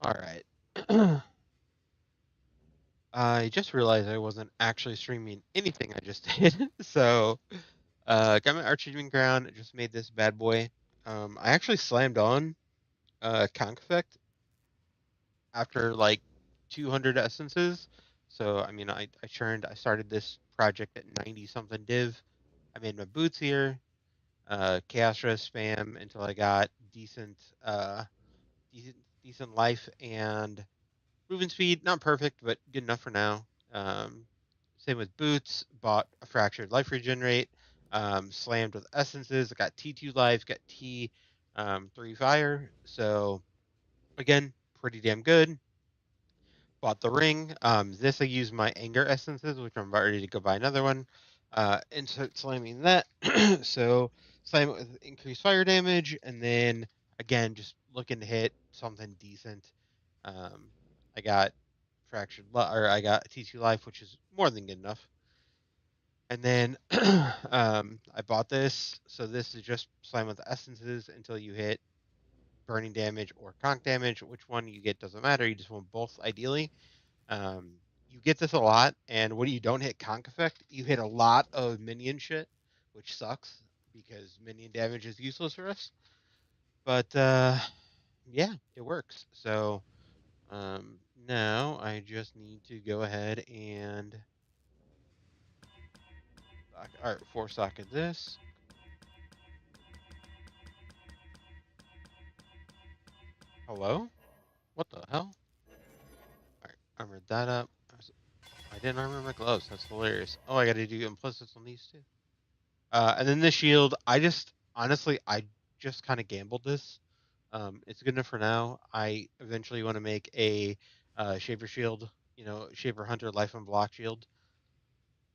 Alright. I just realized I wasn't actually streaming anything I just did. So, got my Arching Ground, just made this bad boy. I actually slammed on Conch Effect after like 200 essences. So, I mean, I started this project at 90 something div. I made my boots here, Chaos Res spam until I got decent, decent life and movement speed, not perfect, but good enough for now. Same with boots. Bought a fractured life regenerate. Slammed with essences. I got T2 life. Got T 3 fire. So again, pretty damn good. Bought the ring. This I use my anger essences, which I'm about ready to go buy another one. And so slamming that. So slam it with increased fire damage, and then again just looking to hit something decent. Um, I got I got T2 life, which is more than good enough. And then I bought this, so this is just slam with essences until you hit burning damage or conk damage. Which one you get doesn't matter. You just want both ideally. Um, you get this a lot, and when you don't hit conk effect, you hit a lot of minion shit, which sucks because minion damage is useless for us. But yeah, it works. So now I just need to go ahead and all right, 4 socket this. Hello? What the hell? All right, armored that up. I didn't armor my gloves. That's hilarious. Oh, I got to do implicits on these too. And then the shield. I just kind of gambled this. It's good enough for now. I eventually want to make a Shaver shield. Shaver Hunter Life and Block shield.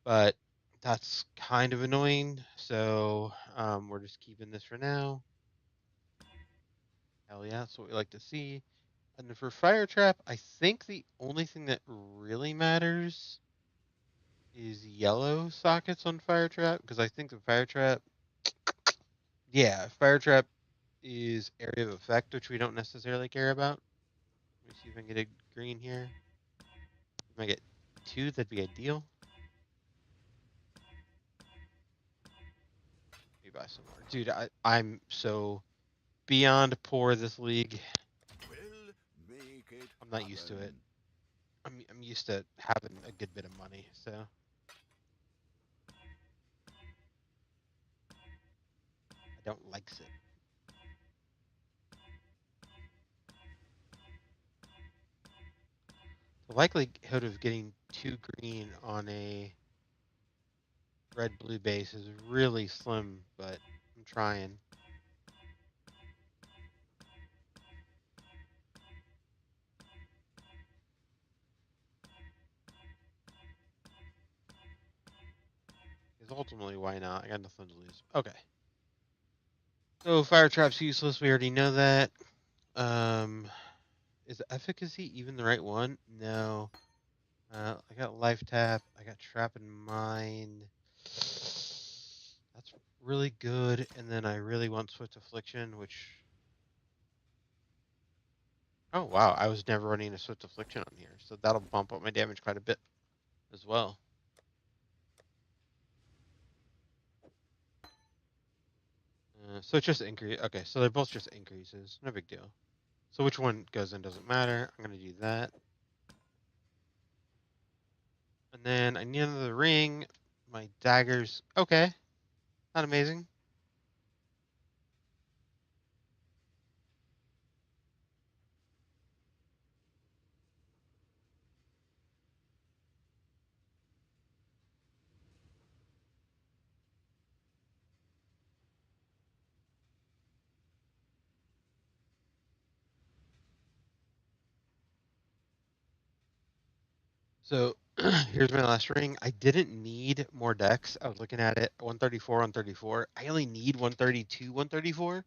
But that's kind of annoying. So we're just keeping this for now. Hell yeah, that's what we like to see. And then for Fire Trap, I think the only thing that really matters is yellow sockets on Fire Trap, because I think the Fire Trap, yeah, Fire Trap is area of effect, which we don't necessarily care about. Let me see if I can get a green here. If I get 2, that'd be ideal. Let me buy some more. Dude, I'm so beyond poor this league. I'm not used to it. I'm used to having a good bit of money, so I don't like it. The likelihood of getting 2 green on a red-blue base is really slim, but I'm trying. Because ultimately, why not? I got nothing to lose. Okay. So Fire Trap's useless. We already know that. Is efficacy even the right one? No. I got Life Tap. I got Trap in Mind. That's really good. And then I really want Swift Affliction, which... Oh, wow. I was never running a Swift Affliction on here. So that'll bump up my damage quite a bit as well. So it's just increase. Okay, so they're both just increases. No big deal. So which one goes in doesn't matter. I'm going to do that. And then I need another ring. My daggers. Okay. Not amazing. So here's my last ring. I didn't need more decks. I was looking at it 134 on 34. I only need 132, 134.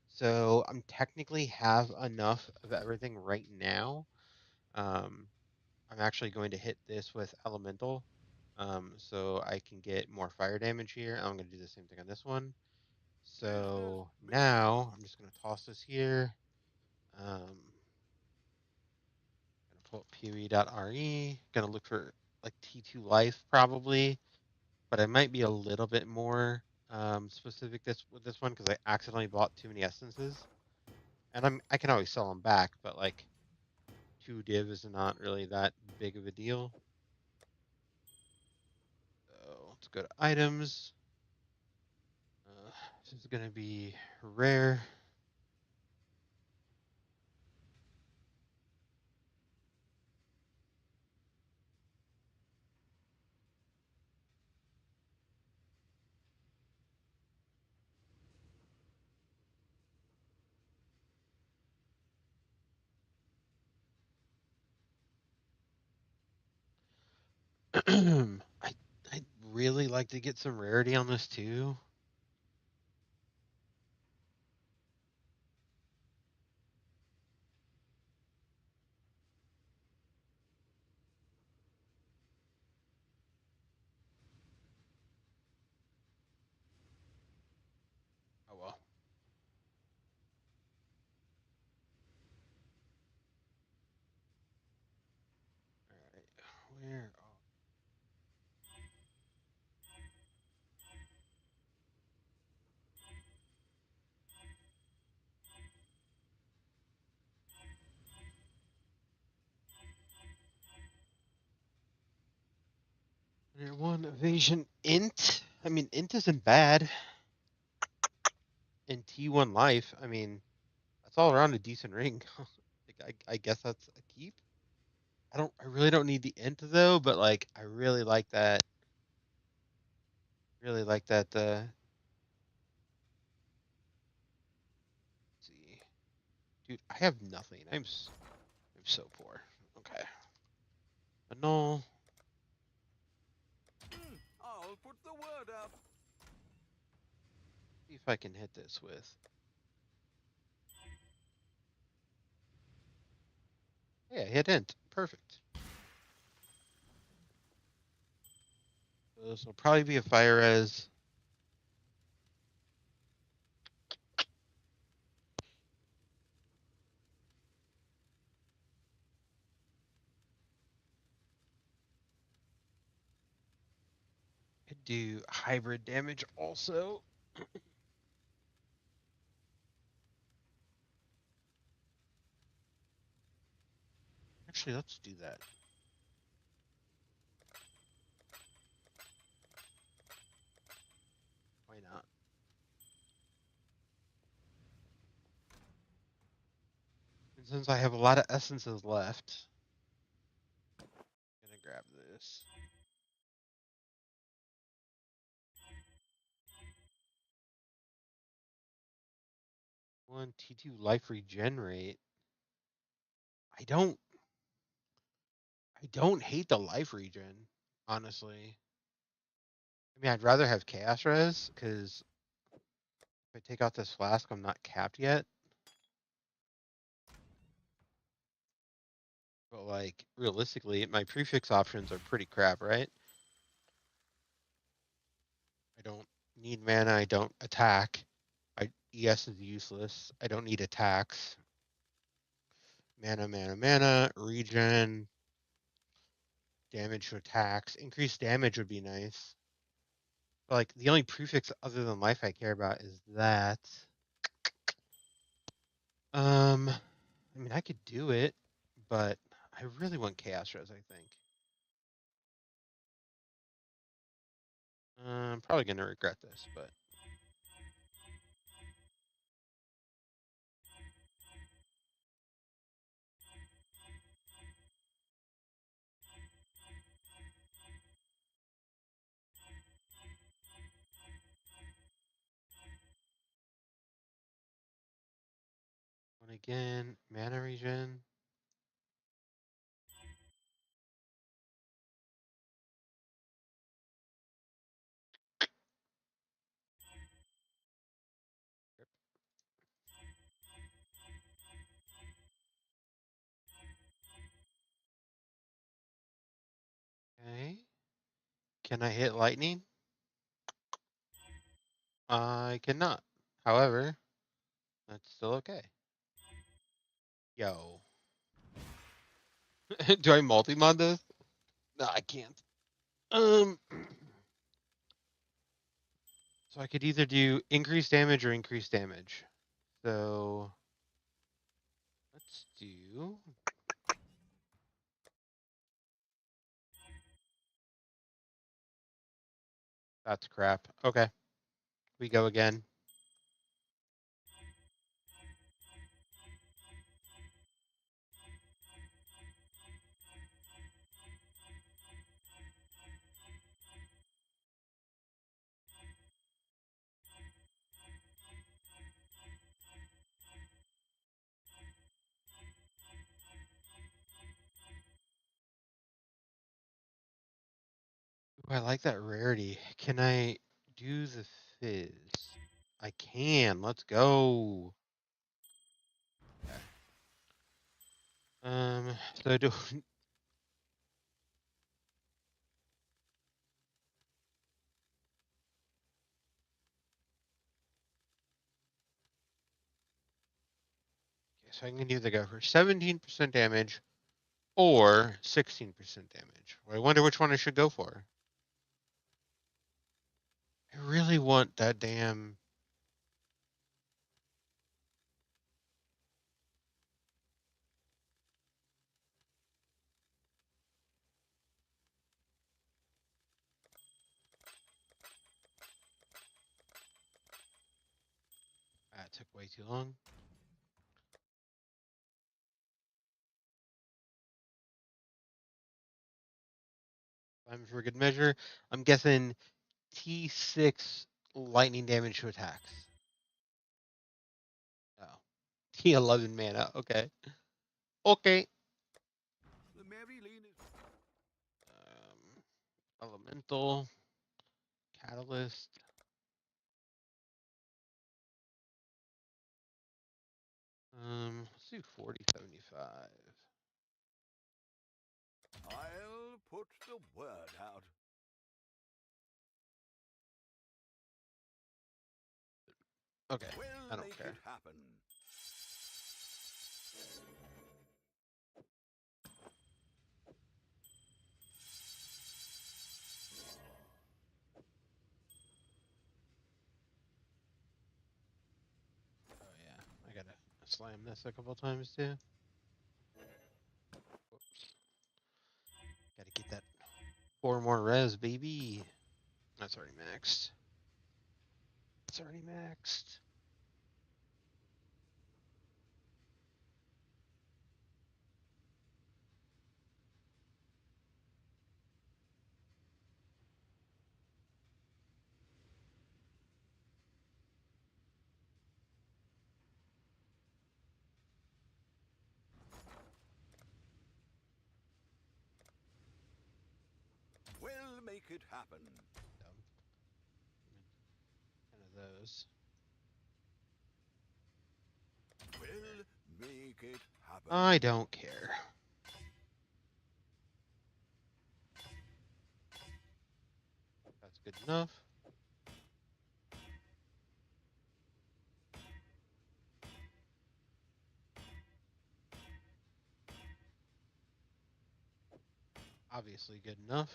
So I'm technically have enough of everything right now. Um, I'm actually going to hit this with Elemental. So I can get more fire damage here. I'm going to do the same thing on this one. So now I'm just going to toss this here. Um, pull up POE.re. Gonna look for like T2 life probably, but I might be a little bit more specific with this one because I accidentally bought too many essences, and I can always sell them back, but like 2 div is not really that big of a deal. So let's go to items. This is gonna be rare. I'd really like to get some rarity on this too. Oh well. All right. Where? One evasion int. I mean, int isn't bad. And T1 life. I mean, that's all around a decent ring. Like, I guess that's a keep. I really don't need the int though, but like I really like that. Really like that. Let's see, dude, I have nothing. I'm so poor. Okay. Annul. I'll put the word up. See if I can hit this with. Yeah, hit int. Perfect. So this will probably be a fire res. Could do hybrid damage also. Actually, let's do that. Why not? And since I have a lot of essences left, I'm gonna grab this. One T2 life regenerate. I don't hate the life regen, honestly. I mean, I'd rather have chaos res because if I take out this flask, I'm not capped yet. But like realistically, my prefix options are pretty crap, right? I don't need mana. I don't attack. ES is useless. I don't need attacks. Mana, regen, damage to attacks. Increased damage would be nice. But like the only prefix other than life I care about is that. I mean I could do it, but I really want Chaos Res, I think. I'm probably gonna regret this, but one again, mana regen. Okay. Can I hit lightning? I cannot. However, that's still okay. Yo. Do I multi-mod this? No, I can't. So I could either do increased damage or increased damage. So let's do. That's crap. Okay, we go again. Ooh, I like that rarity. Can I do the fizz? I can. Let's go. Okay. So do. So I can either go for 17% damage or 16% damage. Well, I wonder which one I should go for. I really want that damn. That took way too long. I'm for good measure. I'm guessing T6 lightning damage to attacks. Oh. T11 mana. Okay. Okay. The Maryleen is Elemental. Catalyst. Let's do 4075. I'll put the word out. Okay. We'll I don't make care. it happen. Oh yeah. I gotta slam this a couple times too. Whoops. Gotta get that 4 more res, baby. That's already maxed. It's already maxed. We'll make it happen. Dumb. 10 of those. We'll make it happen. I don't care. That's good enough. Obviously good enough.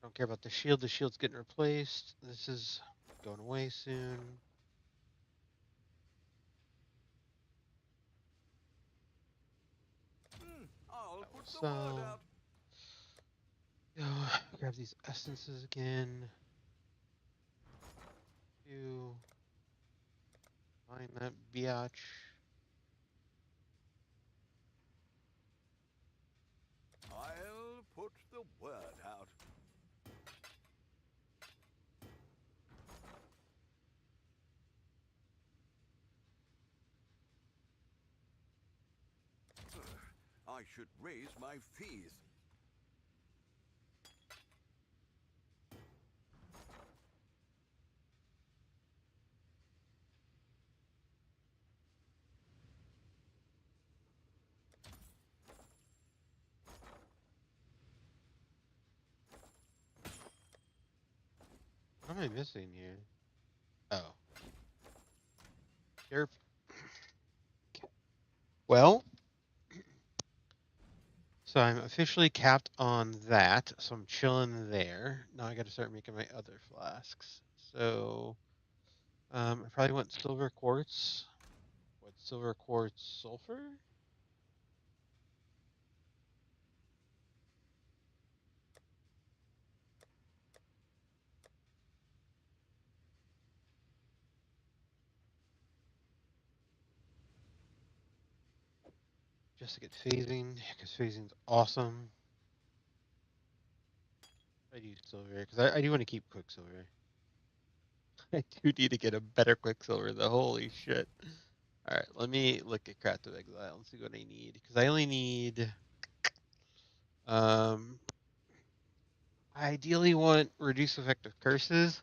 Don't care about the shield. The shield's getting replaced. This is going away soon. I'll That will put the word sell. out. Grab these essences again. Find that biatch. I'll put the word out. I should raise my fees. What am I missing here? Oh. Derp. Well, So I'm officially capped on that, so I'm chilling there. Now I got to start making my other flasks. So I probably want silver quartz. What, silver quartz sulfur? Just to get phasing, because phasing's awesome. I do silver, because I do want to keep quicksilver. I do need to get a better quicksilver, though. Holy shit. Alright, let me look at Craft of Exile and see what I need. Because I only need... I ideally want reduce effective curses,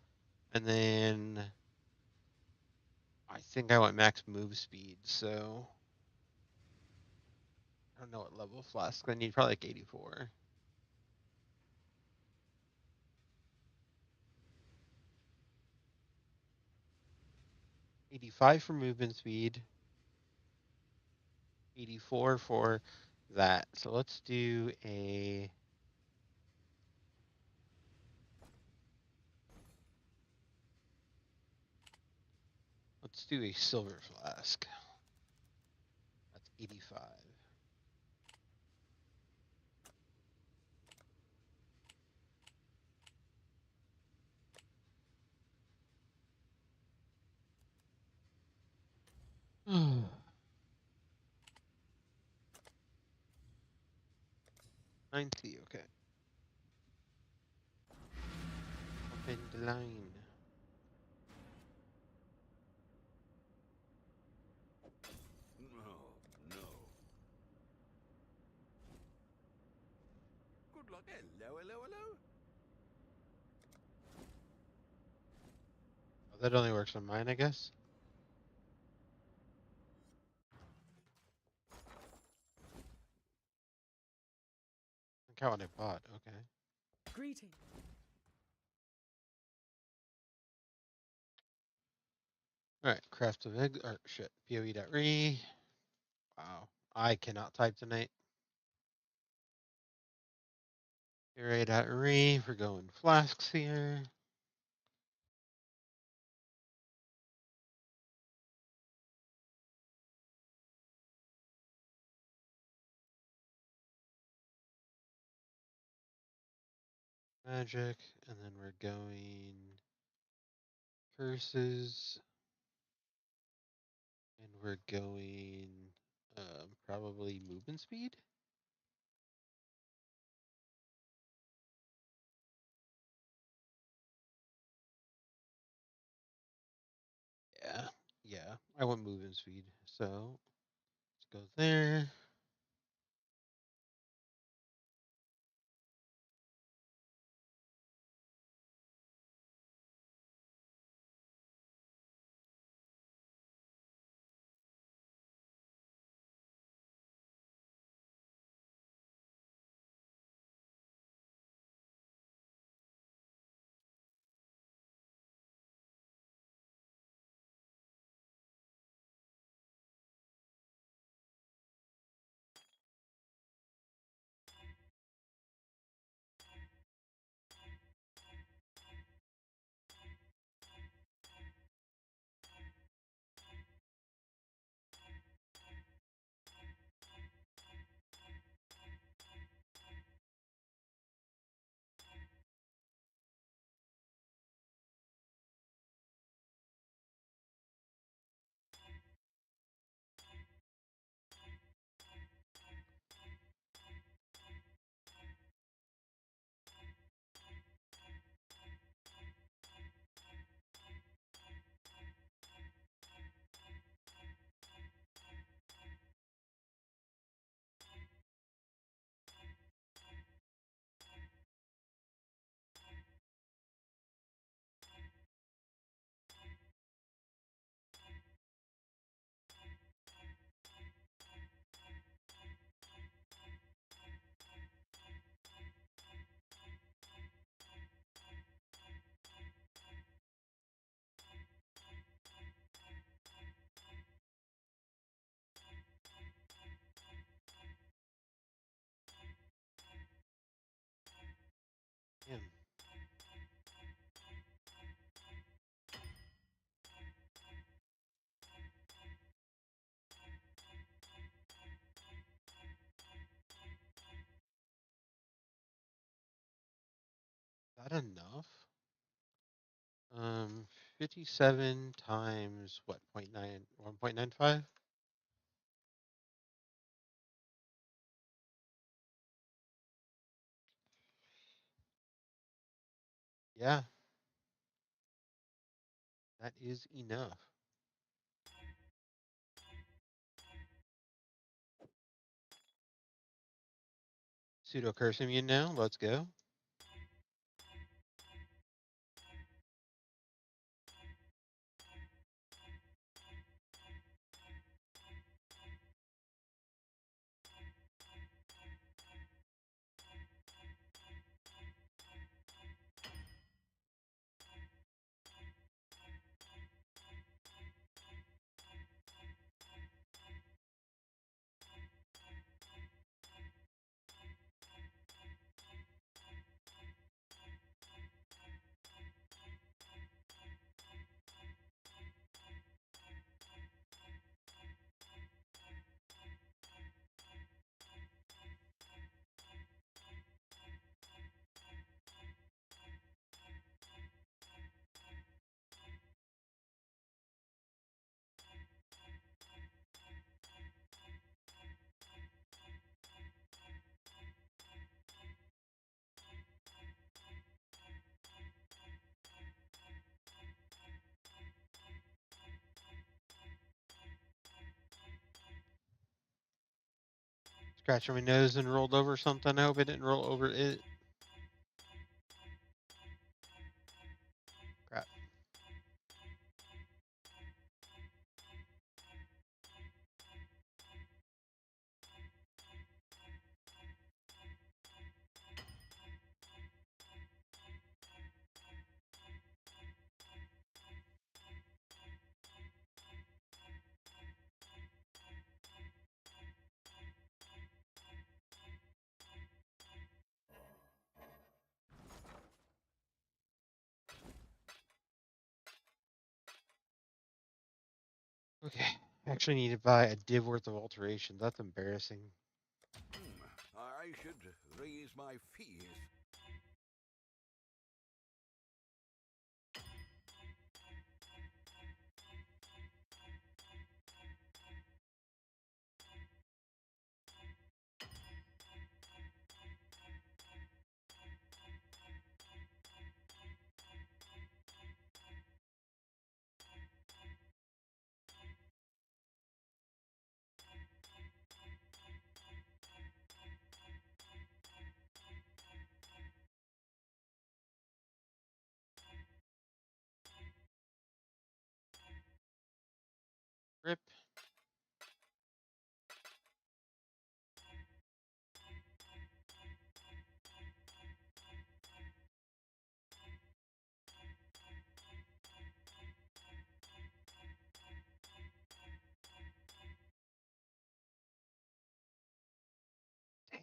and then I think I want max move speed, so I don't know what level flask I need. Probably like 84. 85 for movement speed, 84 for that. So let's do a... Let's do a silver flask. That's 85. Hmm. 90, okay. Open the line. No, no. Good luck. Hello, hello, hello. Oh, that only works on mine, I guess. I count what I bought, okay. Greeting. Alright, craft of egg, or shit, PoE.re. Wow, I cannot type tonight. PoE.re, we're going flasks here. Magic, and then we're going curses, and we're going probably movement speed. Yeah, yeah, I want movement speed, so let's go there. that enough? 57 times what? 1.95? Yeah, that is enough. Pseudo curse immune now. Let's go. Scratched my nose and rolled over something. I hope it didn't roll over it. Crap. Okay. I actually need to buy a div worth of alteration. That's embarrassing. I should raise my fees. Rip.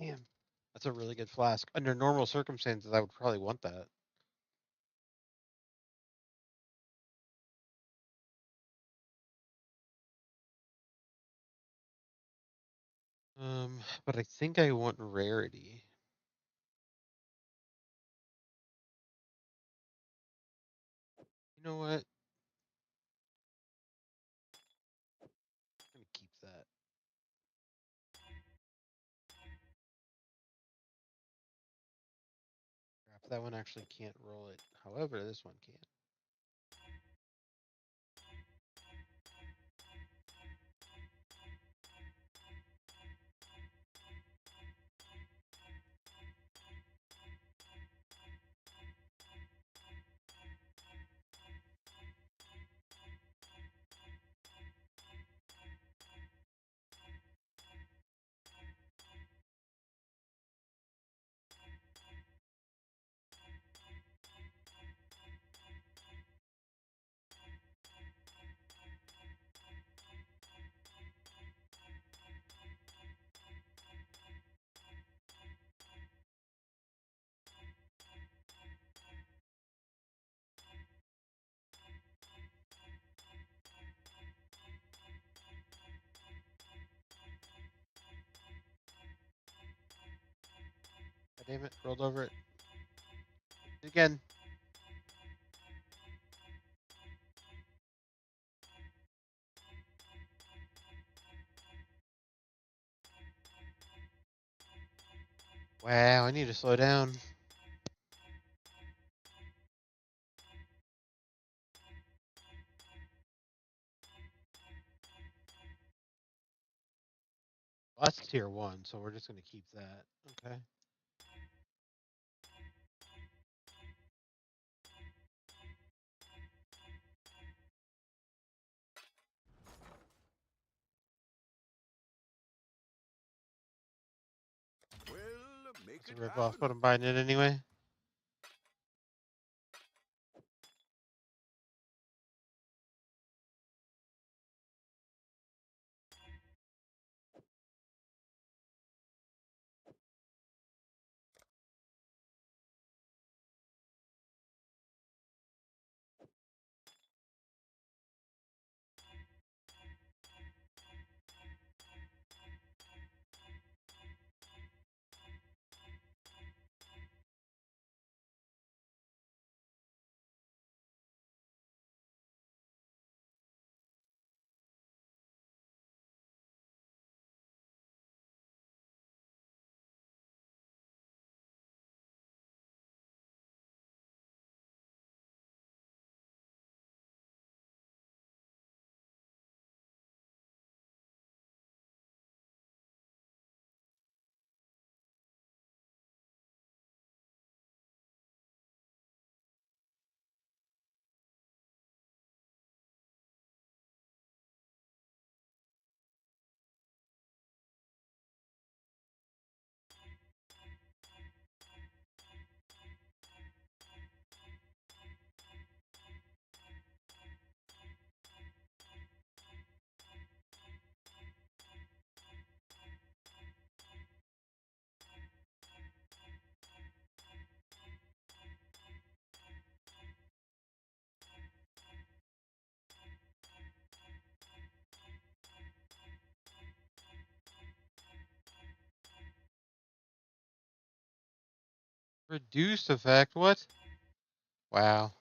Damn. That's a really good flask. Under normal circumstances, I would probably want that. But I think I want rarity. You know what? I'm gonna keep that. Crap, that one actually can't roll it. However, this one can. God damn it, rolled over it. Again. Wow, I need to slow down. Well, that's tier 1, so we're just going to keep that. Okay. Well, make It's a it rip off, happen. but I'm buying it anyway. Reduced effect? What? Wow.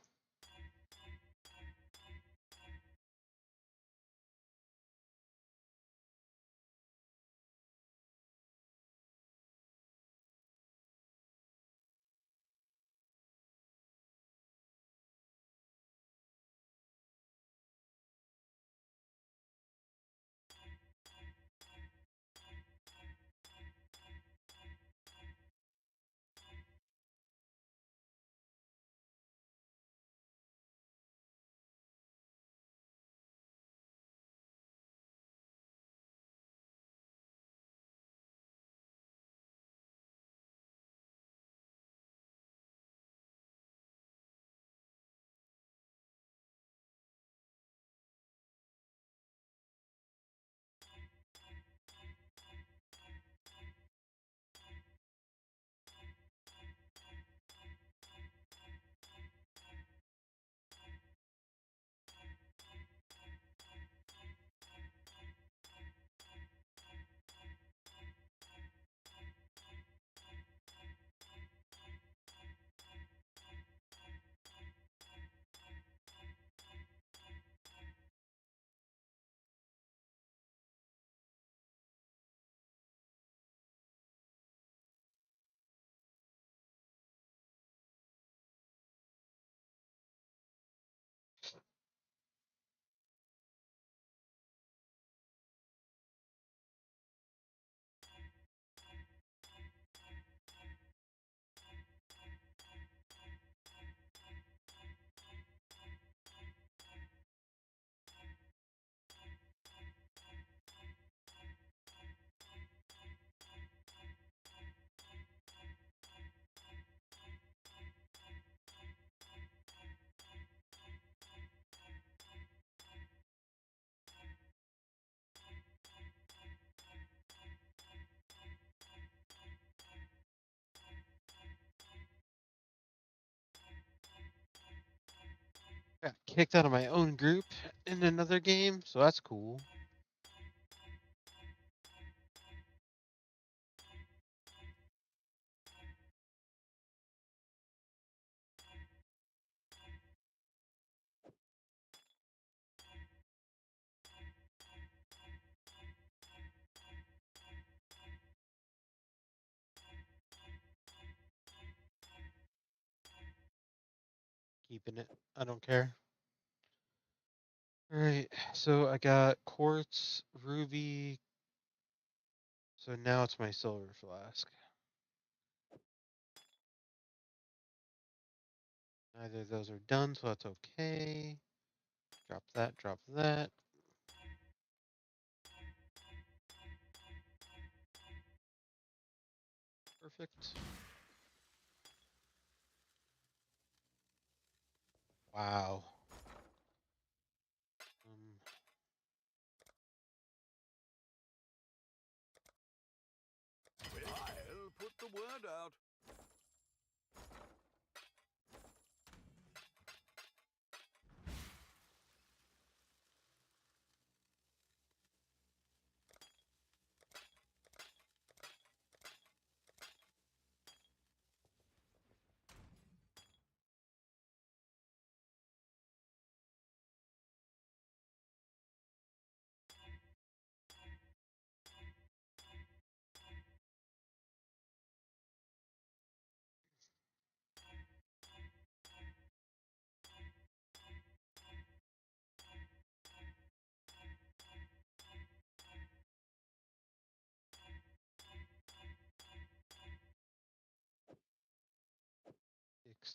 Got kicked out of my own group in another game, so that's cool. keeping it. I don't care. Alright, so I got quartz, ruby. So now it's my silver flask. Neither of those are done, so that's okay. Drop that, drop that. Perfect. Wow. I'll put the word out.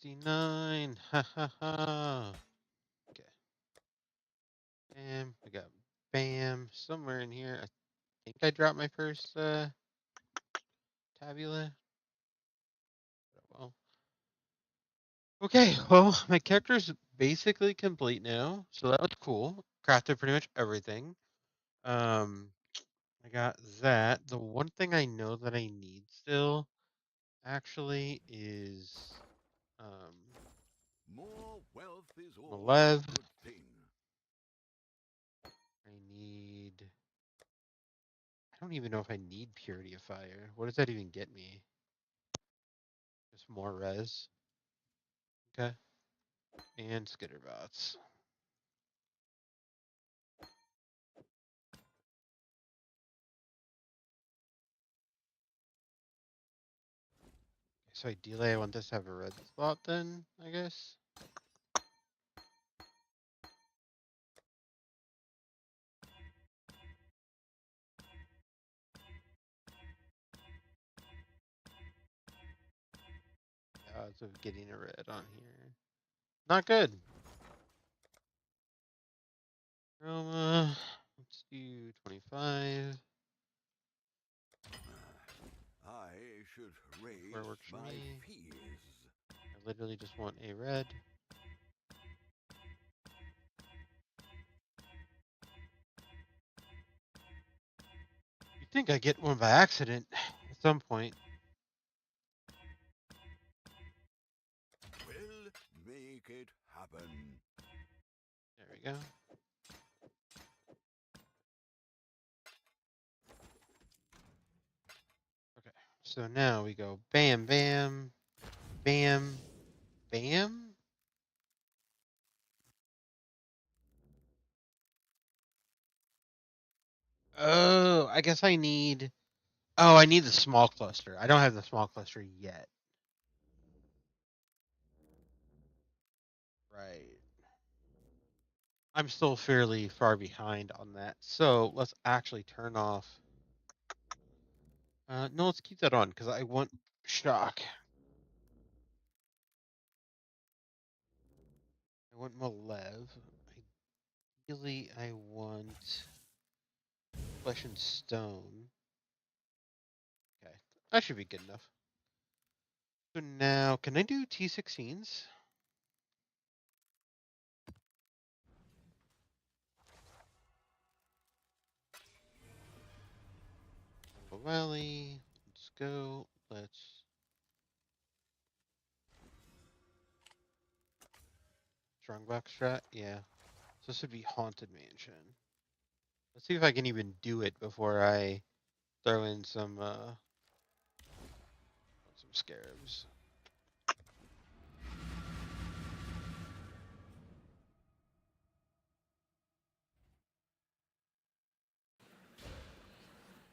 $69. Ha ha ha. Okay. Bam. I got bam somewhere in here. I think I dropped my first tabula. Well. Okay, well, my character's basically complete now, so that was cool. Crafted pretty much everything. I got that. The one thing I know that I need still, actually, is More wealth is always Malev. a good thing. I need. I don't even know if I need Purity of Fire. What does that even get me? Just more res. Okay. And Skitterbots. So ideally I want this to have a red spot then, I guess. Odds of getting a red on here. Not good. Chroma. Let's do 25. I should raise Where works for my me. fees. I literally just want a red. You'd think I get one by accident at some point. We'll make it happen. There we go. Okay, so now we go bam, bam, bam, bam. Oh, I guess I need. Oh, I need the small cluster. I don't have the small cluster yet. Right. I'm still fairly far behind on that. So let's actually turn off. No, let's keep that on because I want shock. I want Malev. Ideally, I want flesh and stone. Okay, that should be good enough. So now, can I do T16s? Jungle Valley. Let's go. Let's. Strongbox strat? Yeah. So this would be Haunted Mansion. Let's see if I can even do it before I throw in some scarabs.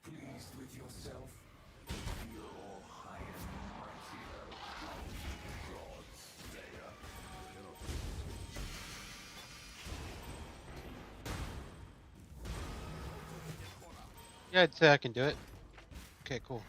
Pleased with yourself? Feel high and mighty, gods, Slayer. Yeah, I'd say I can do it. Okay, cool.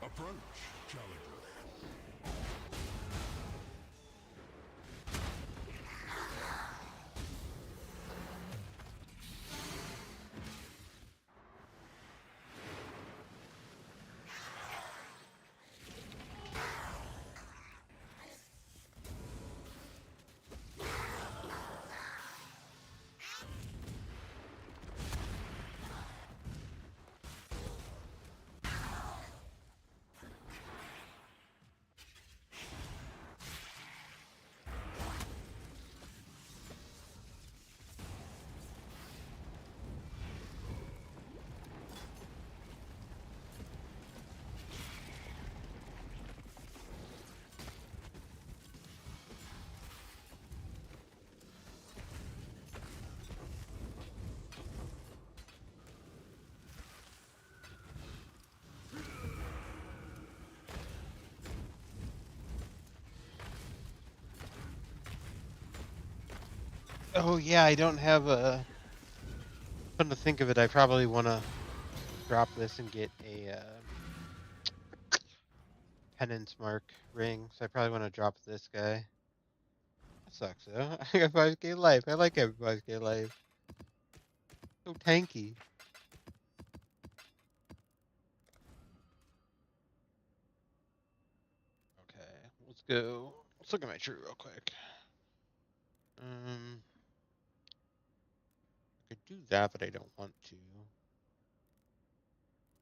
Approach, challenger. Oh yeah, I don't have a. Come to think of it, I probably want to drop this and get a penance mark ring. So I probably want to drop this guy. That sucks though. I got 5k life. I like having 5k life. So tanky. Okay, let's go. Let's look at my tree real quick. I could do that, but I don't want to.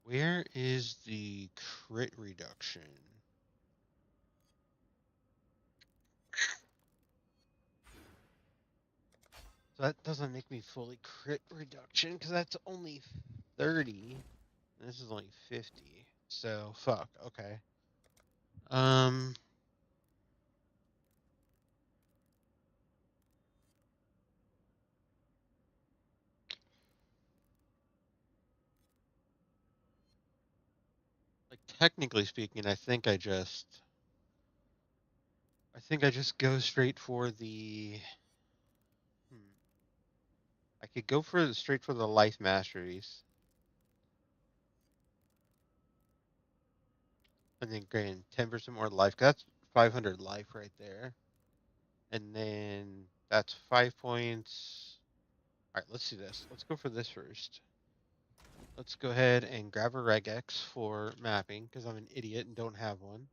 Where is the crit reduction? So that doesn't make me fully crit reduction because that's only 30. And this is only 50. So fuck. Okay. Um. Like technically speaking, I think I just go straight for the. Hmm, I could go for straight for the life masteries, and then gain 10% more life. 'Cause that's 500 life right there, and then that's 5 points. All right, let's do this. Let's go for this first. Let's go ahead and grab a regex for mapping because I'm an idiot and don't have one.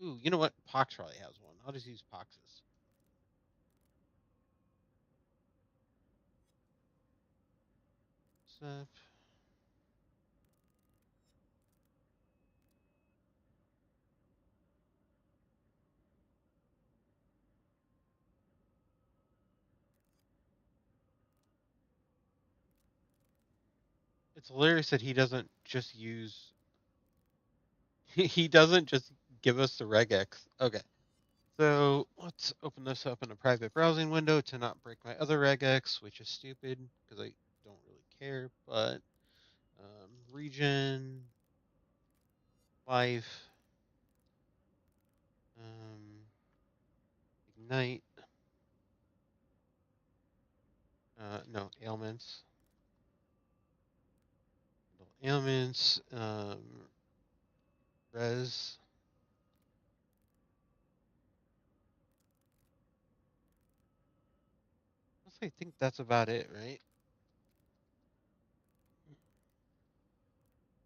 Ooh, you know what? Pox probably has one. I'll just use Pox's. Sup? It's hilarious that he doesn't just use. He doesn't just give us the regex. Okay. So let's open this up in a private browsing window to not break my other regex, which is stupid because I don't really care. But region, life, ignite. No, ailments. Ailments. Res. I think that's about it, right?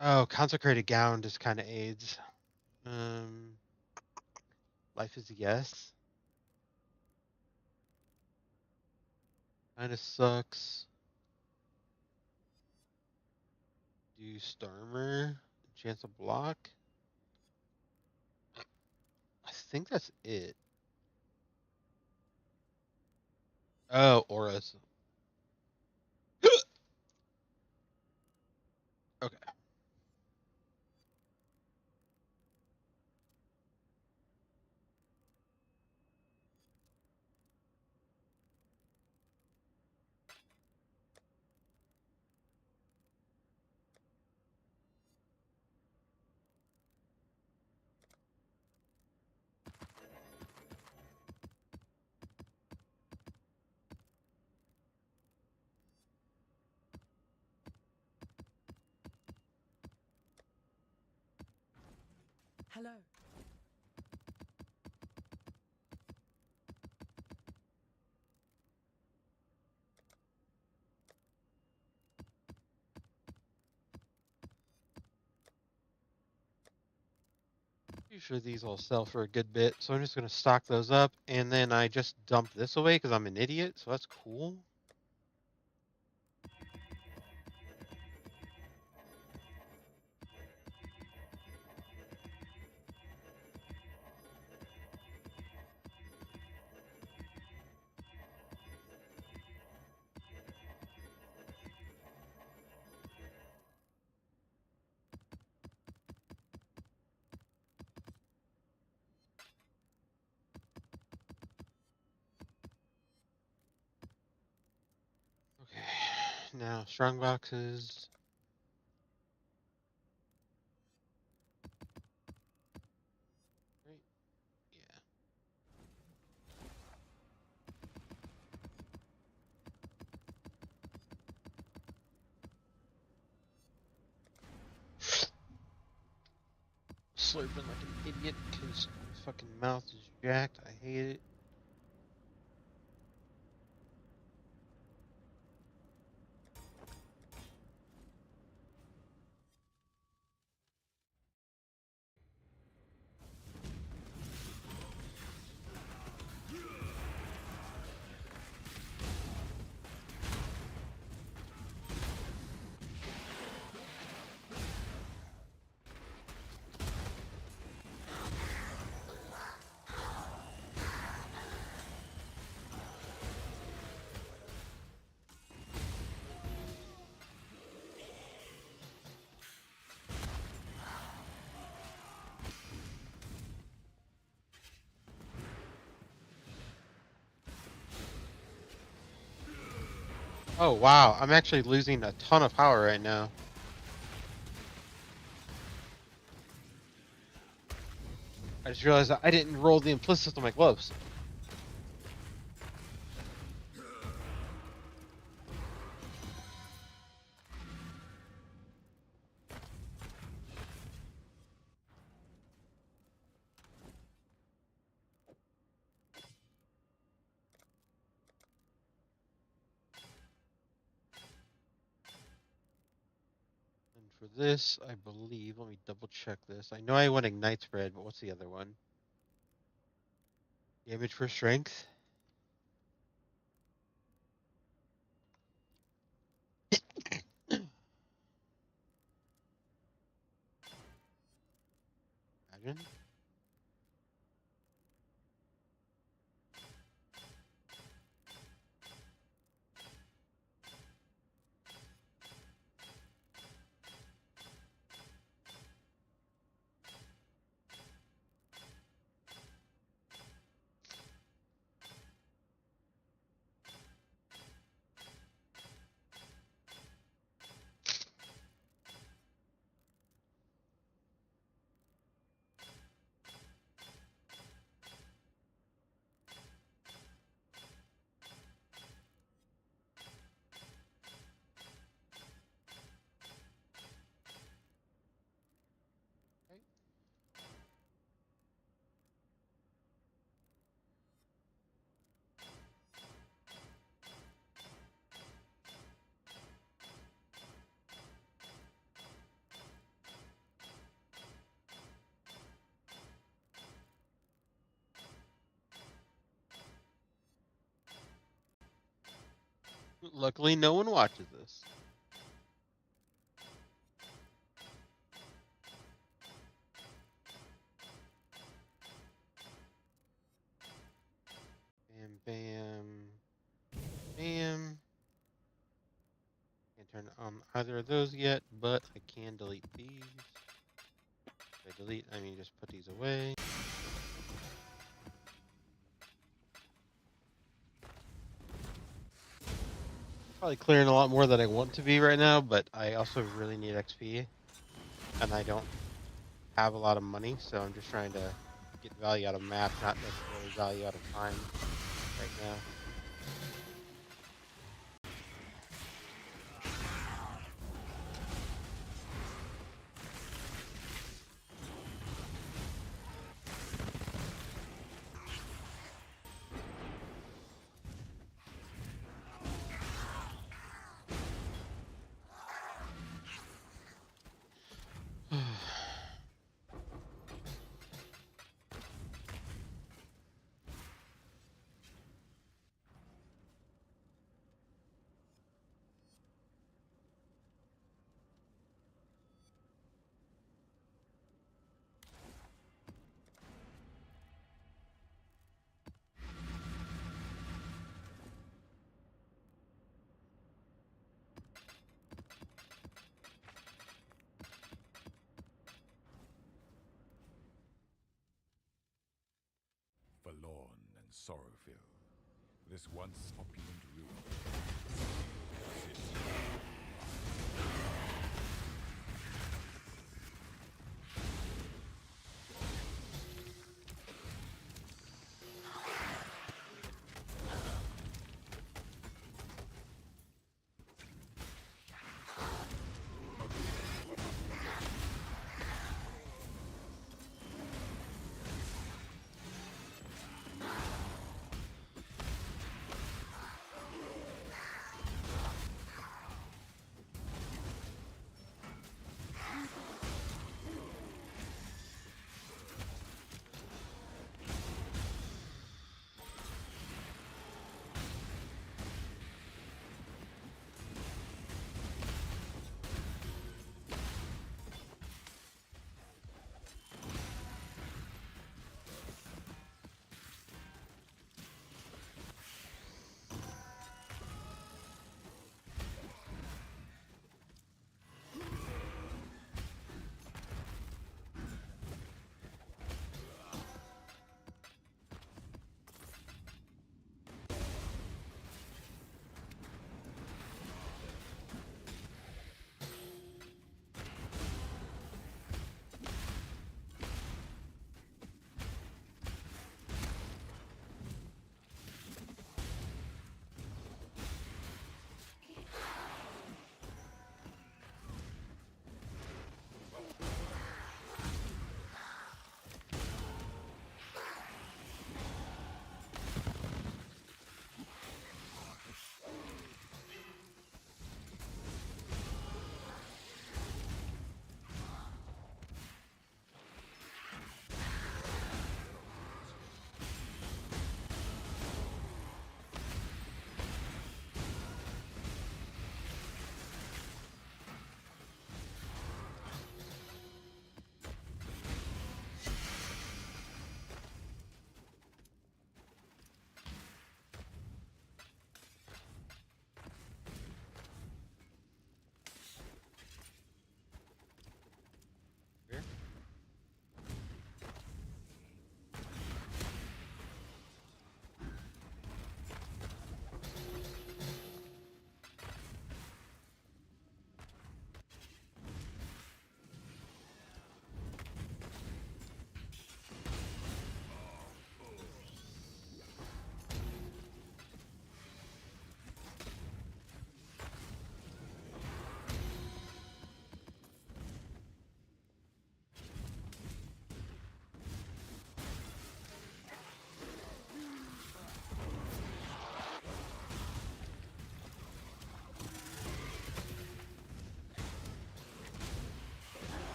Oh, consecrated gown just kind of aids. Life is a yes. Kind of sucks. Do Starmer. Chance of block. I think that's it. Oh, auras. Okay. Hello. Pretty sure these all sell for a good bit, so I'm just gonna stock those up, and then I just dump this away because I'm an idiot. So that's cool. Okay. Now strong boxes. Right. Yeah. Slurping like an idiot because my fucking mouth is jacked. I hate it. Oh wow, I'm actually losing a ton of power right now. I just realized that I didn't roll the implicit on my gloves. And for this, I believe, let me double check this. I know I want Ignite Spread, but what's the other one? Damage for strength. Imagine. Luckily, no one watches this. Bam, bam, bam. Can't turn on either of those yet, but I can delete these. By delete, I mean just put these away. Probably clearing a lot more than I want to be right now, but I also really need XP, and I don't have a lot of money, so I'm just trying to get value out of maps, not necessarily value out of time right now. Forlorn and sorrow-filled, this once opulent ruin sits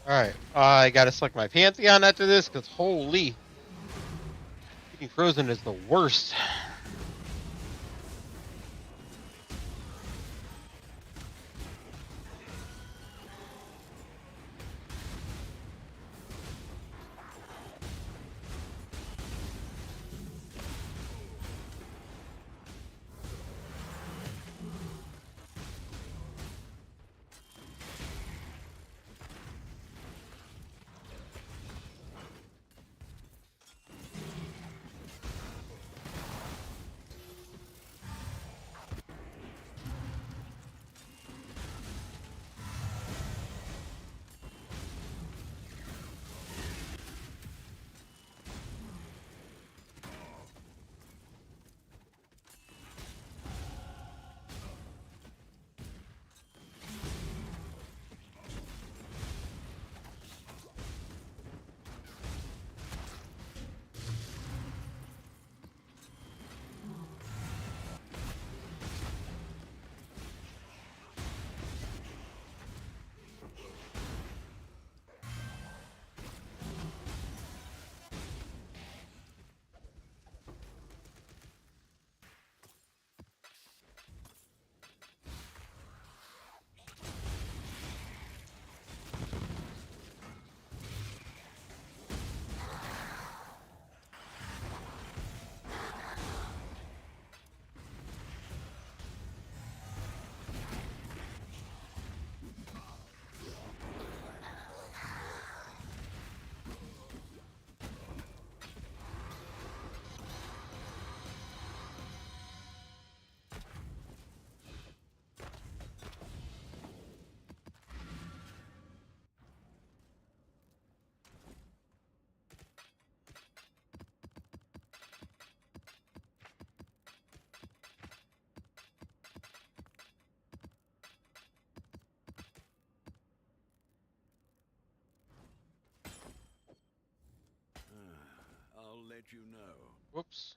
Alright, I gotta select my Pantheon after this, because holy. Getting frozen is the worst. I'll let you know. Whoops.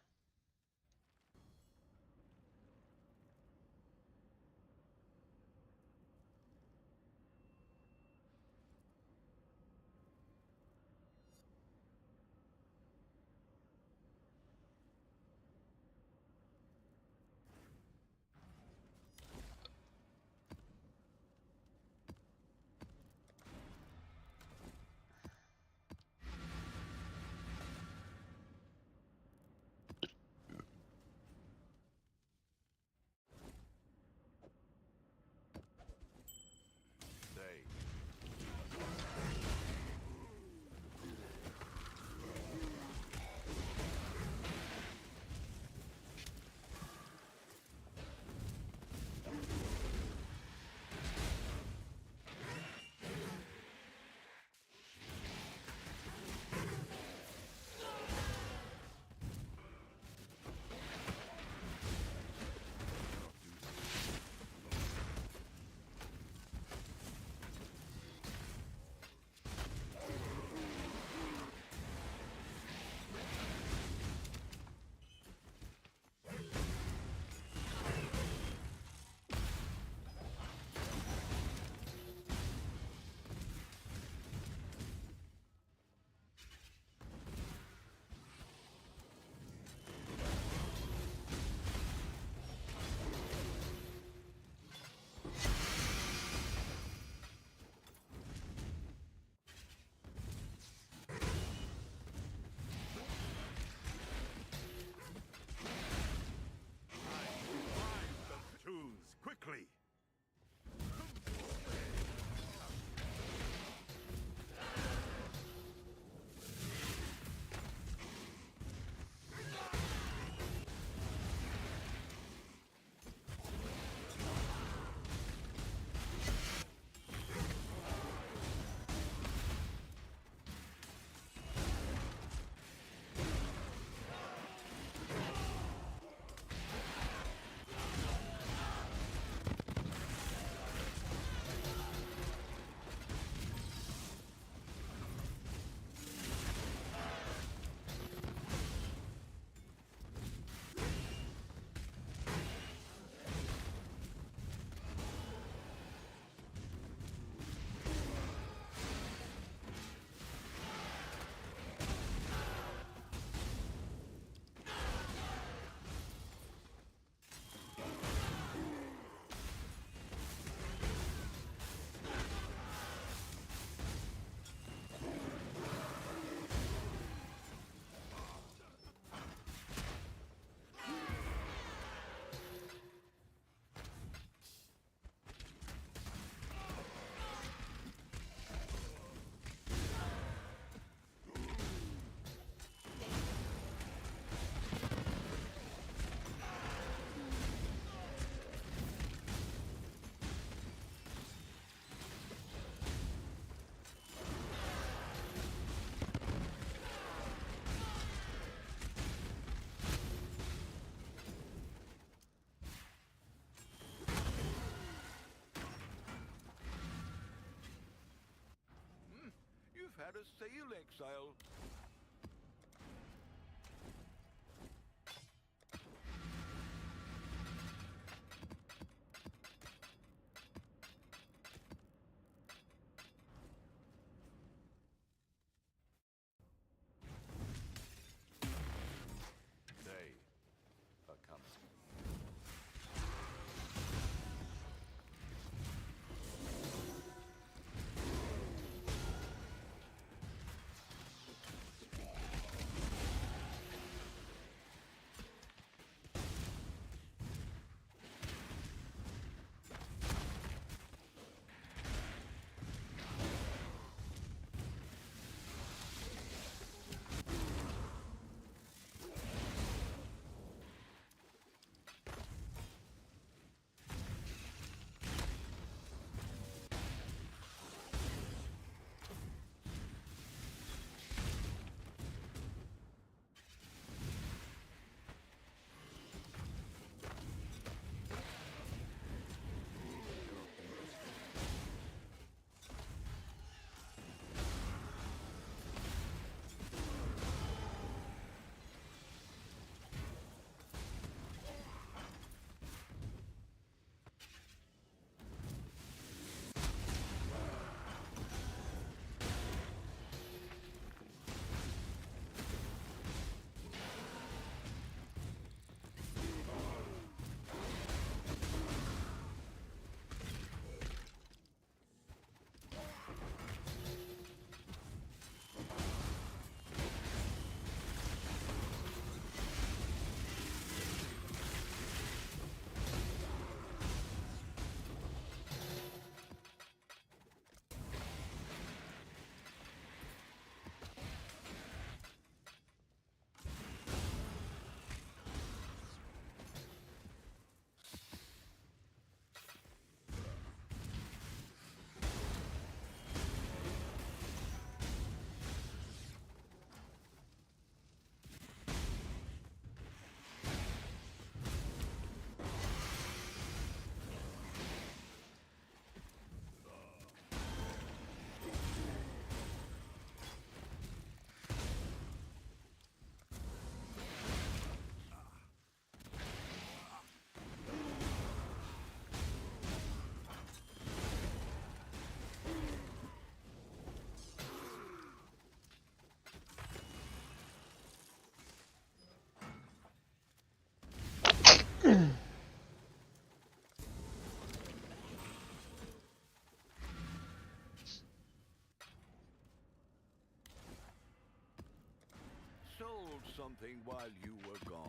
Prepare to sail, exile. They are coming. Sold something while you were gone.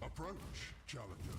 Approach, challenger.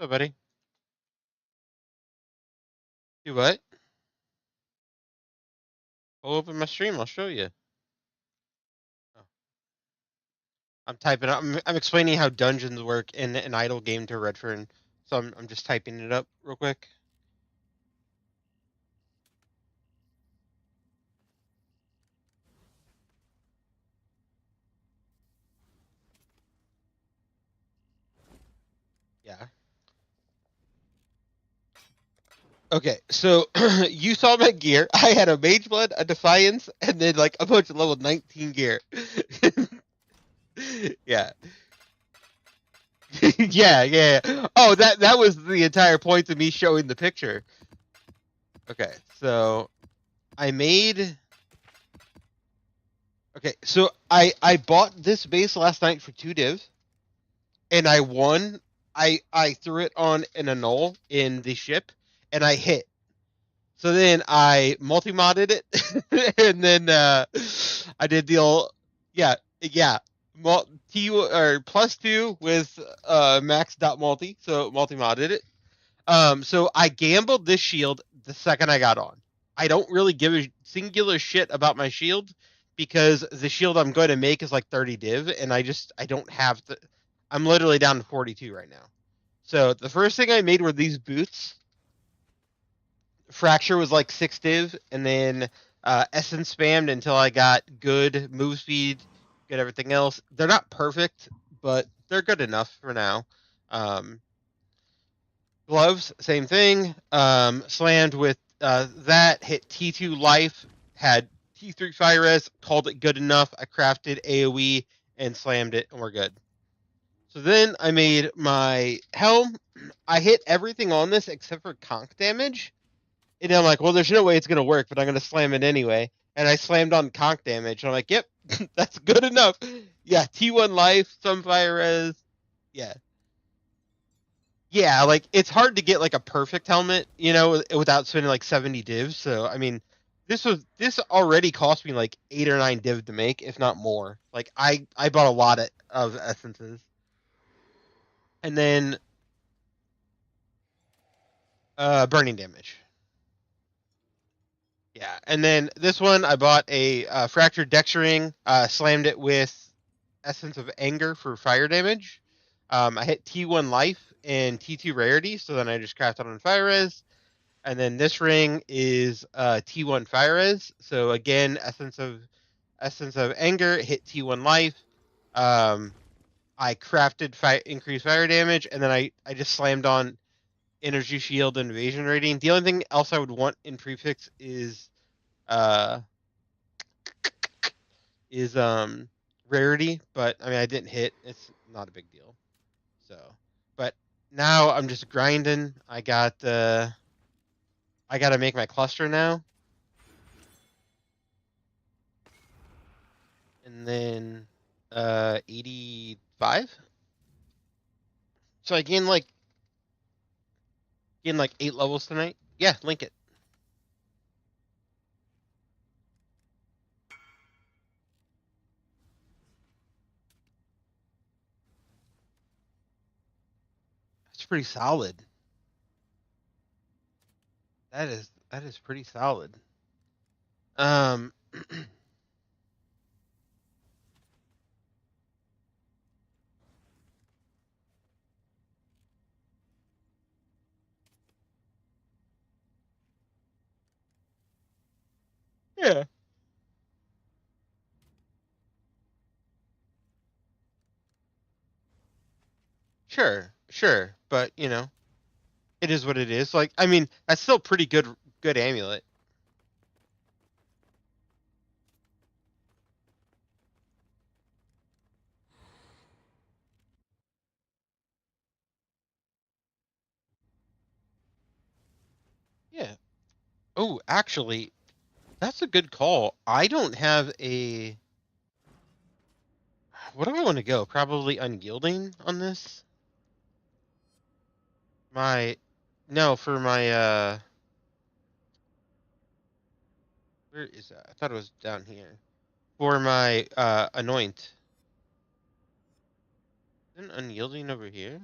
So, buddy. Do what? I'll open my stream. I'll show you. Oh. I'm typing up. I'm explaining how dungeons work in an idle game to Redfern. So I'm just typing it up real quick. Yeah. Okay, so you saw my gear. I had a Mage Blood, a Defiance, and then like a bunch of level 19 gear. Yeah. yeah. Oh, that was the entire point of me showing the picture. Okay, so I made. Okay, so I bought this base last night for 2 div, and I won. I threw it on an annul in the ship, and I hit. So then I multi-modded it, and then I did the old, yeah, T or +2 with max dot multi, so multi-modded it. So I gambled this shield the second I got on. I don't really give a singular shit about my shield because the shield I'm going to make is like 30 div, and I don't have the. I'm literally down to 42 right now. So the first thing I made were these boots. Fracture was like 6 div, and then Essence spammed until I got good move speed, good everything else. They're not perfect, but they're good enough for now. Gloves, same thing. Slammed with that, hit T2 life, had T3 fire res, called it good enough. I crafted AoE and slammed it, and we're good. So then I made my helm. I hit everything on this except for conch damage. And I'm like, well, there's no way it's going to work, but I'm going to slam it anyway. And I slammed on conch damage. And I'm like, yep, that's good enough. Yeah, T1 life, some fire res. Yeah. Yeah, like, it's hard to get, like, a perfect helmet, without spending, like, 70 divs. So, I mean, this already cost me, like, 8 or 9 div to make, if not more. Like, I bought a lot of essences. And then, burning damage. Yeah, and then this one I bought a fractured dex ring, slammed it with essence of anger for fire damage. I hit T1 life and T2 rarity, so then I just crafted on fire res. And then this ring is T1 fire res, so again essence of anger, hit T1 life. I crafted increased fire damage, and then I just slammed on energy shield and evasion rating. The only thing else I would want in prefix uh is rarity, but I mean I didn't hit. It's not a big deal. So, but now I'm just grinding. I got to make my cluster now. And then 85. So I gained like 8 levels tonight. Yeah, link it. That's pretty solid. That is pretty solid. Yeah. Sure, but it is what it is. Like, I mean, that's still pretty good amulet. Oh, actually, that's a good call. I don't have a... What do I want to go? Probably unyielding on this? No, for my, where is that? I thought it was down here. For my, anoint. Isn't unyielding over here?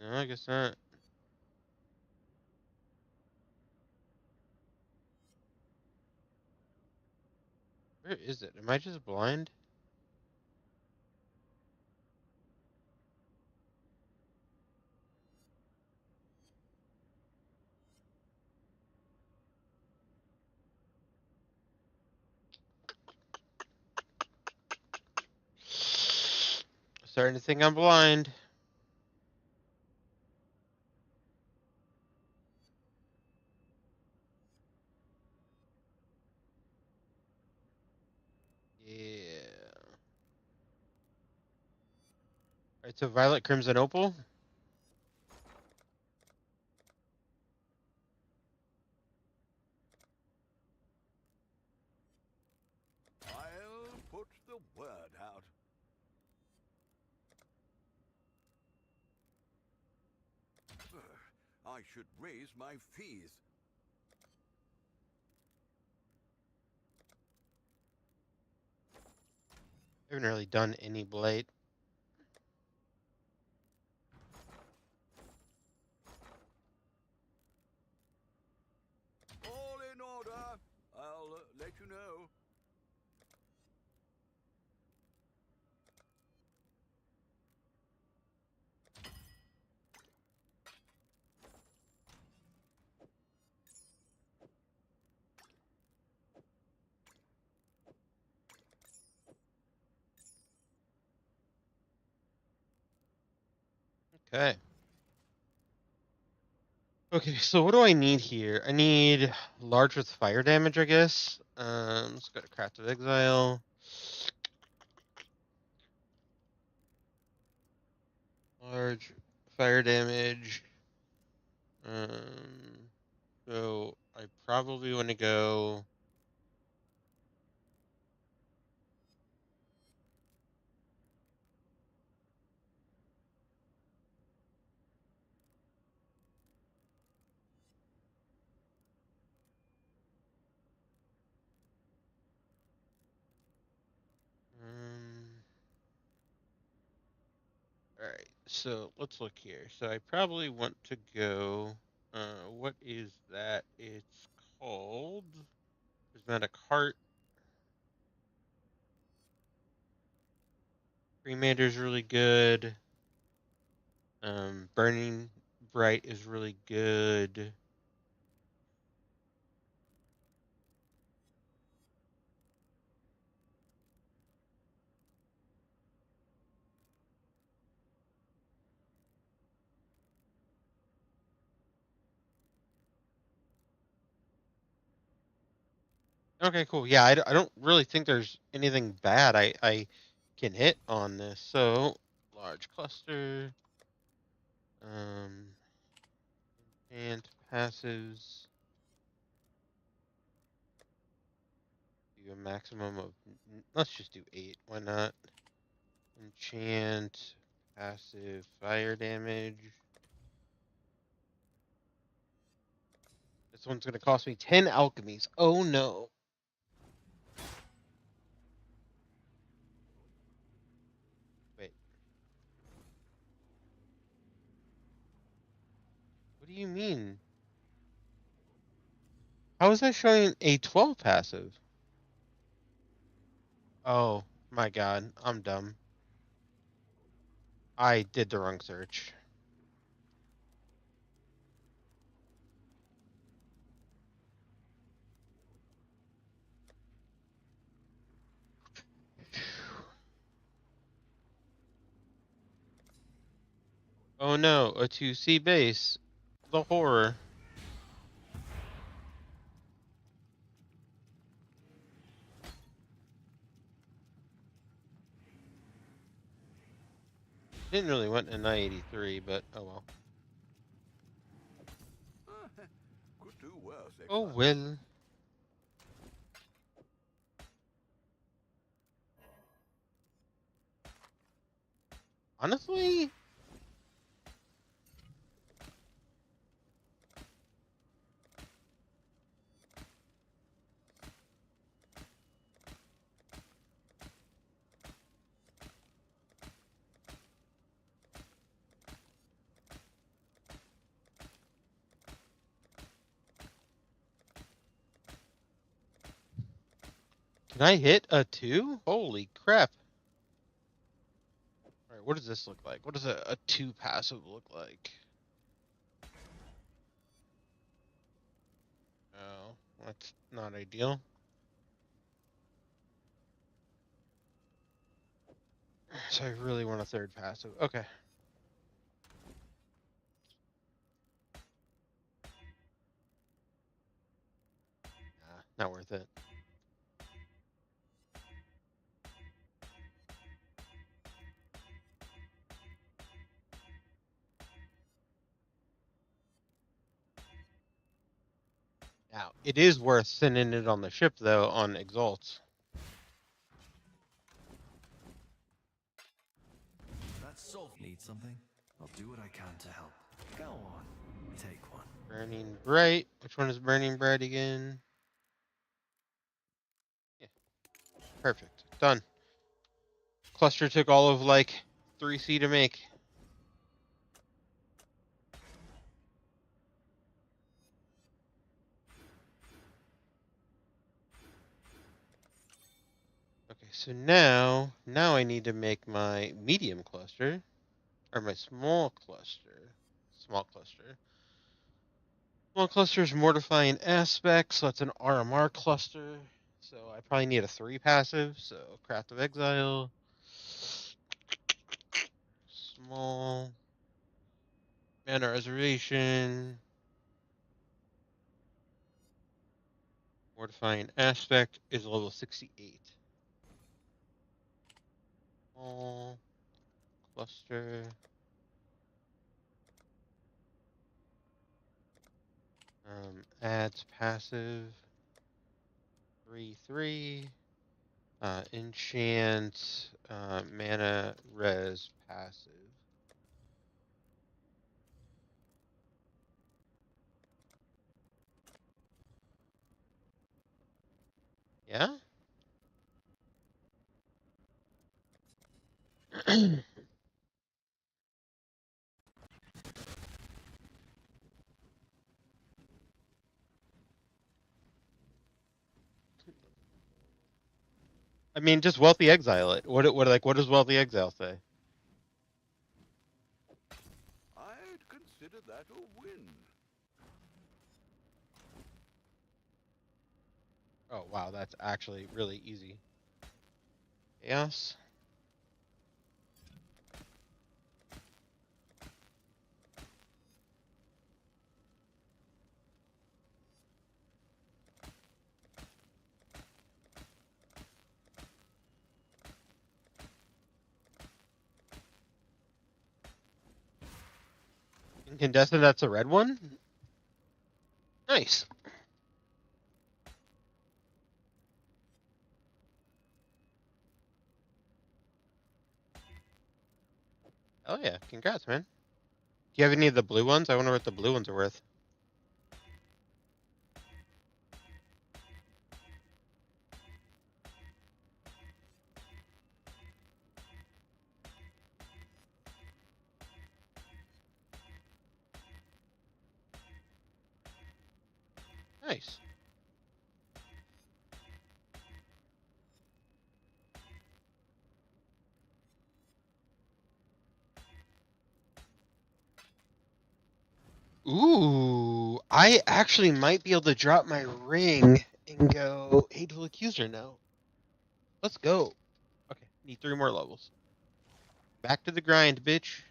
No, I guess not. Where is it? Am I just blind? Starting to think I'm blind. Yeah. Alright, so Violet, Crimson, Opal. I'll put the word out. I should raise my fees. I haven't really done any Blight. All in order. I'll let you know. Okay. Okay, so what do I need here? I need large with fire damage, I guess. Let's go to Craft of Exile. Large fire damage. So I probably want to go. All right, so let's look here. So I probably want to go. What is that? It's called. Prismatic Heart. Cremator's really good. Burning Bright is really good. Okay, cool. Yeah, I don't really think there's anything bad I can hit on this. So, large cluster. And passives. Do a maximum of. Let's just do 8. Why not? Enchant. Passive fire damage. This one's going to cost me 10 alchemies. Oh no. Wait. What do you mean? How is that showing a 12 passive? Oh my god. I'm dumb. I did the wrong search. Oh no, a 2C base. The horror. Didn't really want an I-83, but oh well. too worth it. Oh well. Honestly, can I hit a 2? Holy crap. Alright, what does this look like? What does a 2 passive look like? Oh, that's not ideal. So I really want a 3rd passive. Okay. Nah, not worth it. Now, it is worth sending it on the ship, though, on Exalts. That's so. Need something? I'll do what I can to help. Go on, take one. Burning Bright. Which one is Burning Bright again? Yeah. Perfect. Done. Cluster took all of, like, 3C to make. Okay, so now I need to make my medium cluster, or my small cluster. Small cluster. Small cluster is Mortifying Aspect, so that's an RMR cluster. So I probably need a 3 passive, so Craft of Exile. Small. Mana Reservation. Mortifying Aspect is level 68. Small cluster. Adds passive 3/3. Enchant mana res passive. Yeah? I mean, just Wealthy Exile it. What does Wealthy Exile say? I'd consider that a win. Oh wow, that's actually really easy. Chaos. Incandescent, that's a red one? Nice. Oh yeah, congrats, man. Do you have any of the blue ones? I wonder what the blue ones are worth. Nice. Ooh, I actually might be able to drop my ring and go Hateful Accuser now. Let's go. Okay, need 3 more levels. Back to the grind, bitch.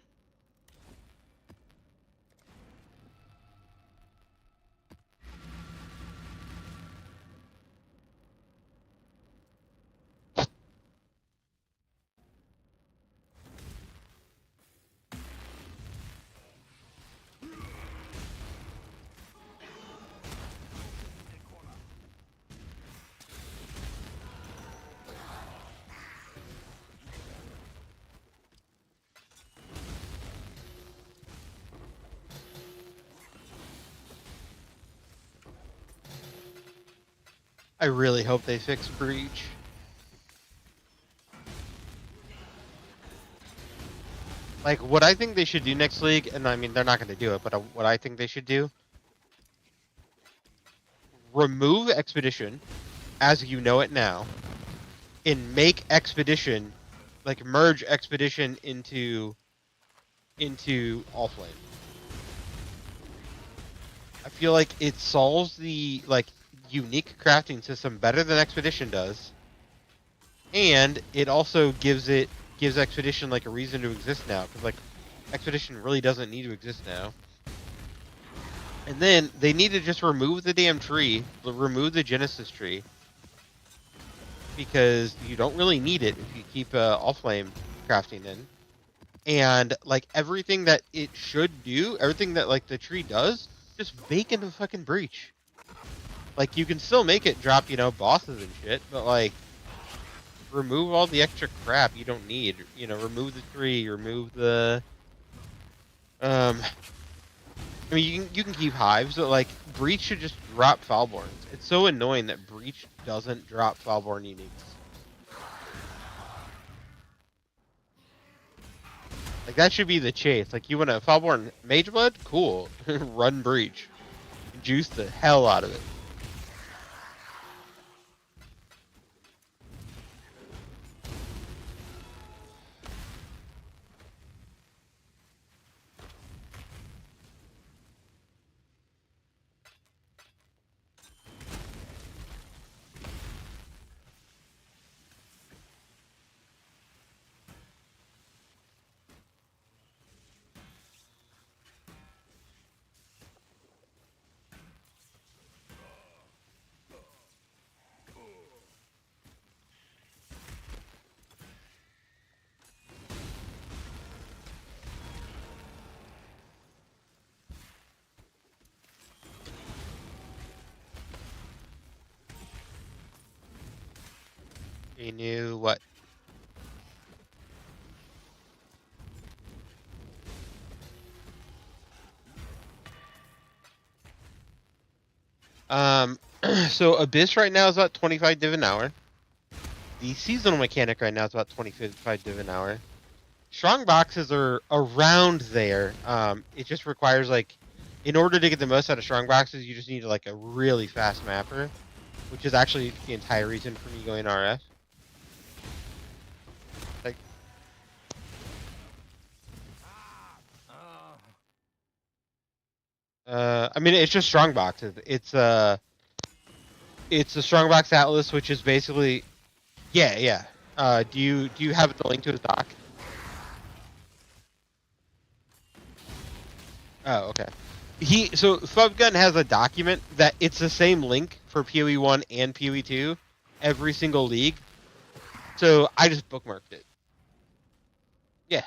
I really hope they fix Breach. Like, what I think they should do next league, and I mean, they're not going to do it, but what I think they should do, remove Expedition as you know it now, and make Expedition, like, merge Expedition into Allflame. I feel like it solves the, like, unique crafting system better than Expedition does, and it also gives Expedition like a reason to exist now, because like Expedition really doesn't need to exist now. And then they need to just remove the damn tree, remove the Genesis tree, because you don't really need it if you keep Allflame crafting in. And like everything that it should do, everything that like the tree does, just bake into fucking Breach. Like you can still make it drop, you know, bosses and shit, but like remove all the extra crap you don't need. You know, remove the tree, remove the I mean you can keep hives, but like Breach should just drop Foulborns. It's so annoying that Breach doesn't drop Foulborn uniques. Like that should be the chase. Like you want a Foulborn Mageblood? Cool. Run Breach. Juice the hell out of it. You knew what? So Abyss right now is about 25 div an hour. The seasonal mechanic right now is about 25 div an hour. Strong boxes are around there. It just requires like, in order to get the most out of strong boxes, you just need like a really fast mapper, which is actually the entire reason for me going RF. Like, I mean, it's just strong boxes. It's a Strongbox Atlas, which is basically, yeah. Do you have the link to his doc? Oh, okay. So Fubgun has a document that it's the same link for PoE 1 and PoE 2, every single league. So I just bookmarked it. Yeah.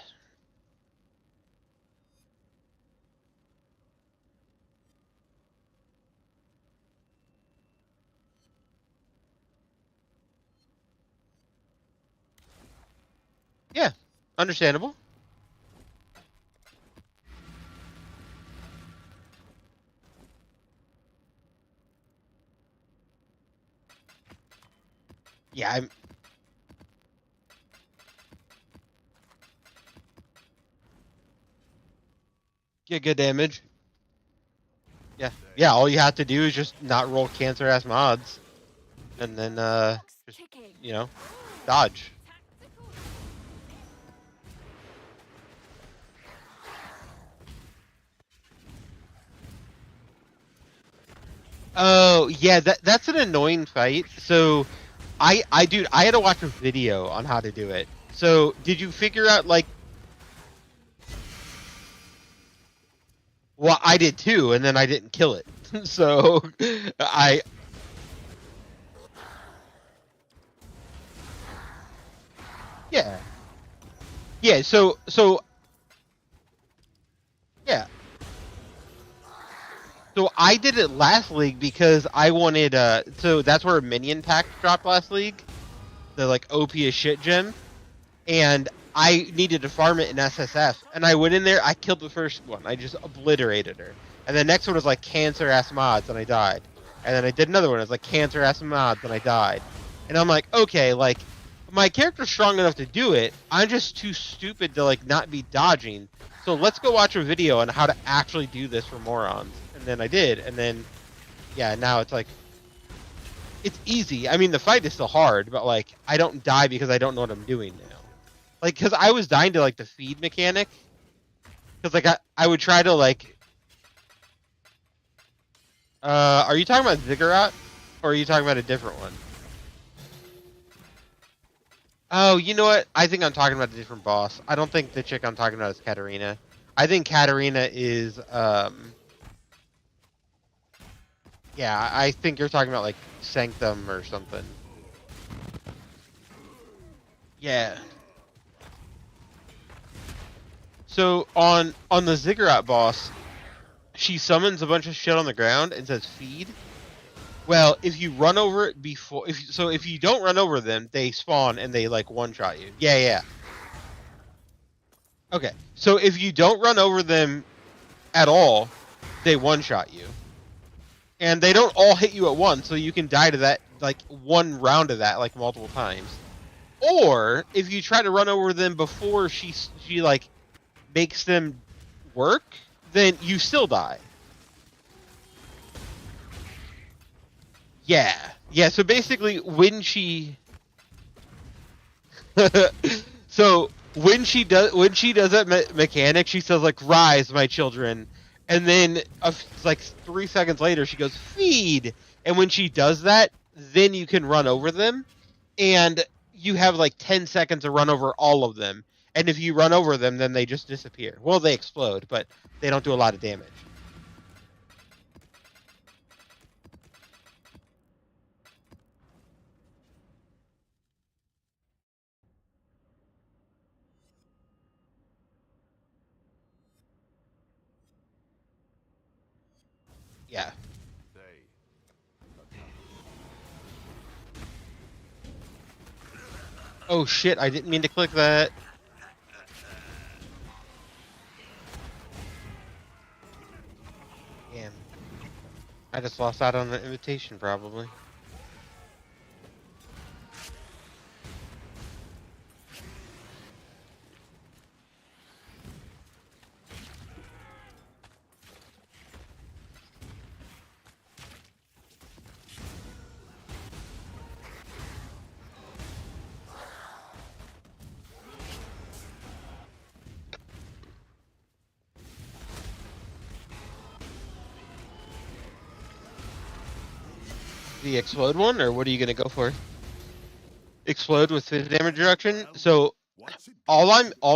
Yeah, understandable. Yeah, I'm. Get good damage. Yeah. All you have to do is just not roll cancer ass mods, and then just, you know, dodge. Oh yeah, that's an annoying fight. So, dude, I had to watch a video on how to do it. So, did you figure out like? Well, I did too, and then I didn't kill it. So, yeah, yeah. So yeah. So I did it last league because I wanted so that's where Minion Pack dropped last league, the like OP as shit gem, and I needed to farm it in SSF, and I went in there, I killed the first one, I just obliterated her, and the next one was like cancer ass mods, and I died. And then I did another one. It was like cancer has some mods, and I died. And I'm like, okay, like my character's strong enough to do it. I'm just too stupid to like not be dodging. So let's go watch a video on how to actually do this for morons. And then I did, and then yeah, now it's like it's easy. I mean, the fight is still hard, but like I don't die because I don't know what I'm doing now. Like, because I was dying to like the feed mechanic. Because like I would try to like. Are you talking about Ziggurat, or are you talking about a different one? Oh, you know what? I think I'm talking about a different boss. I don't think the chick I'm talking about is Katarina. I think Katarina is yeah, I think you're talking about like Sanctum or something. Yeah. So on the Ziggurat boss, she summons a bunch of shit on the ground and says feed. Well, if you run over it before, if you don't run over them, they spawn and they like one-shot you. Yeah. Okay, so if you don't run over them at all, they one-shot you. And they don't all hit you at once, so you can die to that, like, one round of that, like, multiple times. Or, if you try to run over them before she like, makes them work, then you still die. Yeah, so basically, when she... so, when she does that mechanic, she says, like, rise, my children. And then, like, 3 seconds later, she goes, feed! And when she does that, then you can run over them. And you have, like, 10 seconds to run over all of them. And if you run over them, then they just disappear. Well, they explode, but they don't do a lot of damage. Yeah. They are coming. Oh shit, I didn't mean to click that. Damn. I just lost out on the invitation, probably. The explode one, or what are you gonna go for? Explode with physical damage reduction. So What's it all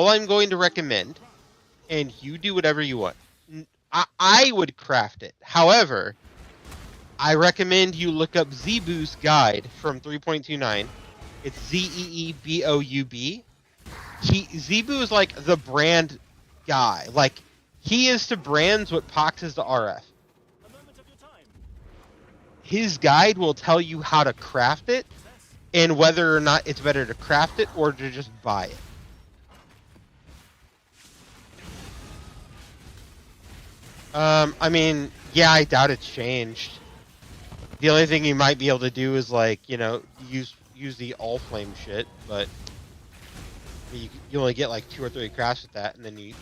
I'm going to recommend, and you do whatever you want. I would craft it. However, I recommend you look up Zeeboo's guide from 3.29. It's Zeeboub. Zeeboo is like the brand guy. Like he is to brands what Pox is to RF. His guide will tell you how to craft it and whether or not it's better to craft it or to just buy it. I mean, yeah, I doubt it's changed. The only thing you might be able to do is like, you know, use the all flame shit, but you only get like 2 or 3 crafts with that, and then you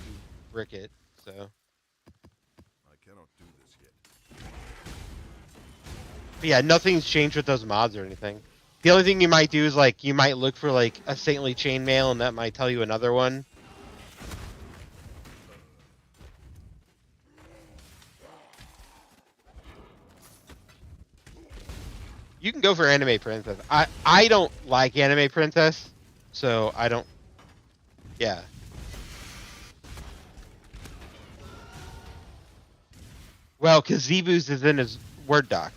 brick it. So. I cannot do this yet. But yeah, nothing's changed with those mods or anything. The only thing you might do is like you might look for like a saintly chainmail, and that might tell you another one. You can go for Anime Princess. I don't like Anime Princess, so I don't. Yeah. Well, because Zeeboo's is in his Word doc.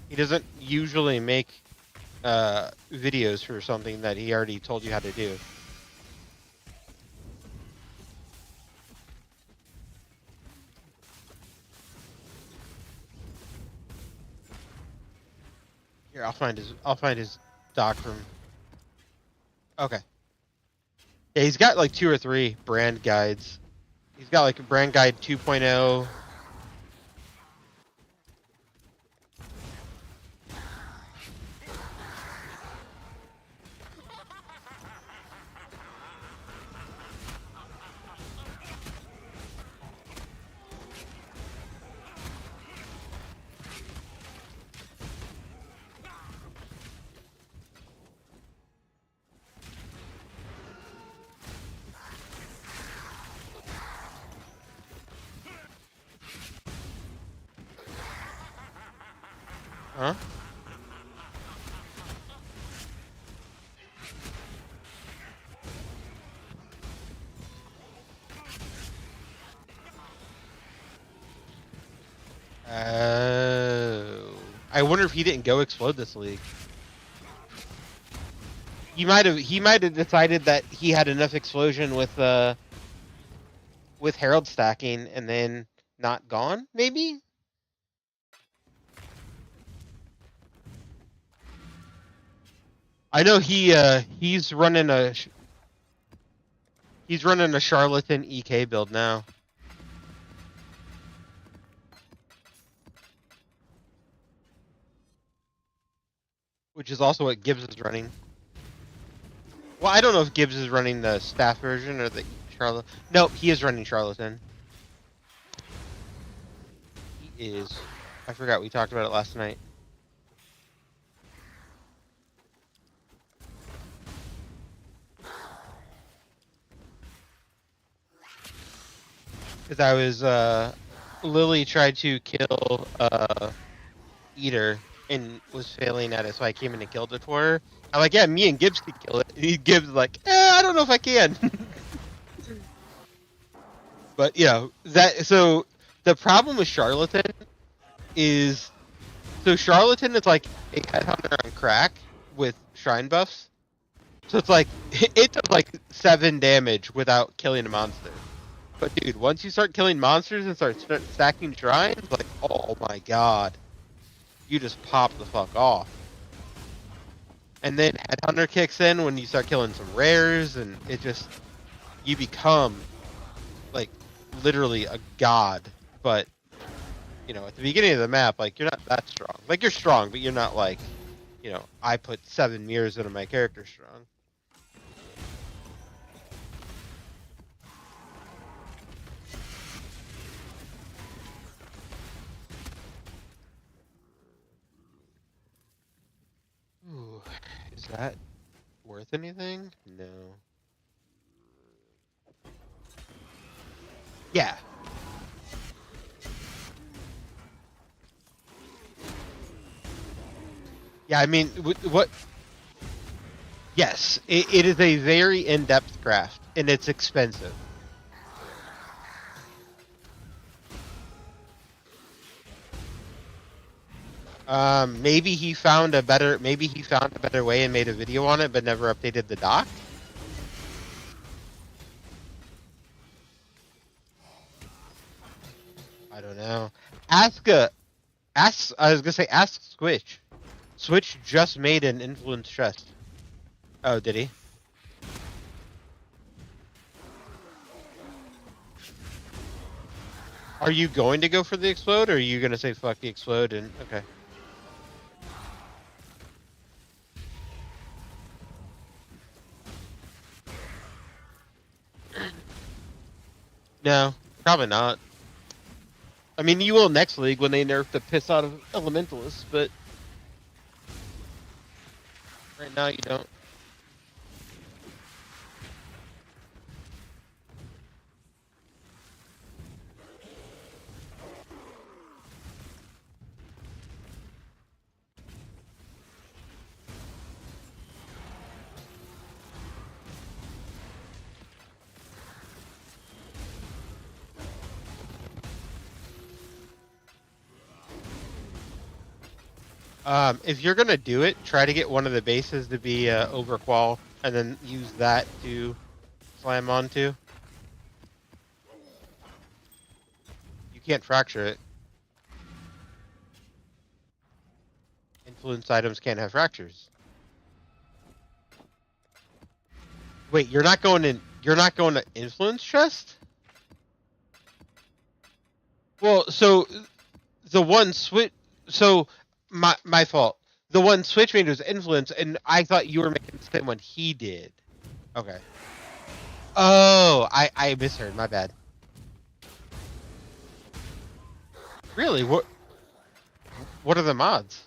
He doesn't usually make videos for something that he already told you how to do. Here, I'll find his doc from. Okay. Yeah, he's got like 2 or 3 brand guides. He's got like a brand guide 2.0. Huh? Oh. I wonder if he didn't go explode this league. He might have decided that he had enough explosion with Herald stacking and then not gone, maybe? I know he's running a charlatan EK build now. Which is also what Gibbs is running. Well, I don't know if Gibbs is running the staff version or the charlatan. Nope, he is running charlatan. He is. I forgot we talked about it last night. Because I was, Lily tried to kill, Eater and was failing at it, so I came in and killed it for her. I'm like, yeah, me and Gibbs could kill it. And Gibbs is like, I don't know if I can. But, yeah, so the problem with Charlatan is, so Charlatan is like a headhunter on crack with shrine buffs. So it's like, it does like 7 damage without killing a monster. But dude, once you start killing monsters and start stacking shrines, like, oh my god. You just pop the fuck off. And then Headhunter kicks in when you start killing some rares, and it just, you become, like, literally a god. But, you know, at the beginning of the map, like, you're not that strong. Like, you're strong, but you're not like, you know, I put 7 mirrors into my character strong. Ooh, is that worth anything? No. Yeah. Yeah, I mean, what? Yes, it is a very in-depth craft, and it's expensive. Maybe he found a better way and made a video on it, but never updated the doc. I don't know. I was gonna say, ask Switch. Switch just made an influence chest. Oh, did he? Are you going to go for the explode, or are you gonna say fuck the explode and okay? No, probably not. I mean, you will next league when they nerf the piss out of Elementalists, but right now you don't. If you're gonna do it, try to get one of the bases to be overqual, and then use that to slam onto. You can't fracture it. Influence items can't have fractures. Wait, you're not going in. You're not going to influence chest? Well, so the one switch. So my fault. The one Switch made was influence, and I thought you were making the same one he did. Okay. Oh, I misheard. My bad. Really? What are the mods?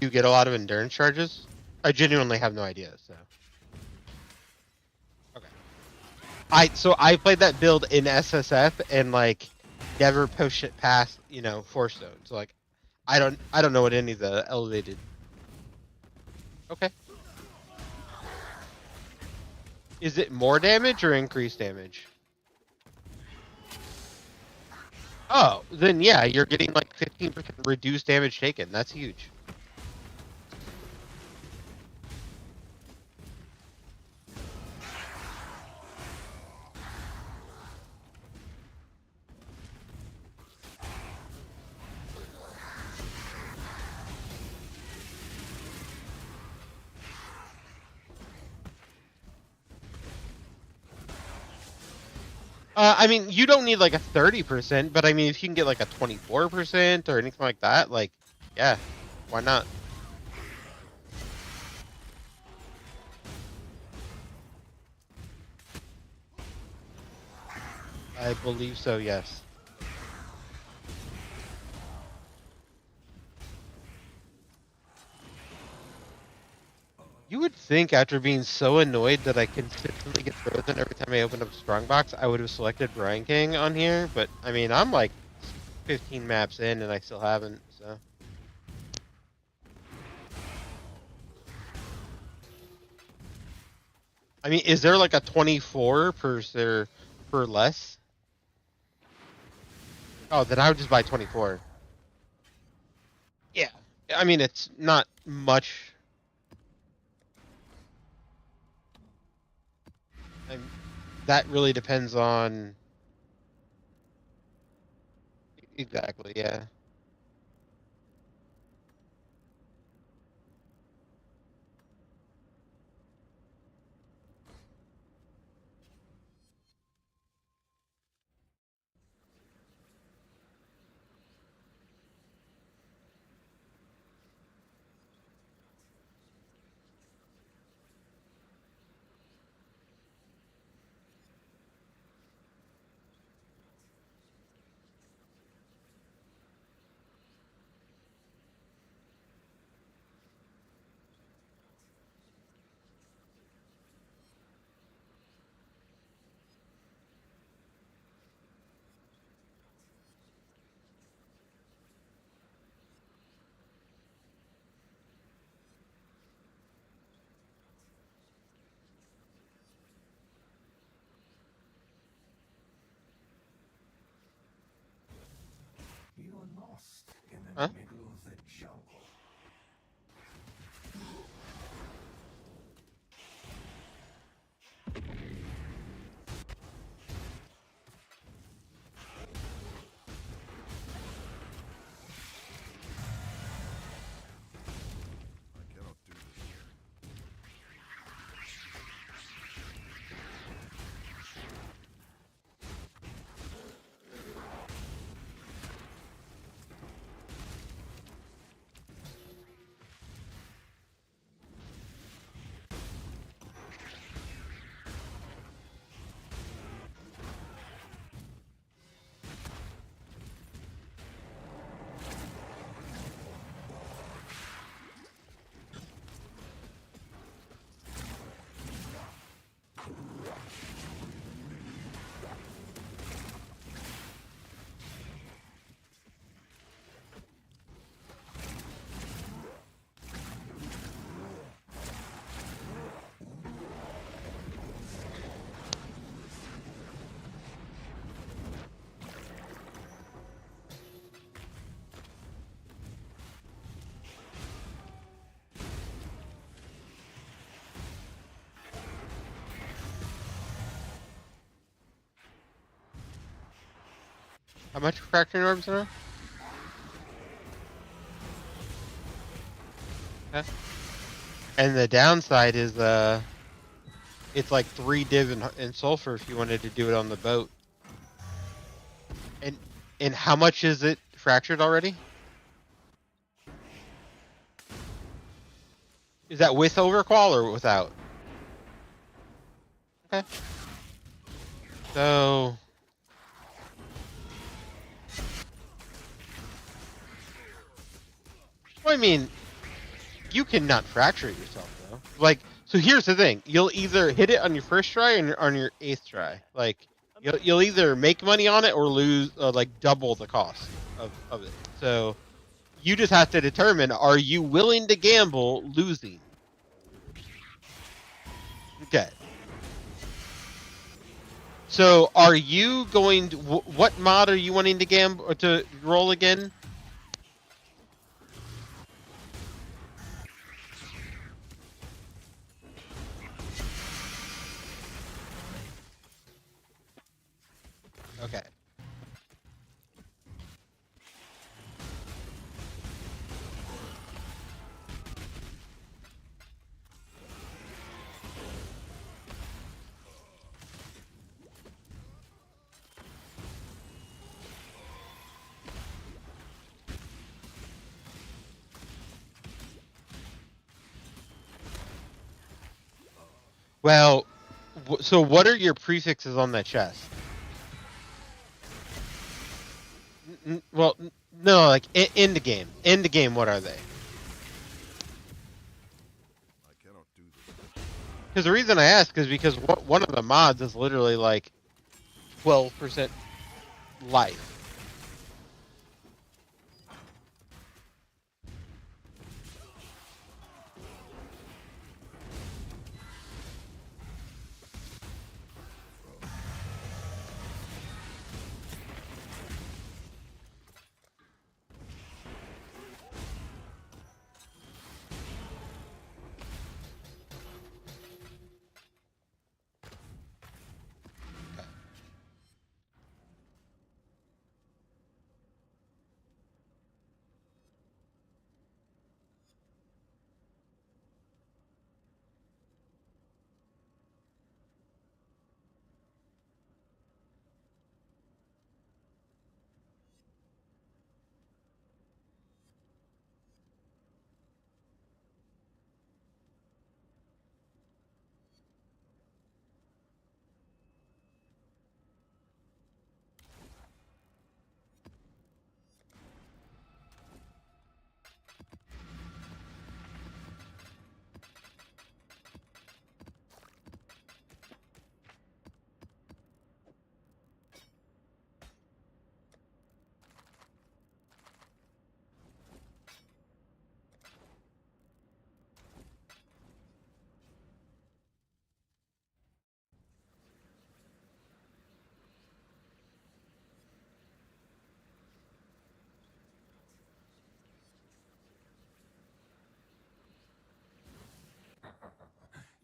you get a lot of endurance charges? I genuinely have no idea. So. Okay. I played that build in SSF and like never pushed it past 4 stone. So like I don't know what any of the elevated. Okay. Is it more damage or increased damage? Oh, then yeah, you're getting like 15% reduced damage taken. That's huge. I mean, you don't need like a 30%, but I mean, if you can get like a 24% or anything like that, like, yeah, why not? I believe so, yes. You would think after being so annoyed that I consistently get frozen every time I open up Strongbox, I would have selected Brine King on here, but I mean, I'm like 15 maps in and I still haven't, so. I mean, is there like a 24 per less? Oh, then I would just buy 24. Yeah. I mean, it's not much. That really depends on. Exactly, yeah. You are lost in the Huh? middle of the jungle. I cannot do this. How much fracturing orbs are? Okay. And the downside is it's like 3 div in sulfur if you wanted to do it on the boat. And how much is it fractured already? Is that with overqual or without? Okay. So well, I mean, Like, you cannot fracture yourself, though. Like, so here's the thing. You'll either hit it on your first try or on your 8th try. Like, you'll either make money on it or lose, like, double the cost of it. So, you just have to determine, are you willing to gamble losing? Okay. So, are you going to... what mod are you wanting to gamble, or to roll again? Okay. Well, so what are your prefixes on that chest? Well, no, like in the game. In the game, what are they? I cannot do this. Because the reason I ask is because one of the mods is literally like 12% life.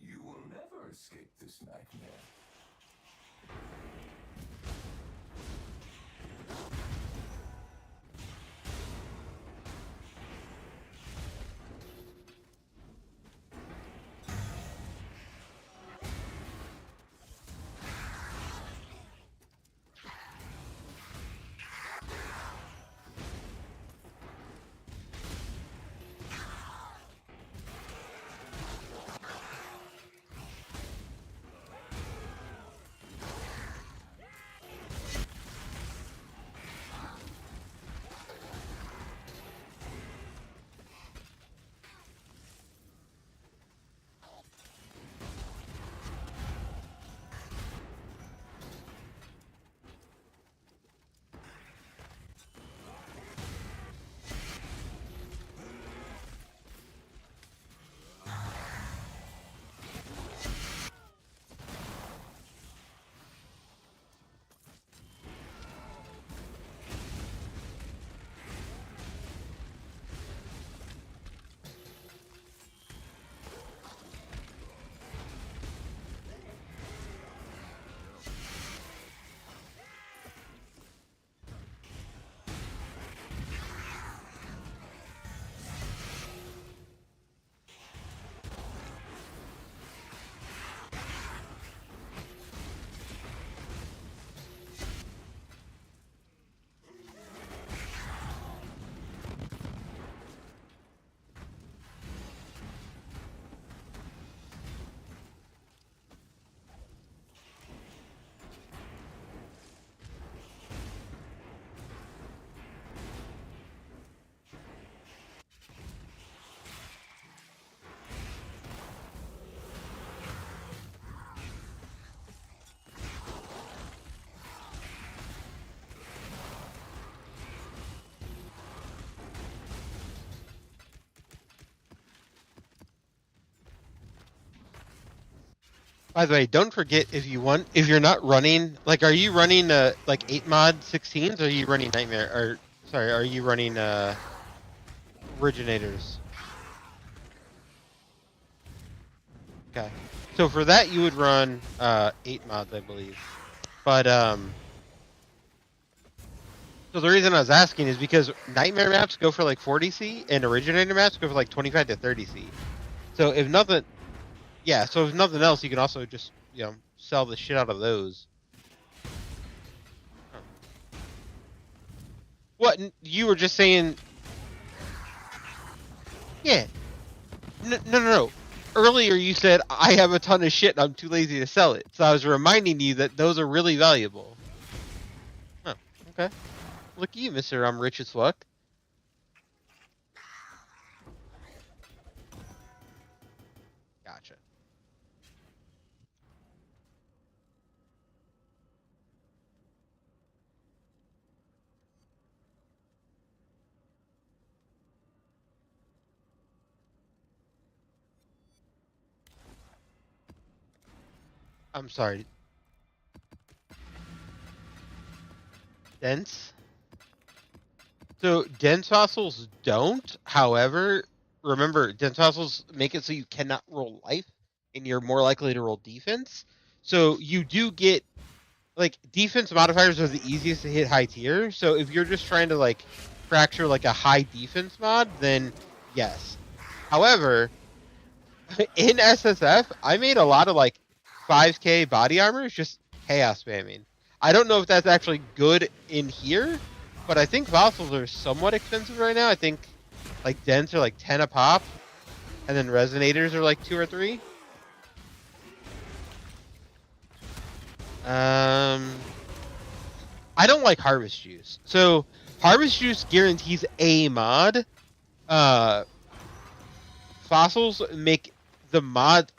You will never escape this nightmare. By the way, don't forget if you're not running, like, are you running like 8 mod 16s, or are you running Nightmare, or sorry, are you running Originators? Okay, so for that you would run 8 mods, I believe. But so the reason I was asking is because Nightmare maps go for like 40C and Originator maps go for like 25 to 30C. So if nothing, yeah, so if nothing else, you can also just, sell the shit out of those. Huh. What? You were just saying? Yeah. No. Earlier you said I have a ton of shit and I'm too lazy to sell it. So I was reminding you that those are really valuable. Huh. Okay. Look at you, Mr. I'm rich as fuck. Gotcha. I'm sorry. Dense? So dense fossils don't. However, remember, dense fossils make it so you cannot roll life, and you're more likely to roll defense. So you do get, like, defense modifiers are the easiest to hit high tier. So if you're just trying to like fracture like a high defense mod, then yes. However, in SSF, I made a lot of like 5k body armors just chaos spamming. I don't know if that's actually good in here, but I think fossils are somewhat expensive right now. I think like dents are like 10 a pop, and then resonators are like 2 or 3. I don't like harvest juice. So harvest juice guarantees a mod. Fossils make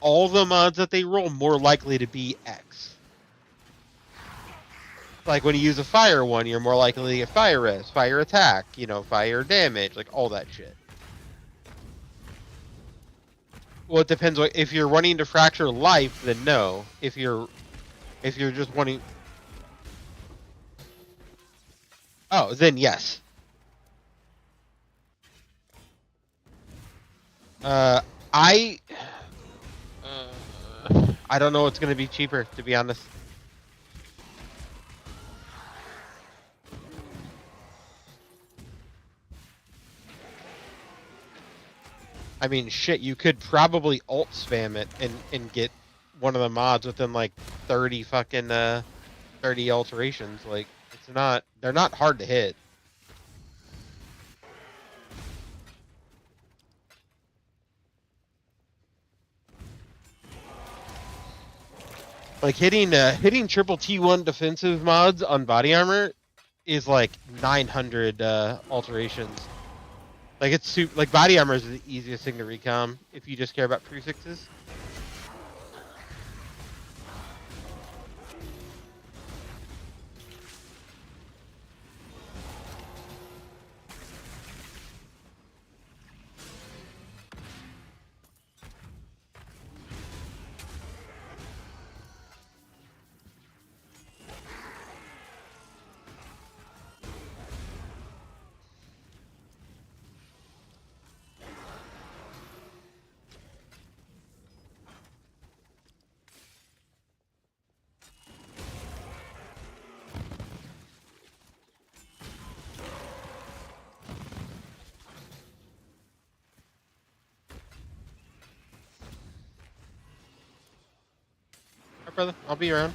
all the mods that they roll more likely to be X. Like when you use a fire one, you're more likely to get fire res, fire attack, fire damage, like all that shit. Well, it depends. If you're wanting to fracture life, then no. If you're just wanting, oh, then yes. I don't know what's gonna be cheaper, to be honest. I mean, shit, you could probably alt spam it and get one of the mods within like 30 fucking 30 alterations. Like, they're not hard to hit. Like hitting triple T1 defensive mods on body armor is like 900 alterations. Like like body armor is the easiest thing to recom if you just care about prefixes. Alright, brother, I'll be around.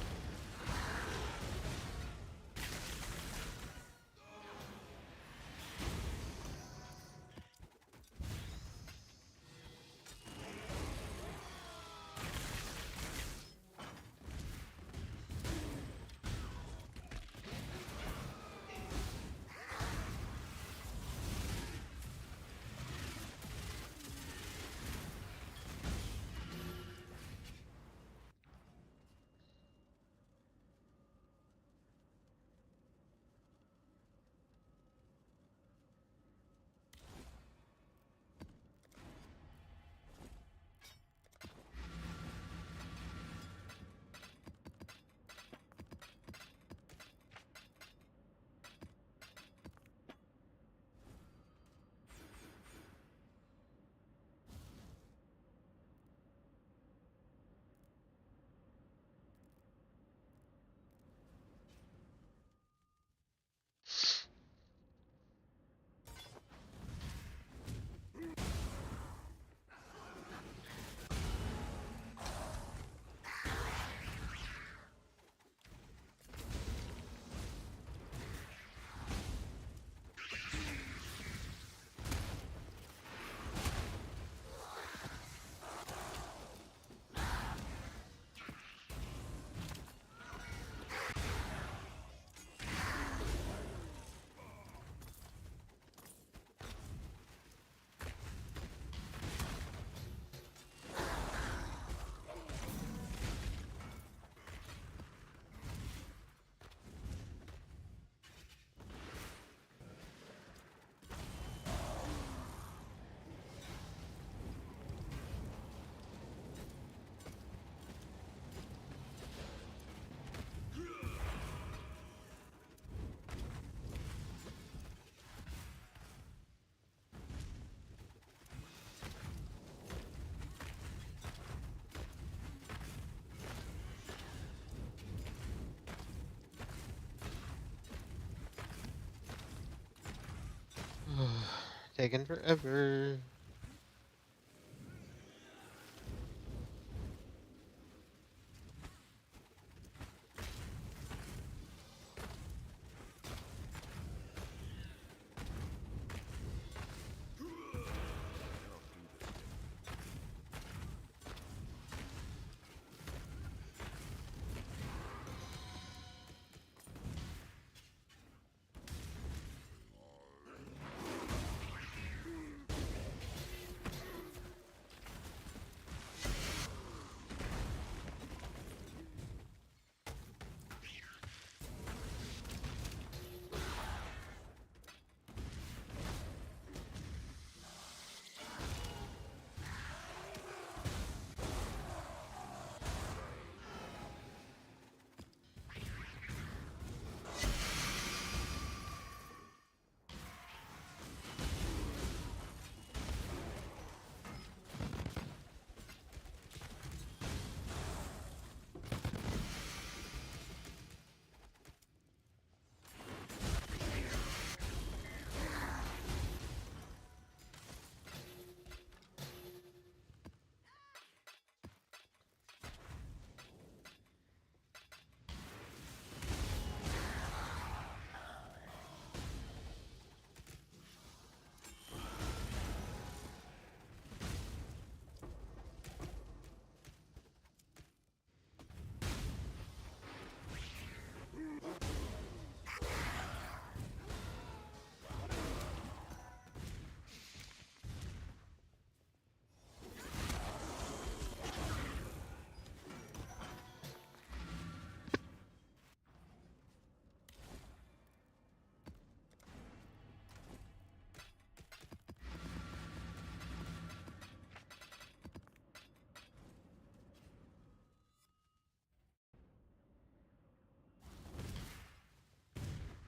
Taking forever.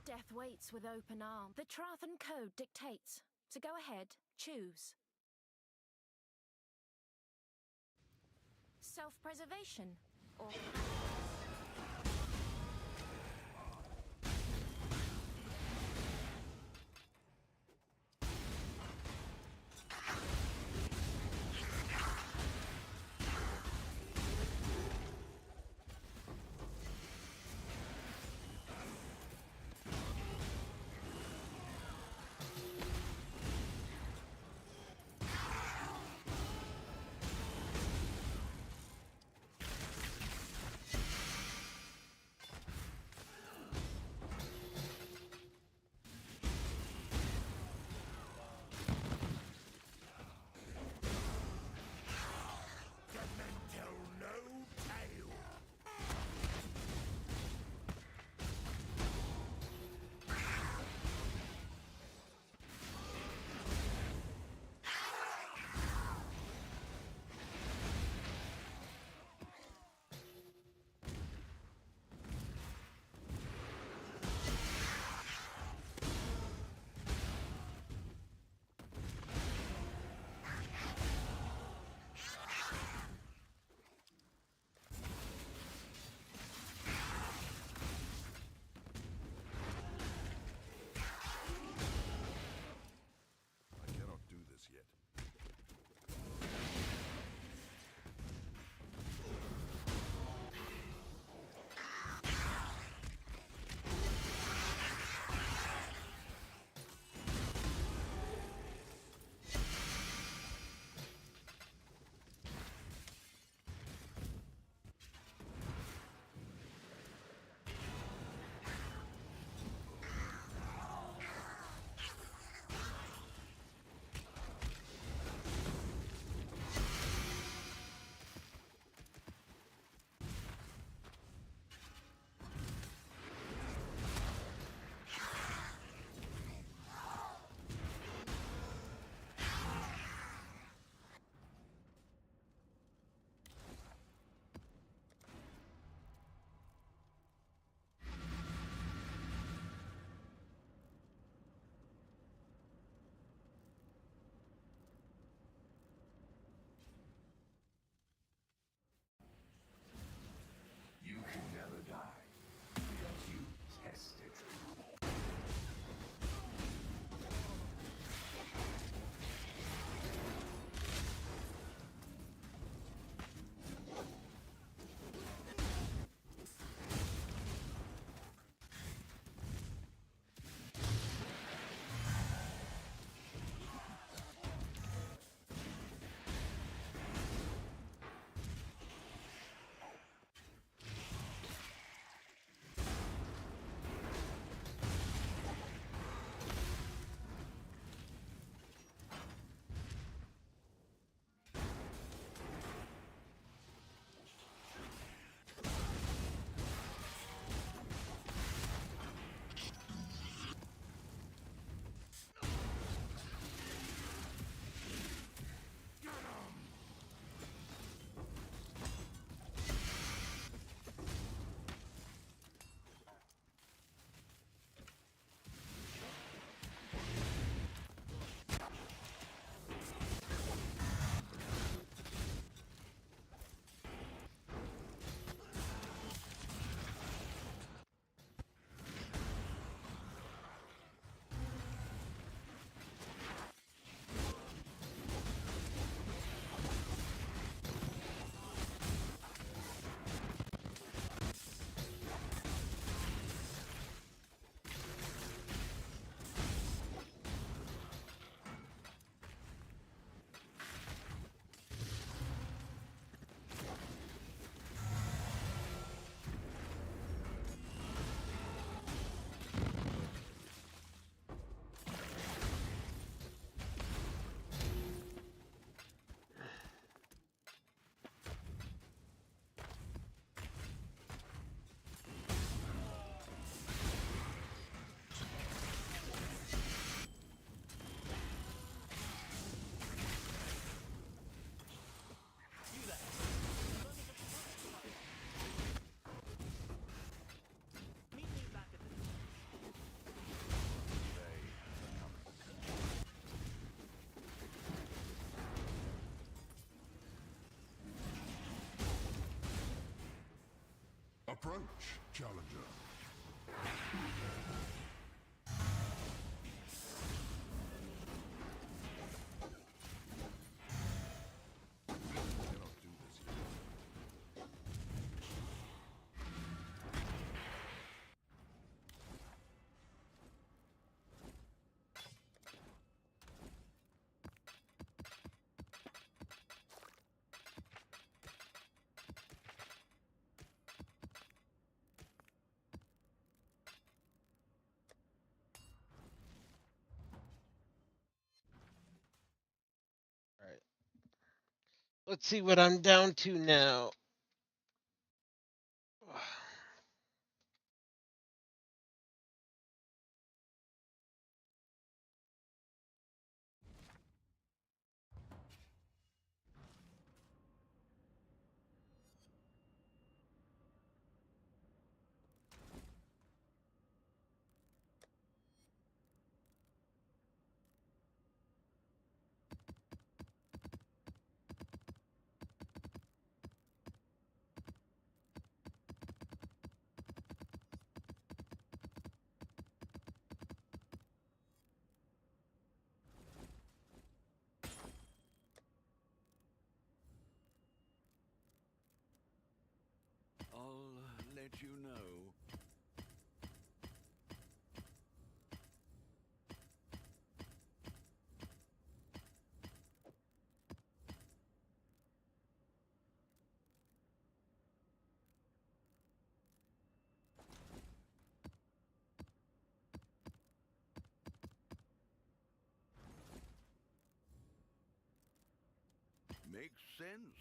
Death waits with open arms. The Trathan Code dictates. So go ahead, choose. Self-preservation or... Approach, challenger. Cannot do this yet. All right. Let's see what I'm down to now. I'll let you know. Makes sense.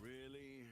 Really?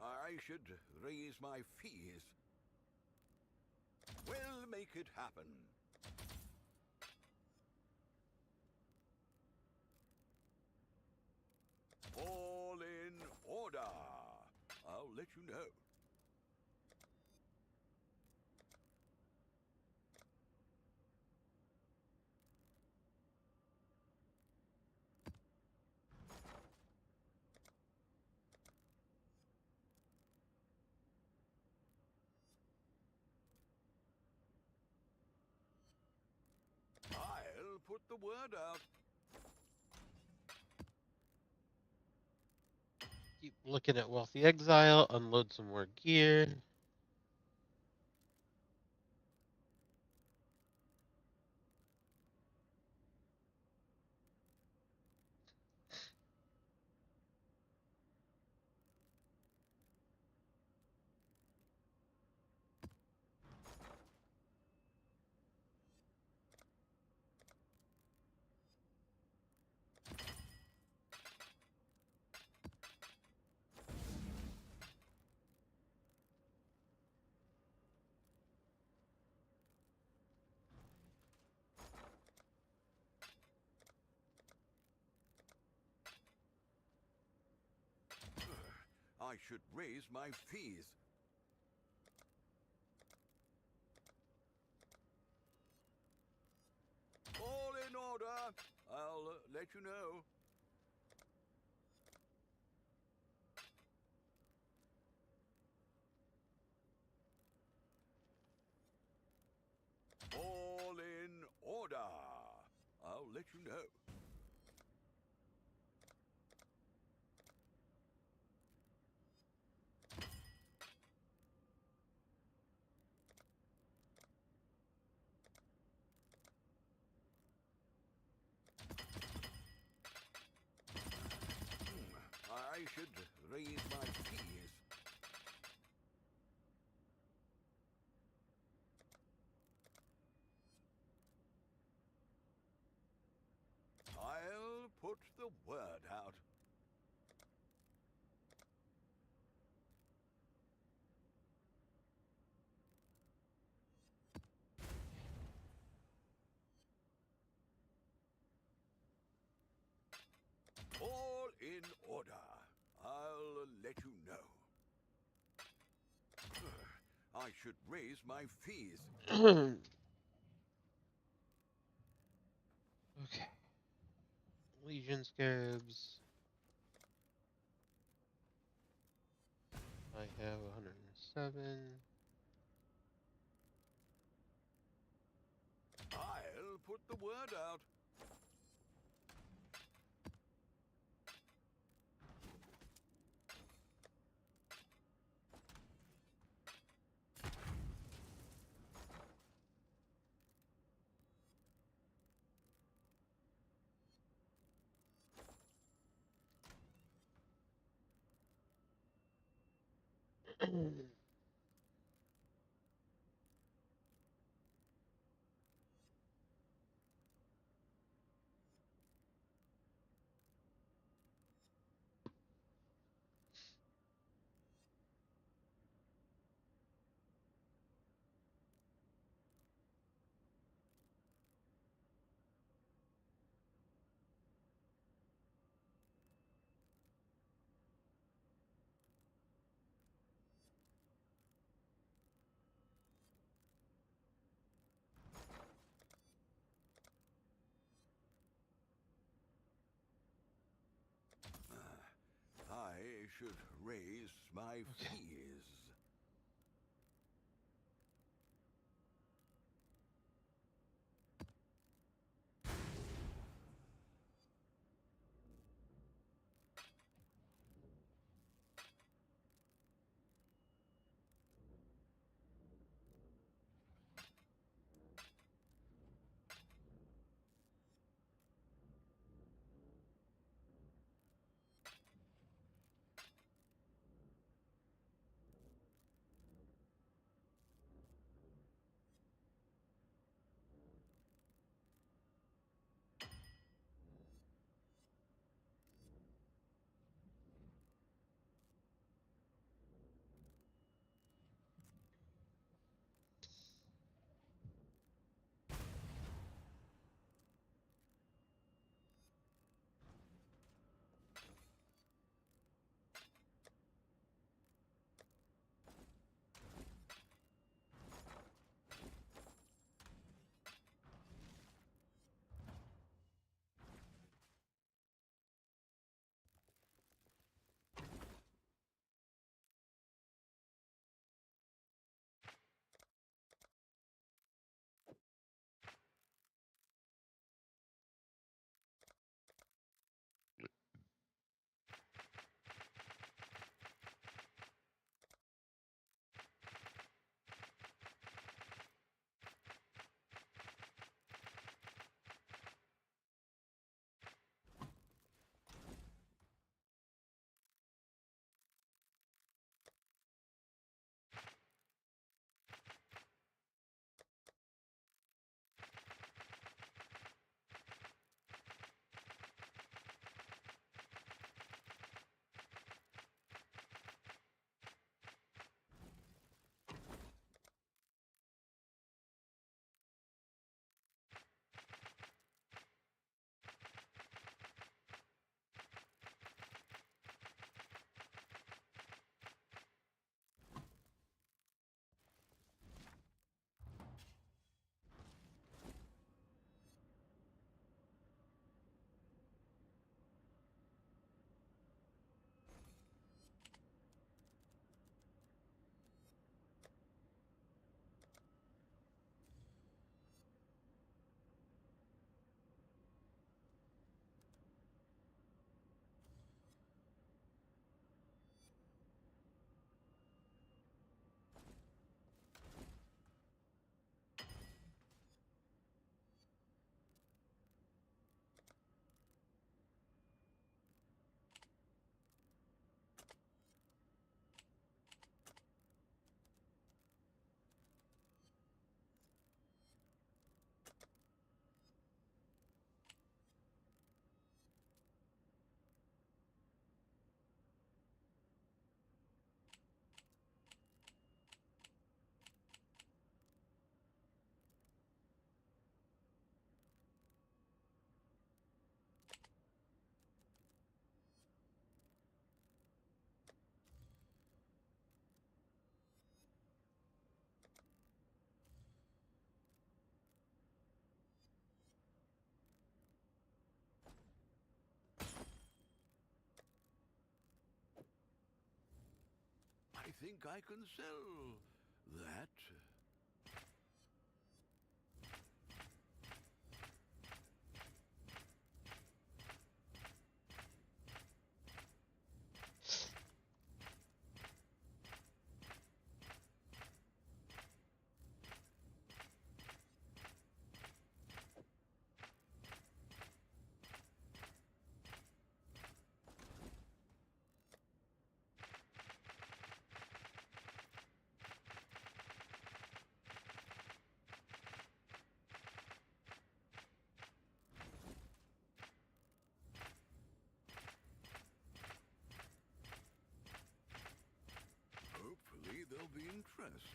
I should raise my fees. We'll make it happen. All in order. I'll let you know. I'll put the word out. Keep looking at Wealthy Exile, unload some more gear. I should raise my fees. All in order. I'll let you know. All in order. I'll let you know. I should raise my fees. I'll put the word out. All in order. I'll let you know. I should raise my fees. Okay. Legion Scarabs. I have 107. I'll put the word out. I should raise my fees. think I can sell that. Hopefully there'll be interest.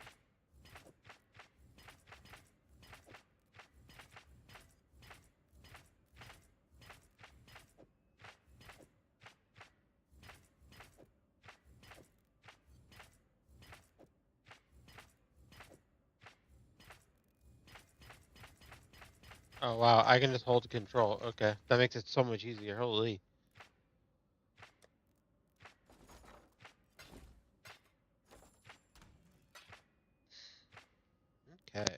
Oh wow, I can just hold control. Okay, that makes it so much easier. Holy. Okay.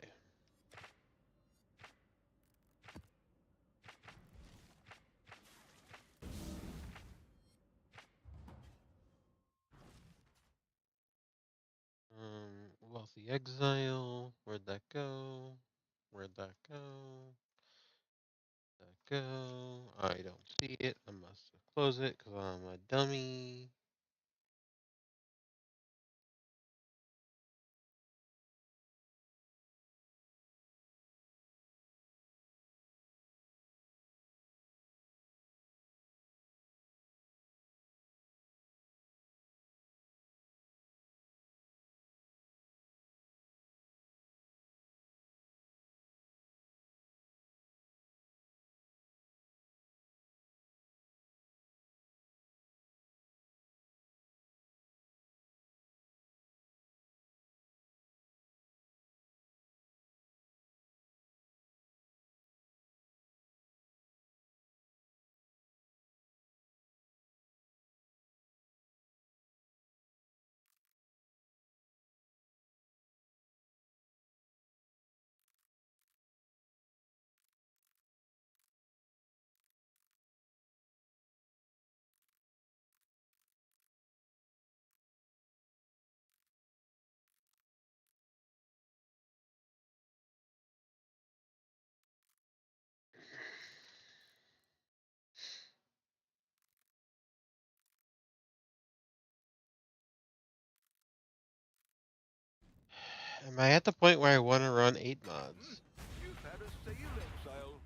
Wealthy exile. Where'd that go? Where'd that go? That go? I don't see it. I must have closed it because I'm a dummy. Am I at the point where I want to run 8 mods? You've had a sale, exile.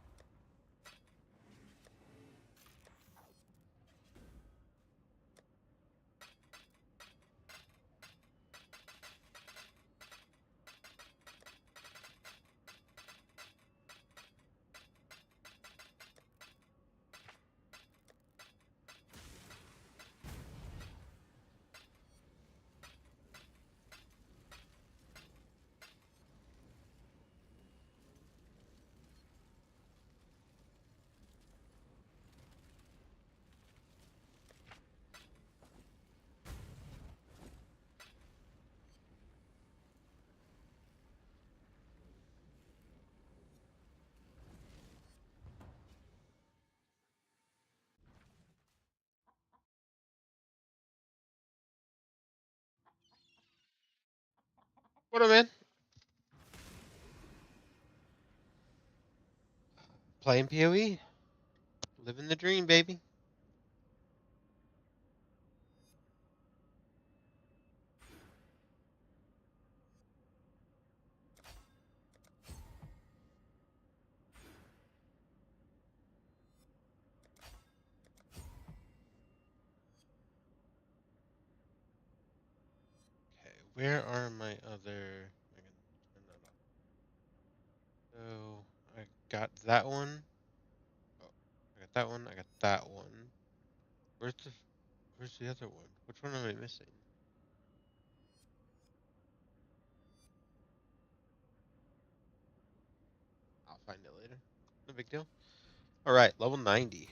What up, man? Playing PoE? Living the dream, baby. Okay, where are my other... I can turn that off. So, I got that one. Oh, I got that one. I got that one. Where's the other one? Which one am I missing? I'll find it later. No big deal. All right, level 90.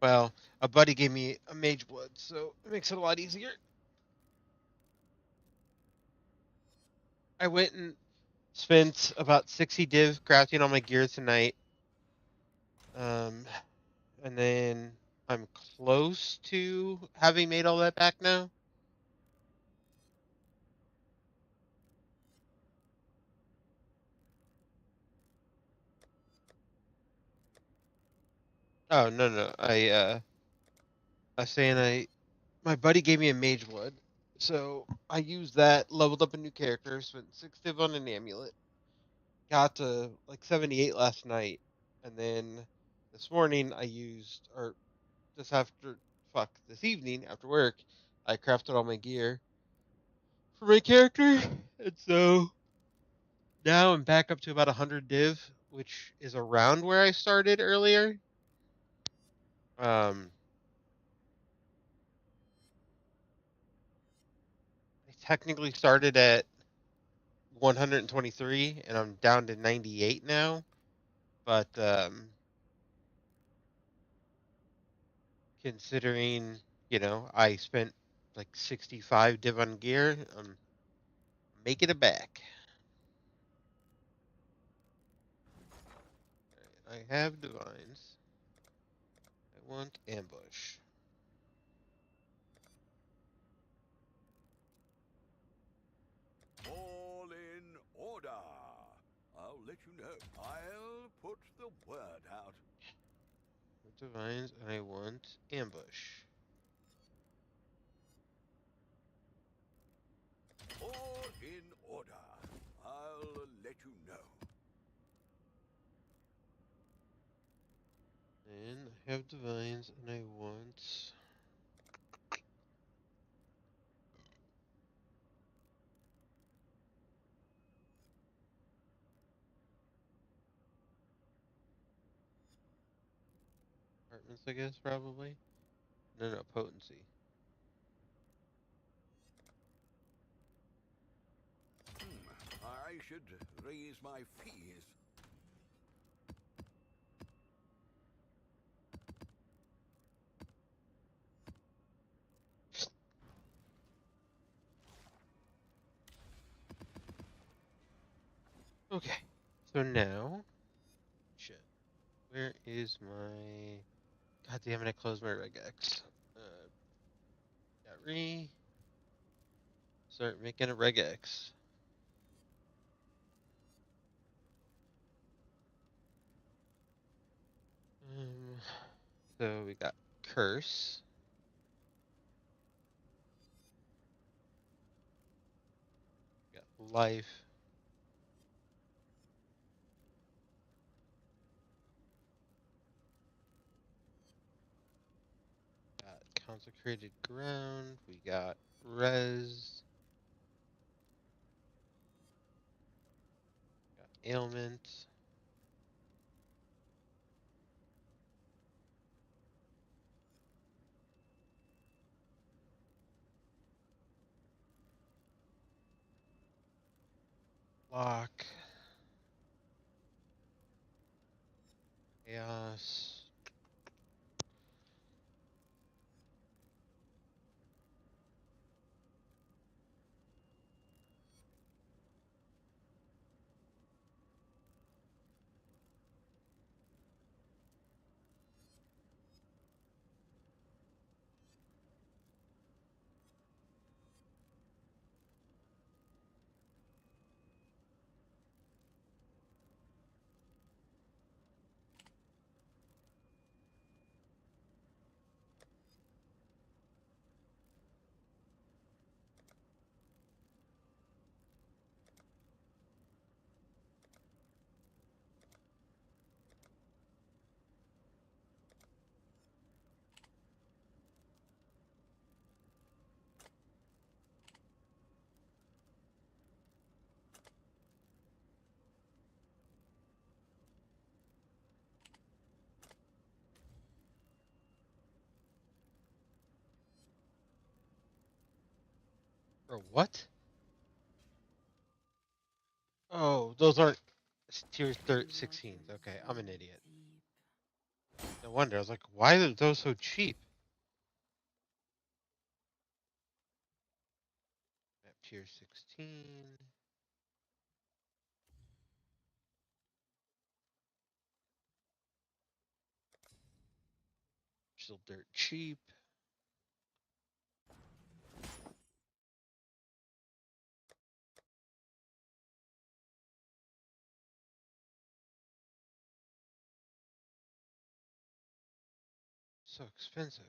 Well, a buddy gave me a mage blood, so it makes it a lot easier. I went and spent about 60 div crafting on my gear tonight. And then I'm close to having made all that back now. Oh, no. I was saying my buddy gave me a mage blood. So I used that, leveled up a new character, spent 6 div on an amulet. Got to like 78 last night. And then this morning I used, or this evening after work, I crafted all my gear for my character. And so now I'm back up to about 100 div, which is around where I started earlier. I technically started at 123 and I'm down to 98 now. But considering, I spent like 65 div on gear, I'm making it back. Right, I have divines. I want ambush. All in order. I'll let you know. I'll put the word out. Divines, and I want ambush. All in order. I'll let you know. And I have divines, and I want... apartments, I guess, probably. No, potency. I should raise my fees. Okay, so now... Shit. Where is my... God damn it, I closed my regex. Got start making a regex. So we got curse. We got life. Got consecrated ground. We got res. Got ailment. Lock. Chaos. Or what? Oh, those aren't tier 16s. Okay, I'm an idiot. No wonder. I was like, why are those so cheap? At tier 16. Still dirt cheap. So expensive.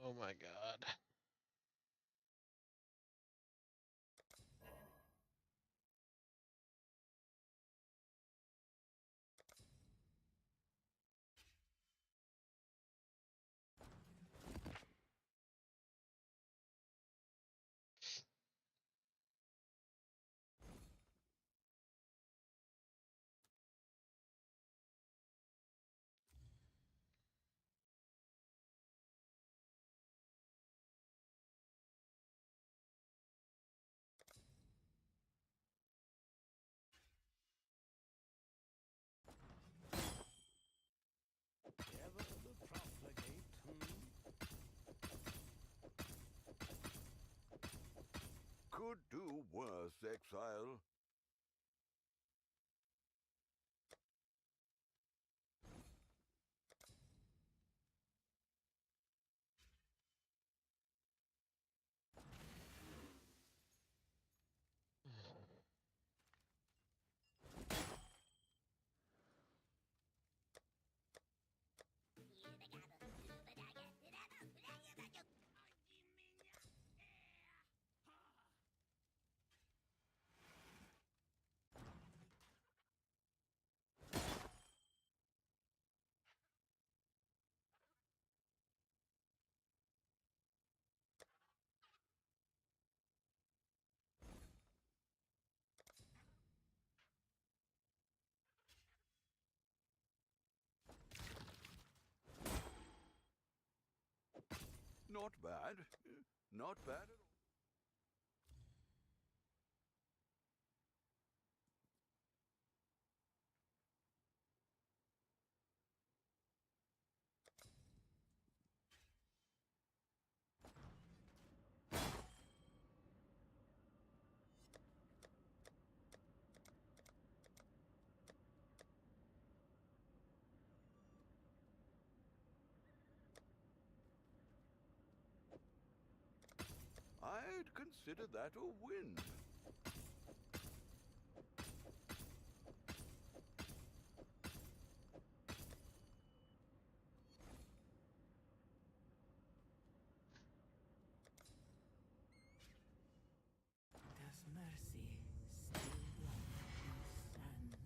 Oh my god. Could do worse, exile. Not bad. Not bad at all. I'd consider that a win. Does mercy still walk these sands?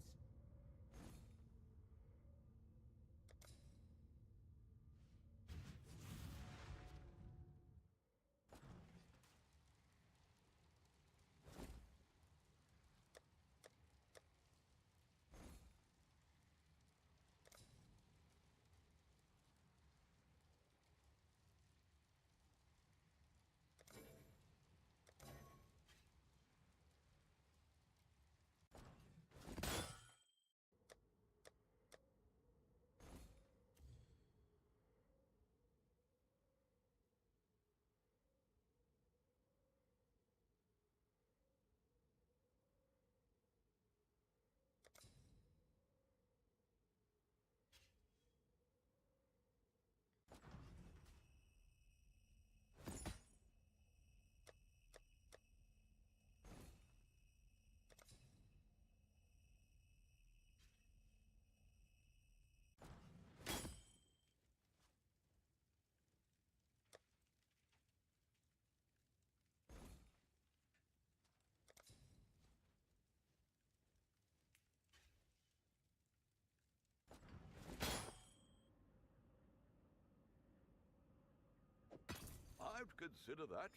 don't consider that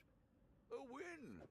a win.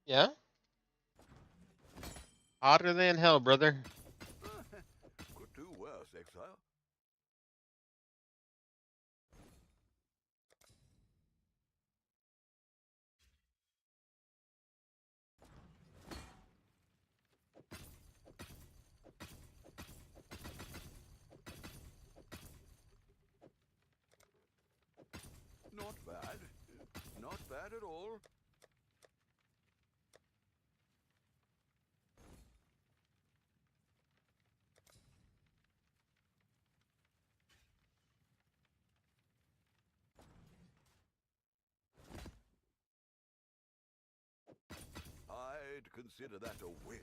Yeah? Hotter than hell, brother. Could do worse, Exile. Not bad. Not bad at all. I'd consider that a win.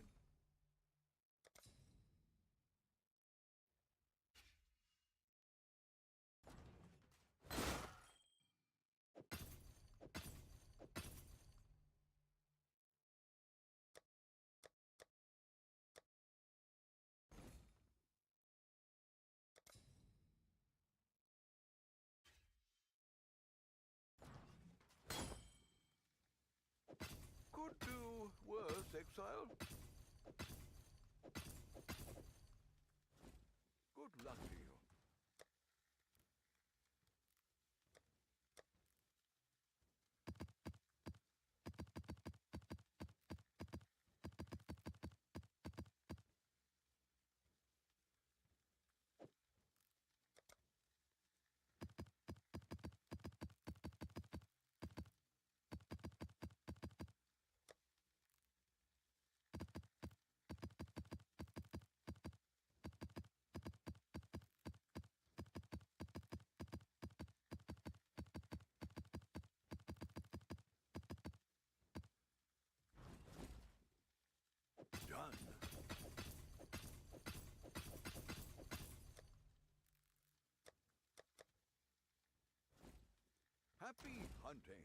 Could do worse, Exile. Good luck to you. Done. Happy hunting.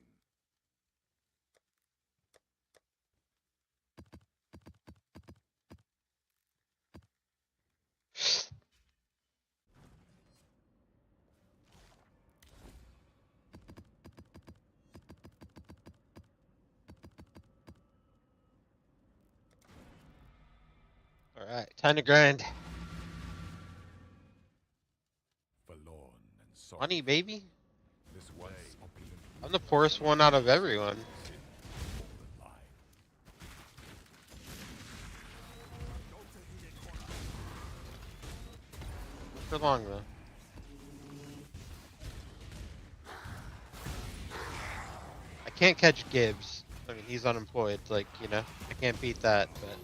Alright, time to grind. Forlorn and sorry. Money, baby. This once opulent I'm the poorest one out of everyone. sin fallen line. For long, though. I can't catch Gibbs. I mean, he's unemployed. Like, you know, I can't beat that, but...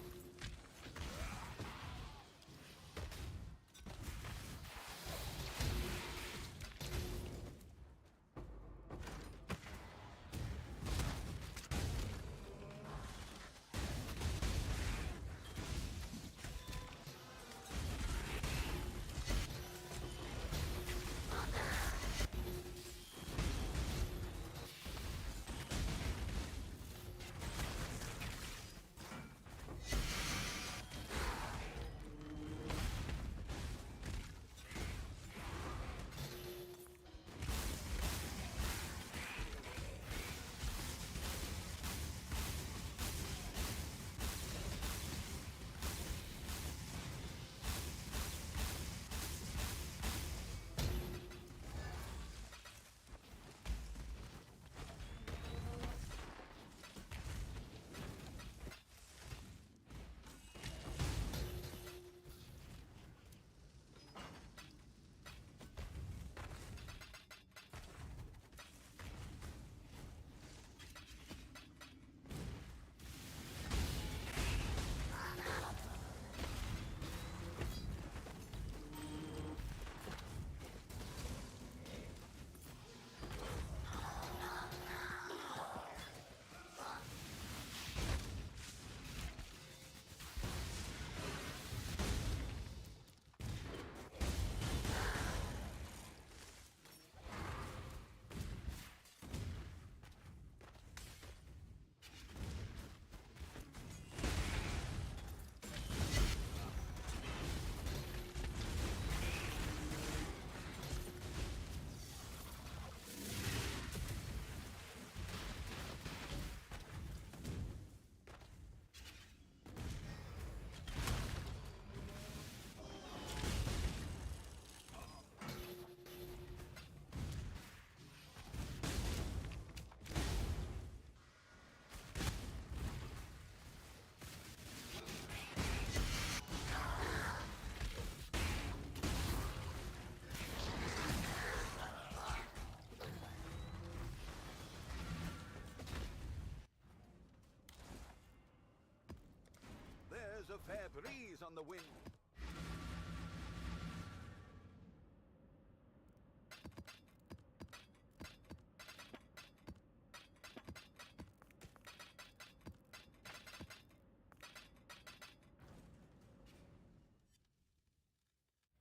a fair breeze on the wind.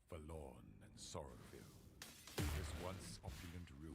Forlorn and sorrow-filled, this once opulent ruin.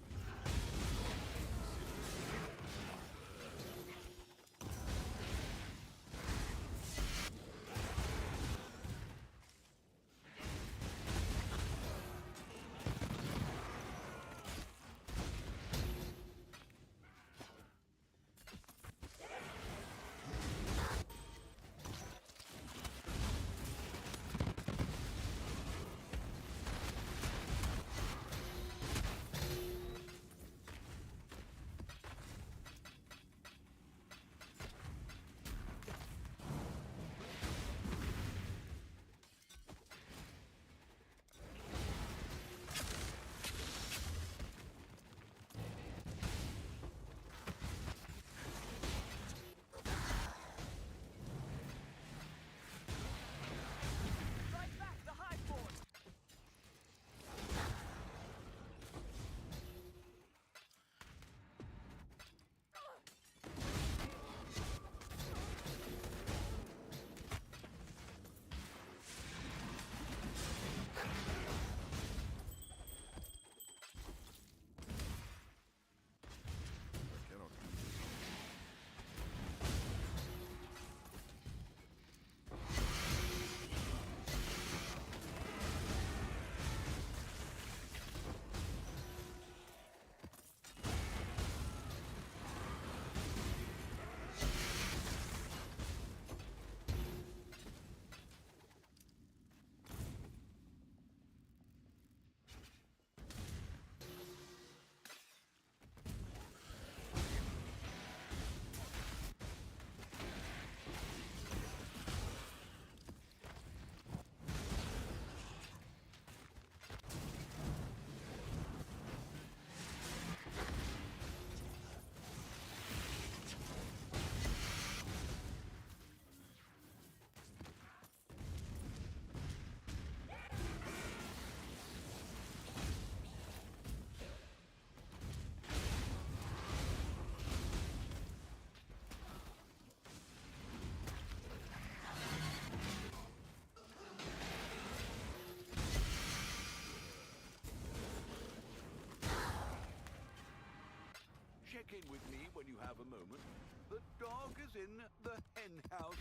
Check in with me when you have a moment. The dog is in the hen house,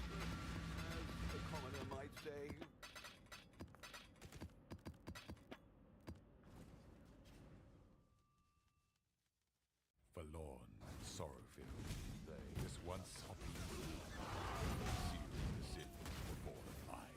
as a commoner might say. Forlorn and sorrow-filled, this once opulent ruin. Sealed the sin before the fire.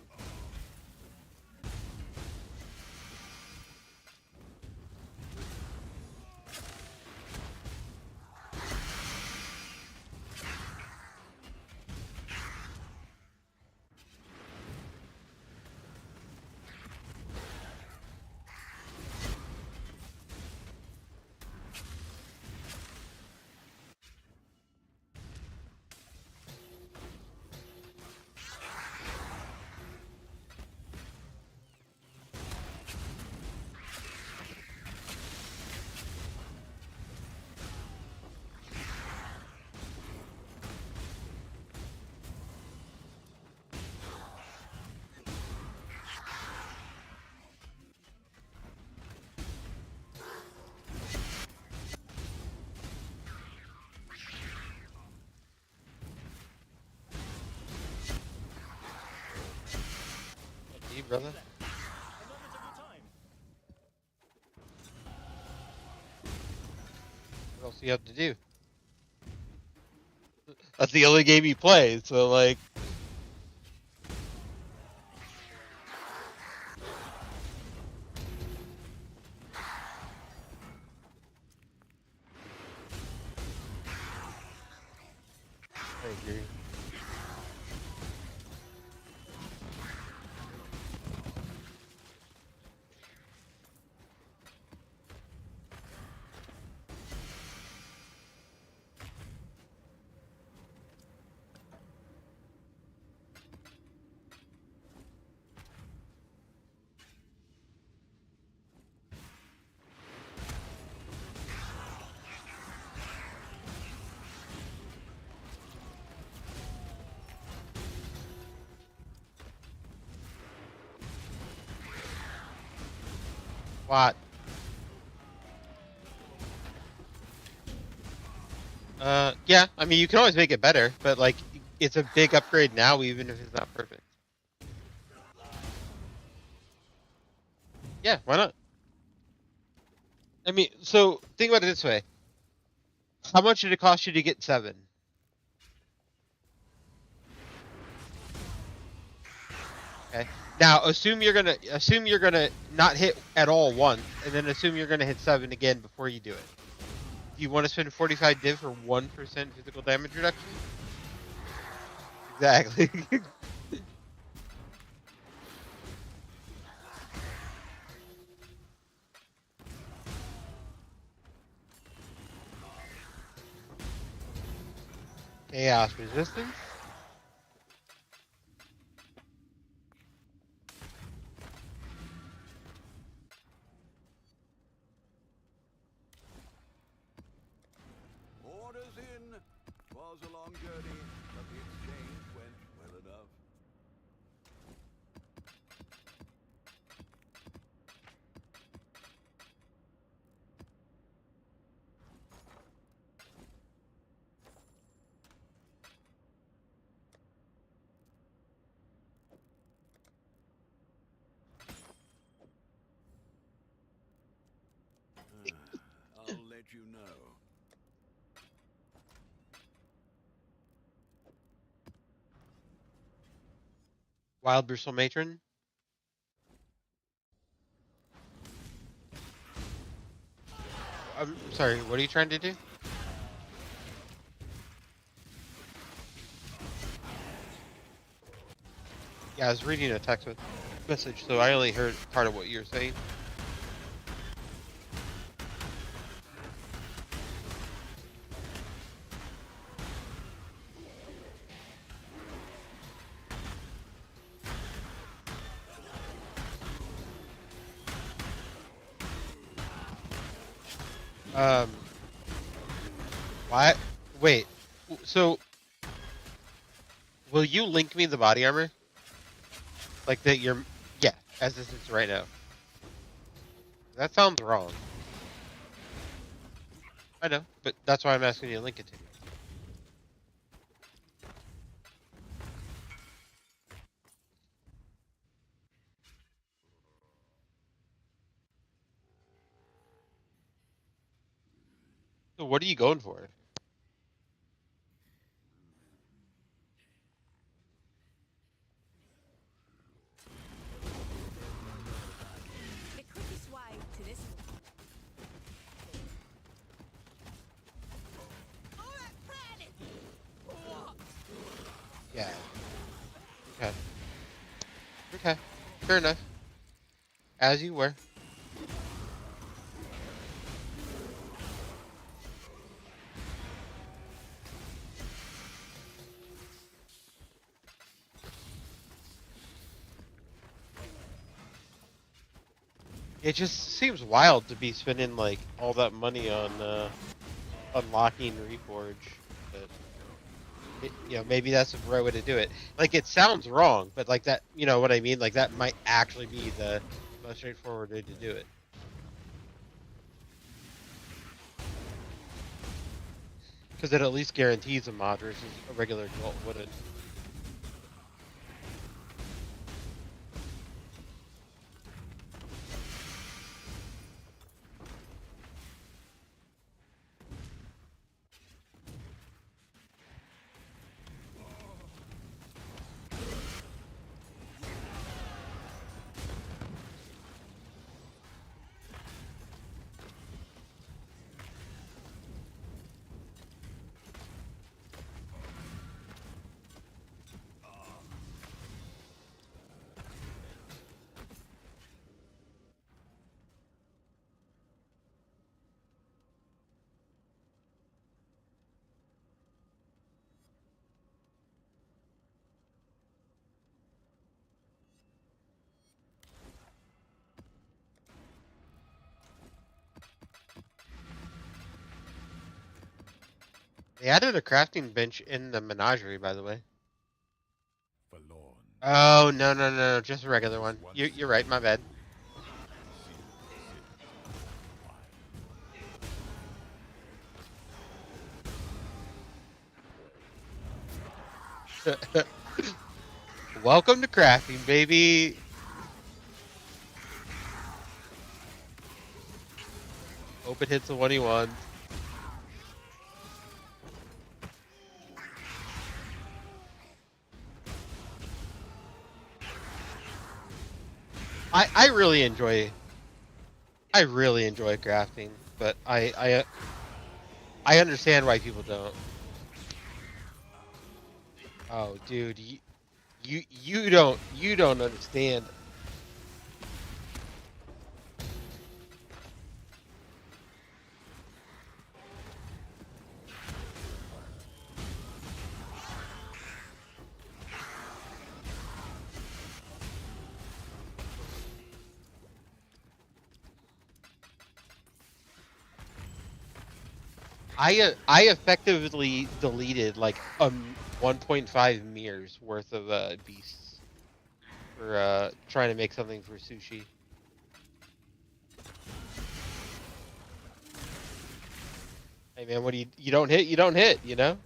Hey, brother. What else do you have to do? That's the only game you play, so like. I agree. What? Yeah. I mean, you can always make it better, but like, it's a big upgrade now, even if it's not perfect. Yeah, why not? I mean, so think about it this way: how much did it cost you to get 7? Okay. Now assume you're gonna not hit at all once, and then assume you're gonna hit 7 again before you do it. Do you want to spend 45 div for 1% physical damage reduction? Exactly. Chaos resistance. Orders in. Was a long journey, but the exchange went well enough. I'll let you know. Wild Bristle Matron. I'm sorry, what are you trying to do? Yeah, I was reading a text message, so I only heard part of what you were saying. What? Wait. So, will you link me the body armor? Like that you're... Yeah, as this is right now. That sounds wrong. I know, but that's why I'm asking you to link it to me. So what are you going for? The quickest way to this. Oh, that planet! What? Yeah. Okay. Okay. Fair enough. As you were. It just seems wild to be spending like all that money on unlocking Reforge. But you know, maybe that's the right way to do it. Like it sounds wrong, but like that, you know what I mean? Like that might actually be the most straightforward way to do it. Because it at least guarantees a mod versus a regular Jolt wouldn't. They added a crafting bench in the menagerie, by the way. Forlorn. Oh, no, just a regular one. You're right, my bad. Seal the city Welcome to crafting, baby. Hope it hits the one he wants. I really enjoy crafting, but I understand why people don't. Oh, dude, you don't understand. I effectively deleted like 1.5 mirrors worth of beasts for trying to make something for sushi. Hey man, what do you don't hit, you know?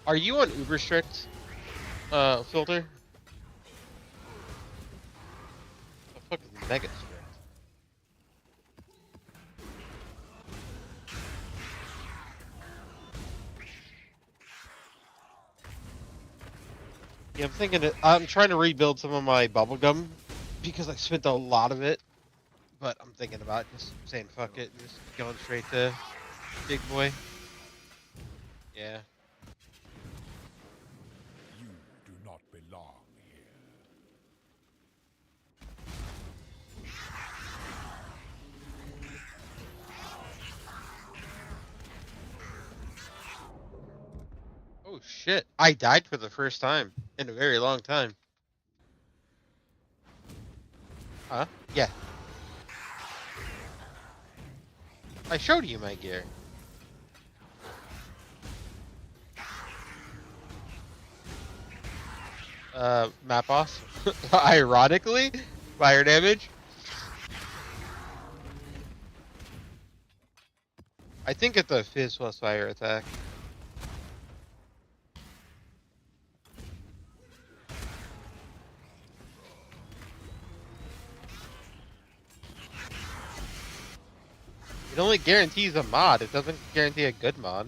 Are you on Uber strict filter? The fuck is mega strict? Yeah, I'm trying to rebuild some of my bubblegum because I spent a lot of it, but I'm thinking about just saying fuck it and just going straight to big boy. Yeah. You do not belong here. Oh shit, I died for the first time in a very long time. Huh? Yeah. I showed you my gear. Map boss. Ironically, fire damage. I think it's a fizz plus fire attack. It only guarantees a mod, it doesn't guarantee a good mod.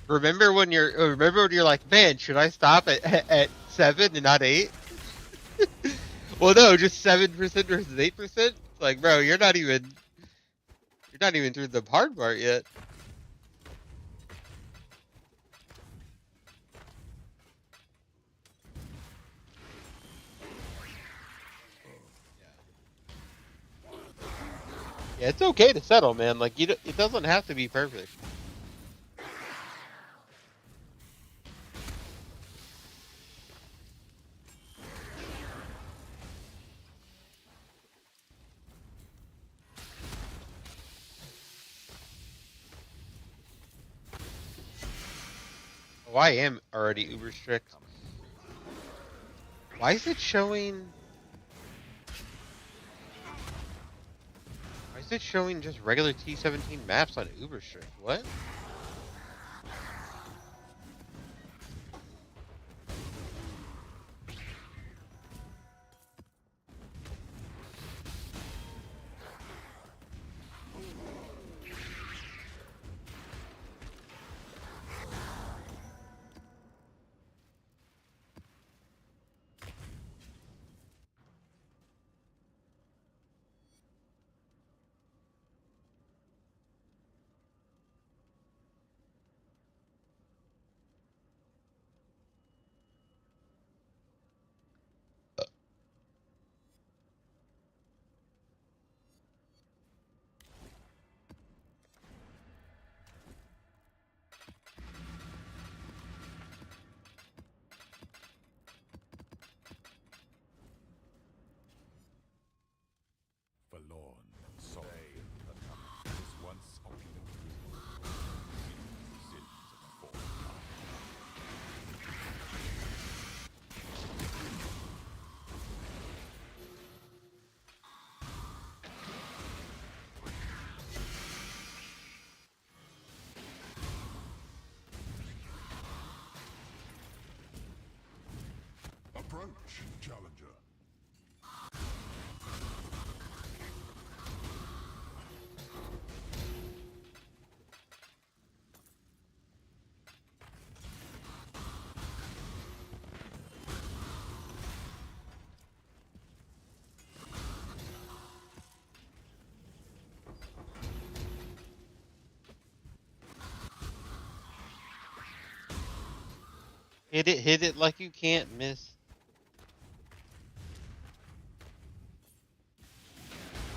Remember when you're like, man, should I stop at 7 and not 8? Well, no, just 7% versus 8%. Like, bro, you're not even through the hard part yet. Yeah, it's okay to settle, man. Like, it doesn't have to be perfect. Oh, I am already uber strict. Why is it showing? Why is it showing just regular T17 maps on uber strict? What? Forlorn and sorry. This once opulent region the sins of a former time. Approach, challenger. Hit it like you can't miss.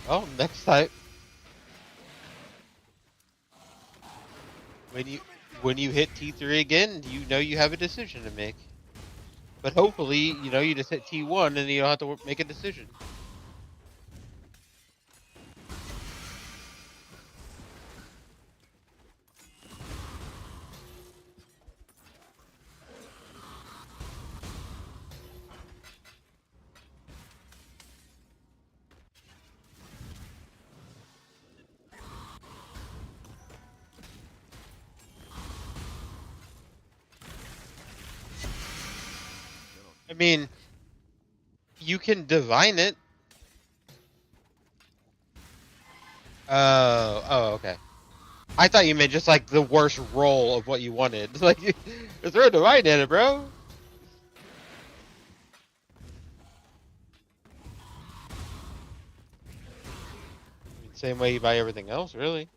Oh, next time. When you hit T3 again, you know you have a decision to make. But hopefully, you just hit T1 and you don't have to make a decision. I mean, you can divine it. Oh, okay. I thought you meant just like the worst roll of what you wanted. Like, throw a divine at it, bro. Same way you buy everything else, really.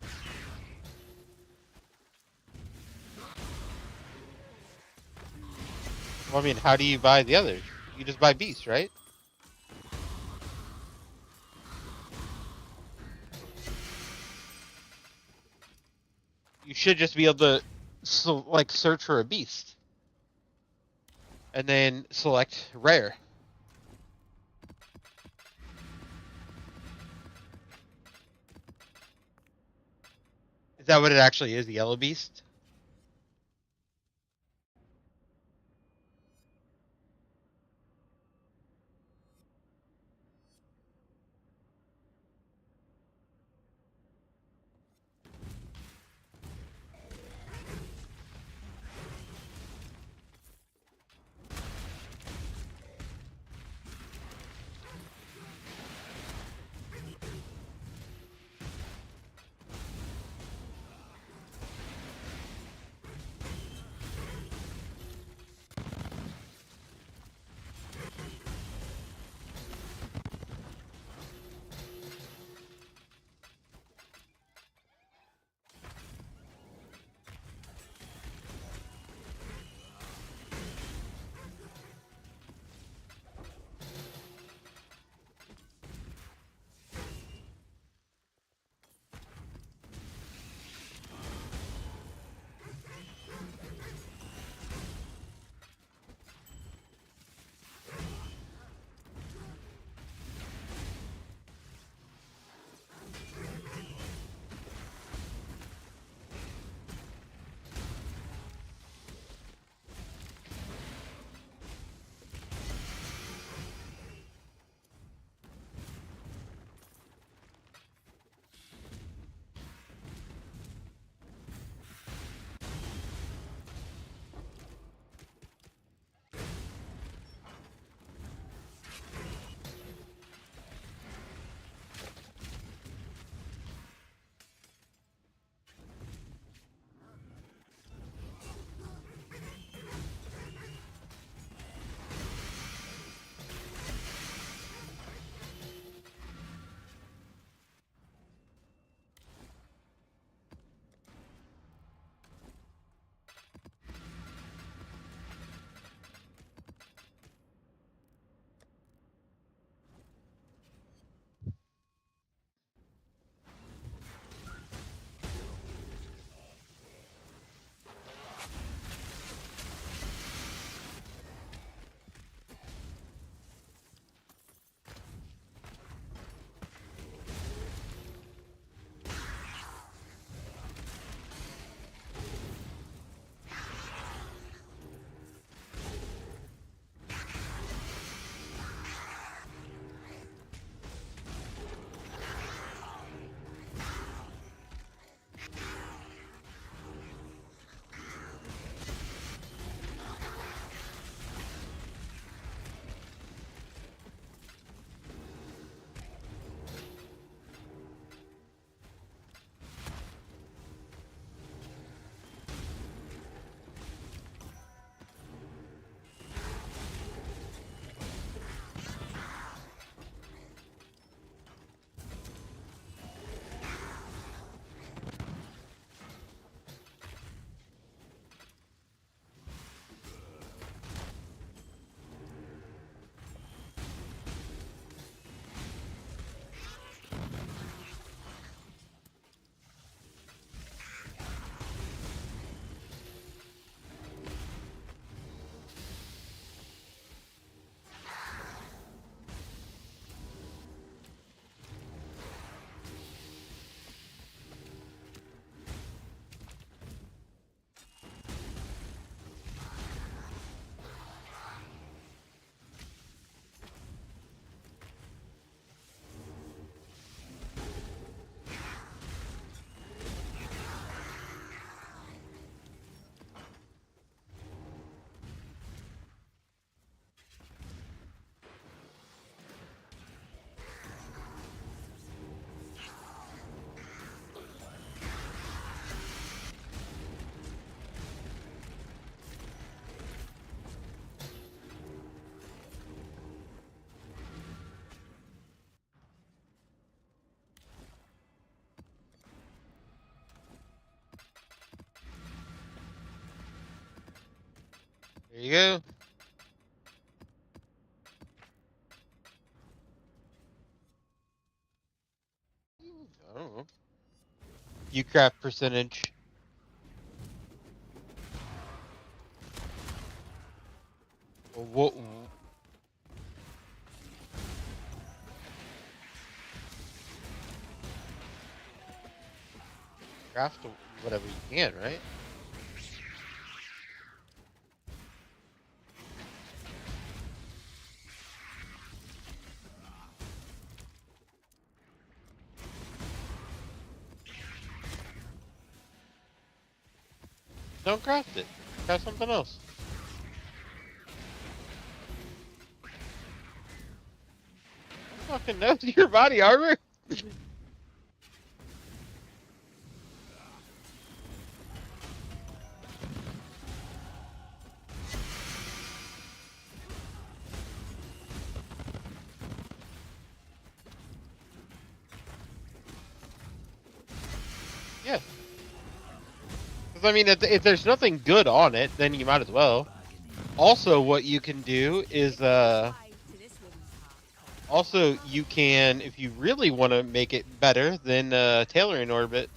Well, I mean, how do you buy the others? You just buy beasts, right? You should just be able to, search for a beast. And then select rare. Is that what it actually is, the yellow beast? There you go. I don't know. You craft percentage. What? Craft whatever you can, right? Don't craft it. Craft something else. Fucking no to your body armor. Yeah. Because I mean, if there's nothing good on it, then you might as well. Also, what you can do is also you can, if you really want to make it better, then tailoring orbit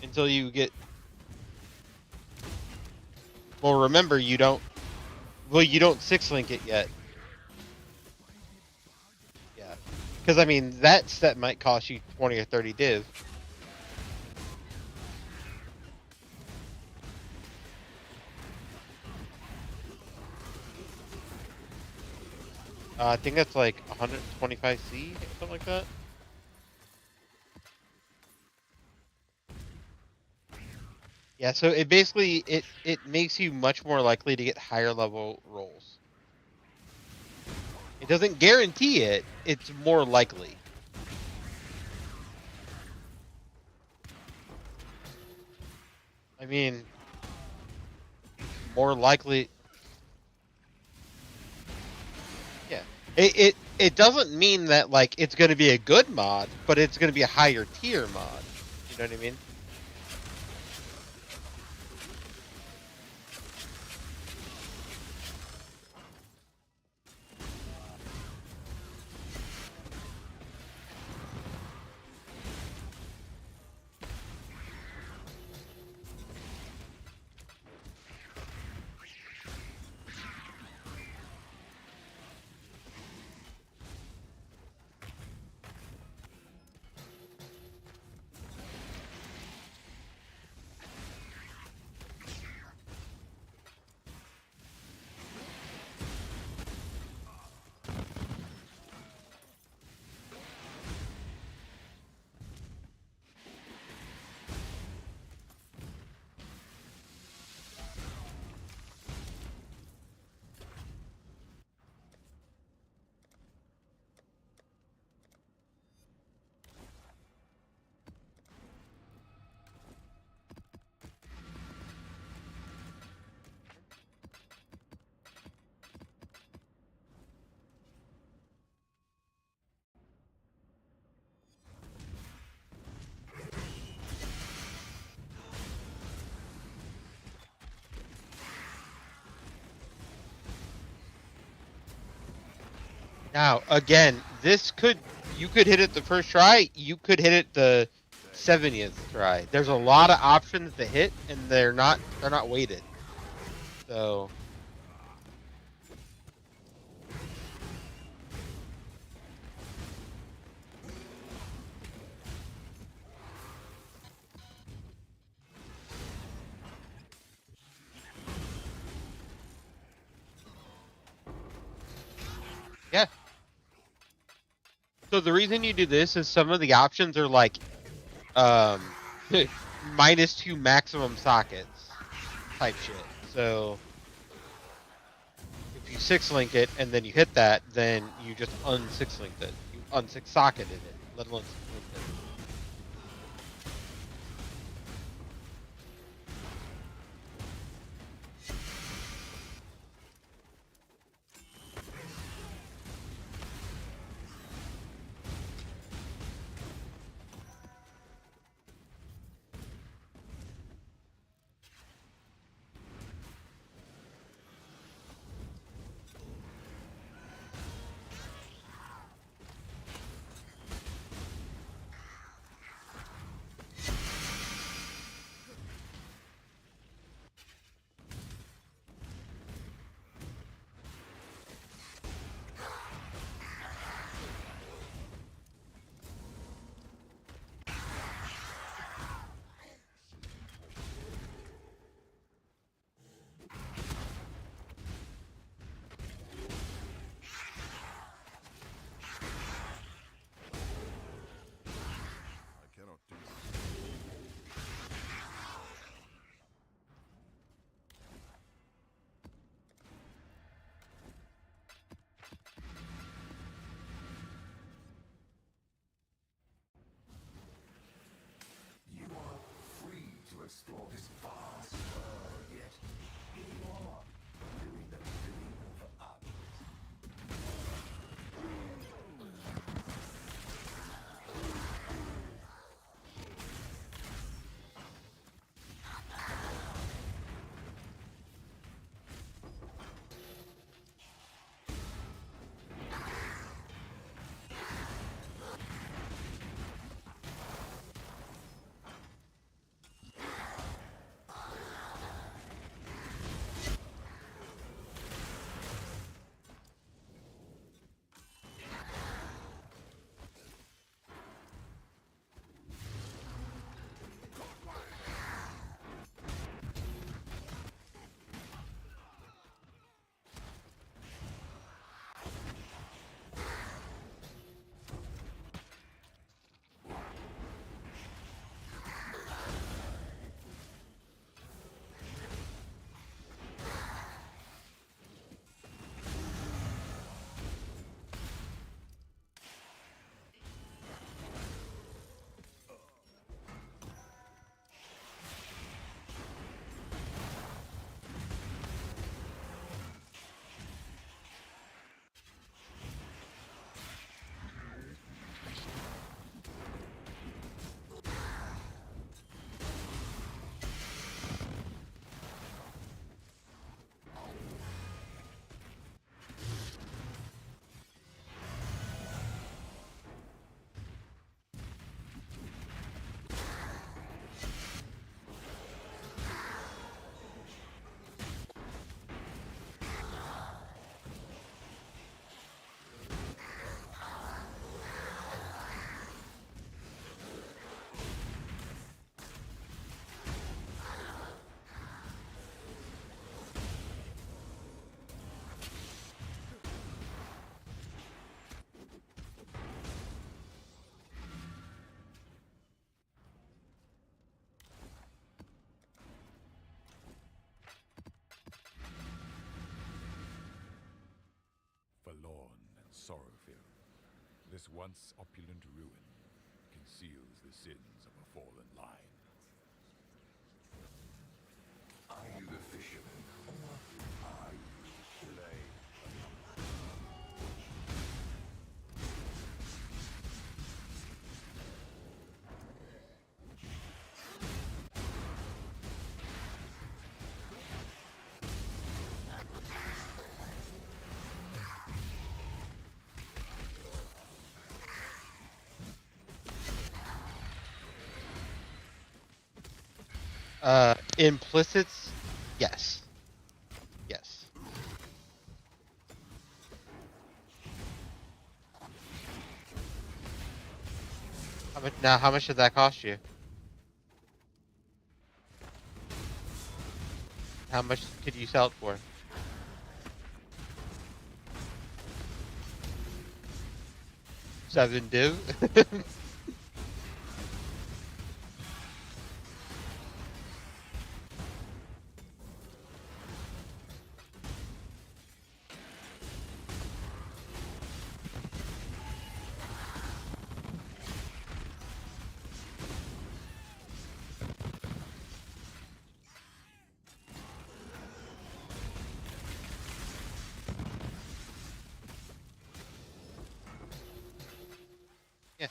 until you get. Well, remember you don't. Well, you don't 6-link it yet. Yeah. Because I mean, that set might cost you 20 or 30 div. I think that's like 125C, something like that. Yeah, so it basically it makes you much more likely to get higher level rolls. It doesn't guarantee it, it's more likely. I mean, more likely. Yeah. It doesn't mean that like it's going to be a good mod, but it's going to be a higher tier mod. You know what I mean? Now, again, you could hit it the first try, you could hit it the 70th try. There's a lot of options to hit, and they're not weighted. So. Yeah. So the reason you do this is some of the options are like, -2 maximum sockets type shit. So if you 6-link it and then you hit that, then you just un-6-linked it. You un-6-socketed it, let alone 6-linked it. explore this vast world, yet here you are, doing the bidding of others. Forlorn and sorrow-filled, this once opulent ruin conceals the sins of a fallen line. Are you the fisherman, or are you Blade? Implicits, yes. Yes. How much did that cost you? How much could you sell it for? Seven div? Yeah.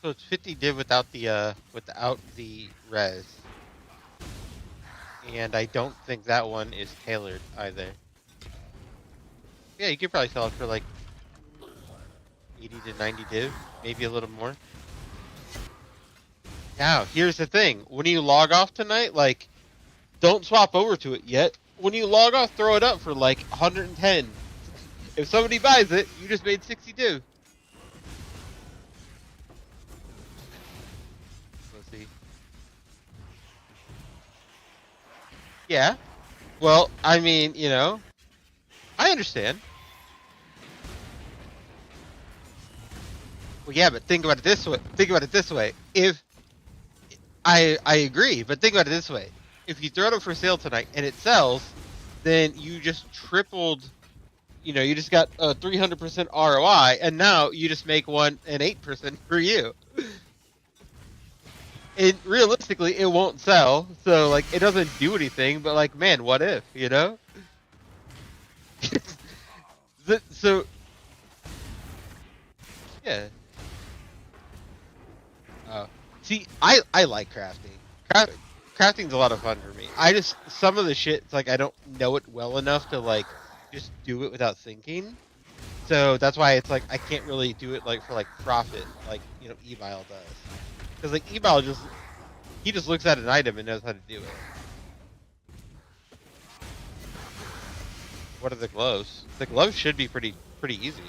So it's 50 div without the res. And I don't think that one is tailored either. Yeah, you could probably sell it for like 80 to 90 div, maybe a little more. Now, here's the thing. When you log off tonight, like, don't swap over to it yet. When you log off, throw it up for like 110. If somebody buys it, you just made 62. Let's see. Yeah. Well, I mean, I understand. Well, yeah, but think about it this way. Think about it this way. If I agree, but think about it this way. If you throw it up for sale tonight and it sells, then you just tripled, you just got a 300% ROI, and now you just make an 8% for you. And realistically, it won't sell, so like it doesn't do anything. But like, man, what if, so yeah. See, I like crafting. Crafting's a lot of fun for me. Some of the shit, it's like I don't know it well enough to like just do it without thinking. So that's why it's like I can't really do it like for like profit, like Evile does. Because like Evile he just looks at an item and knows how to do it. What are the gloves? The gloves should be pretty easy.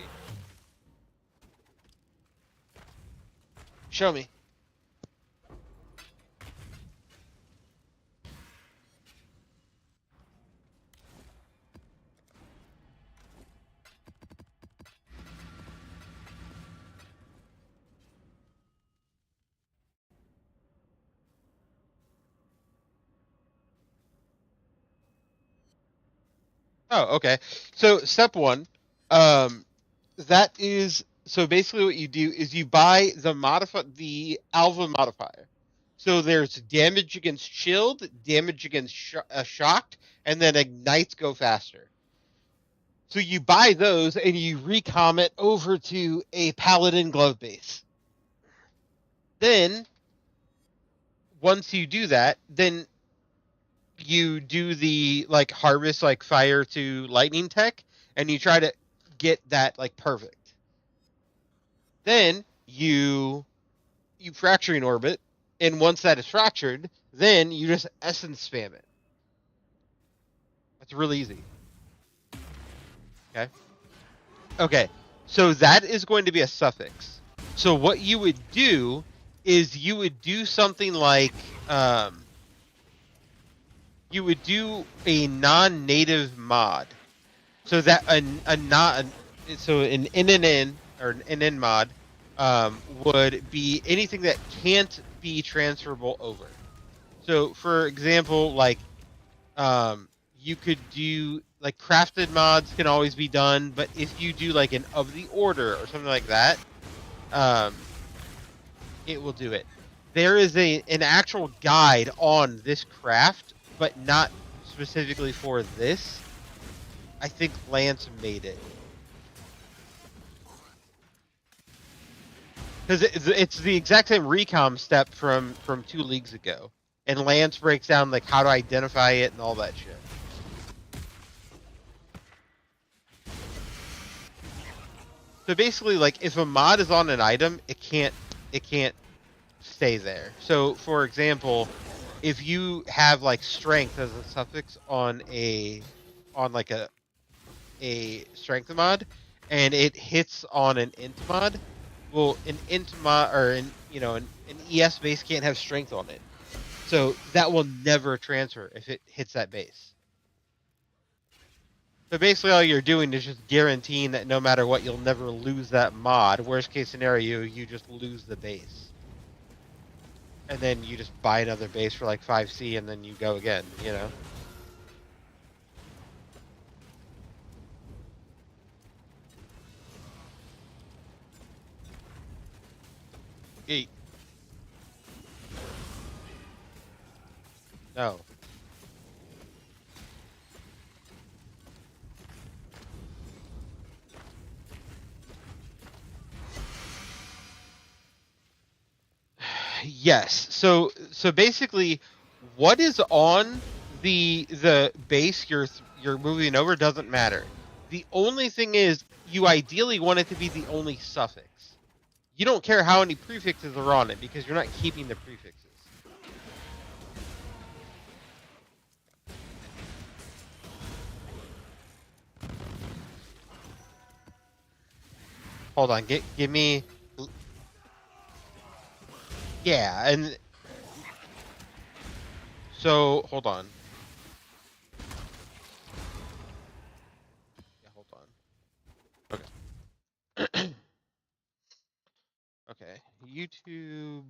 Show me. Oh, okay. So step one, that is so basically what you do is you buy the Alva modifier. So there's damage against shield, damage against shocked, and then ignites go faster. So you buy those and you recom it over to a paladin glove base. Then once you do that, then you do the like harvest like fire to lightning tech, and you try to get that like perfect. Then you fracturing orbit, and once that is fractured, then you just essence spam it. That's really easy. Okay, so that is going to be a suffix. So what you would do is you would do something like you would do a non-native mod. So that an NNN or an NN mod would be anything that can't be transferable over. So for example, like you could do like crafted mods can always be done, but if you do like an of the order or something like that, it will do it. There is an actual guide on this craft, but not specifically for this. I think Lance made it. Because it's the exact same recom step from 2 leagues ago. And Lance breaks down like how to identify it and all that shit. So basically, like if a mod is on an item, it can't stay there. So for example, if you have like strength as a suffix on like a strength mod, and it hits on an int mod, well, an int mod or an ES base can't have strength on it, so that will never transfer if it hits that base. So basically, all you're doing is just guaranteeing that no matter what, you'll never lose that mod. Worst case scenario, you just lose the base. And then you just buy another base for like 5C and then you go again, Eat. No. Yes. So basically, what is on the base you're moving over doesn't matter. The only thing is you ideally want it to be the only suffix. You don't care how many prefixes are on it because you're not keeping the prefixes. Hold on, give me. Yeah, and so hold on. Okay, YouTube.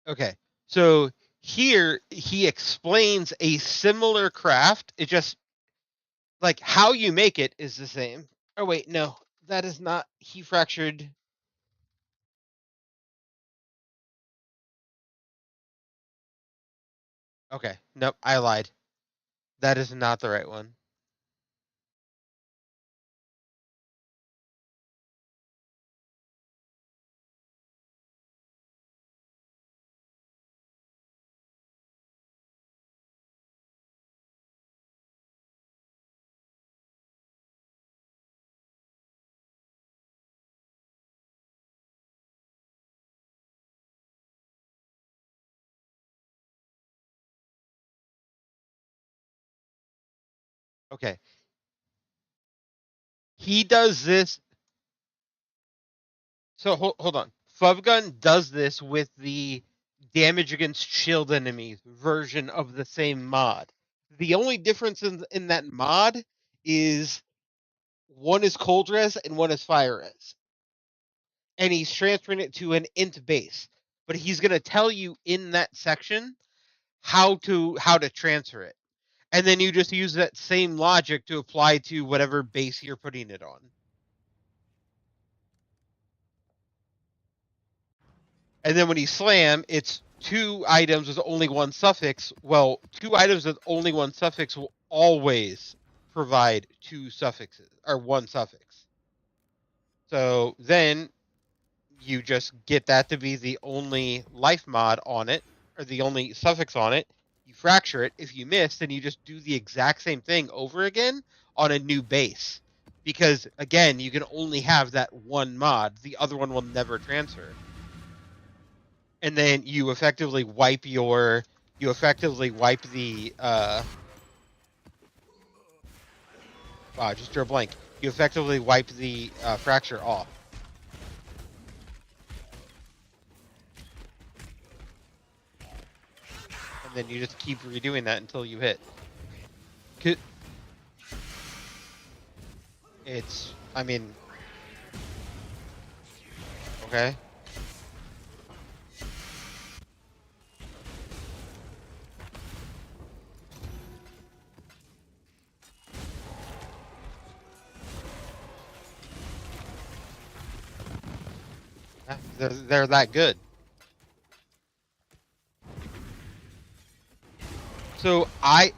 Okay, so here he explains a similar craft. It just like how you make it is the same. Oh wait, no, that is not. He fractured. Okay, nope, I lied. That is not the right one. Okay, he does this. So hold on. Fubgun does this with the damage against shield enemies version of the same mod. The only difference in that mod is one is cold res and one is fire res. And he's transferring it to an int base. But he's gonna tell you in that section how to transfer it. And then you just use that same logic to apply to whatever base you're putting it on. And then when you slam, it's 2 items with only 1 suffix. Well, 2 items with only 1 suffix will always provide 2 suffixes, or 1 suffix. So then you just get that to be the only life mod on it, or the only suffix on it. You fracture it. If you miss, then you just do the exact same thing over again on a new base. Because, again, you can only have that one mod. The other one will never transfer. And then you effectively wipe the wow, just drew a blank. You effectively wipe the fracture off. And then you just keep redoing that until you hit. It's, I mean, okay. They're that good. So I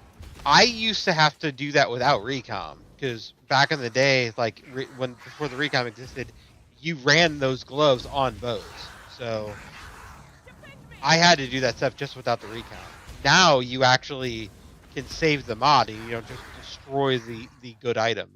used to have to do that without recom, because back in the day, like before the recom existed, you ran those gloves on bows. So I had to do that stuff just without the recom. Now you actually can save the mod and you don't just destroy the good item.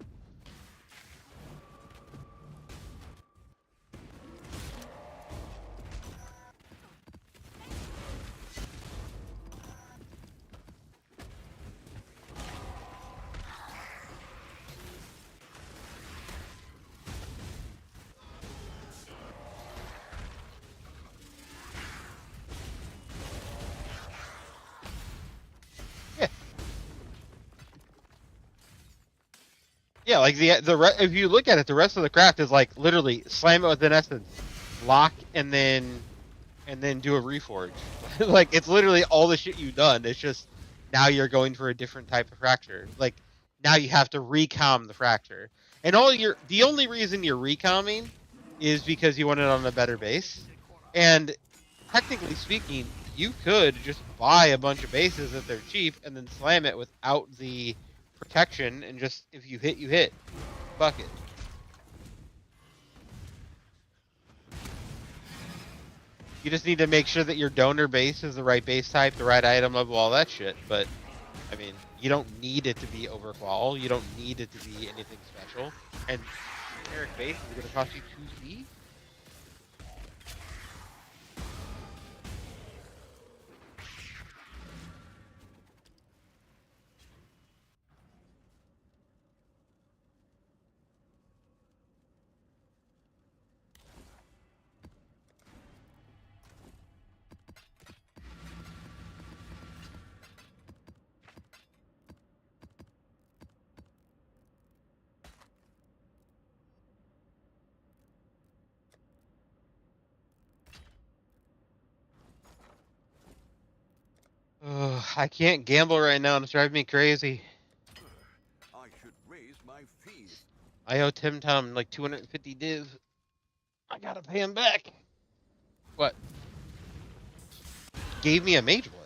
Yeah, like if you look at it, the rest of the craft is like literally slam it with an essence, lock, and then do a reforge. Like it's literally all the shit you've done. It's just now you're going for a different type of fracture. Like now you have to recom the fracture, and the only reason you're recomming is because you want it on a better base. And technically speaking, you could just buy a bunch of bases if they're cheap and then slam it without the protection, and just if you hit, you hit. Fuck it. You just need to make sure that your donor base is the right base type, the right item level, all that shit. But, I mean, you don't need it to be overqual. You don't need it to be anything special. And generic base is going to cost you 2C? I can't gamble right now, and it's driving me crazy. I should raise my fees. I owe Tim Tom like 250 div. I gotta pay him back. What? Gave me a Mage Blood.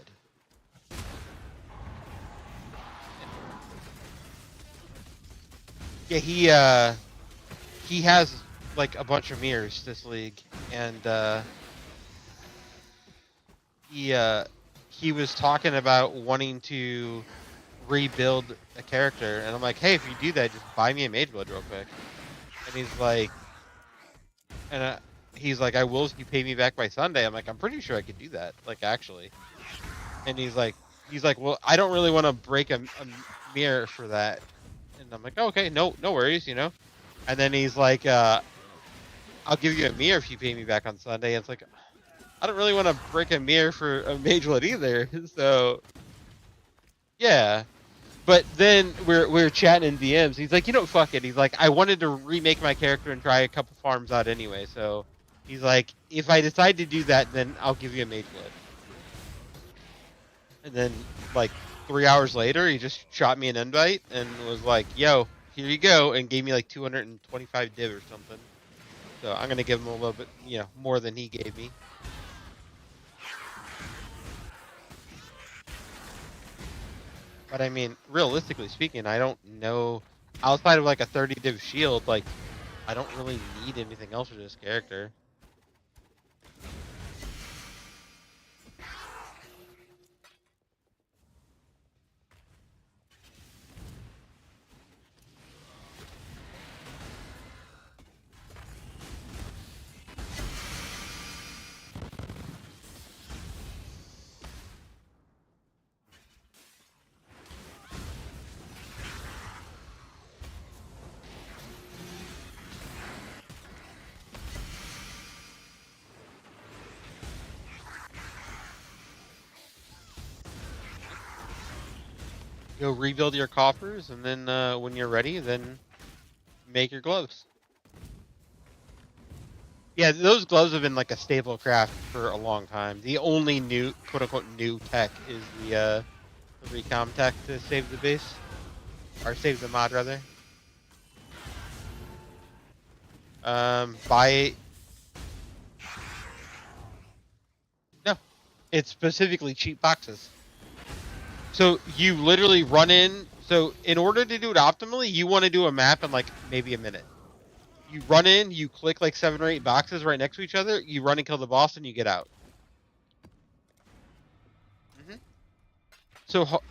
Yeah, he has like a bunch of mirrors this league, and he was talking about wanting to rebuild a character, and I'm like, hey, if you do that, just buy me a Mage Blood real quick. And he's like, I will if you pay me back by Sunday. I'm like, I'm pretty sure I could do that, like actually. And he's like, well, I don't really want to break a mirror for that. And I'm like, oh, okay, no worries, you know. And then he's like, I'll give you a mirror if you pay me back on Sunday. And it's like, I don't really want to break a mirror for a Mage Blood either. So, yeah. But then we're chatting in DMs. He's like, you know, fuck it. He's like, I wanted to remake my character and try a couple farms out anyway. So he's like, if I decide to do that, then I'll give you a Mage Blood. And then like 3 hours later, he just shot me an invite and was like, yo, here you go, and gave me like 225 div or something. So I'm gonna give him a little bit, you know, more than he gave me. But I mean, realistically speaking, I don't know, outside of like a 30 div shield, like, I don't really need anything else for this character. Go rebuild your coffers, and then when you're ready, then make your gloves. Yeah, those gloves have been like a staple craft for a long time. The only new, quote-unquote, new tech is the recom tech to save the base. Or save the mod, rather. Buy... No. It's specifically cheap boxes. So you literally run in. So in order to do it optimally, you want to do a map in like maybe a minute. You run in, you click like 7 or 8 boxes right next to each other. You run and kill the boss, and you get out. So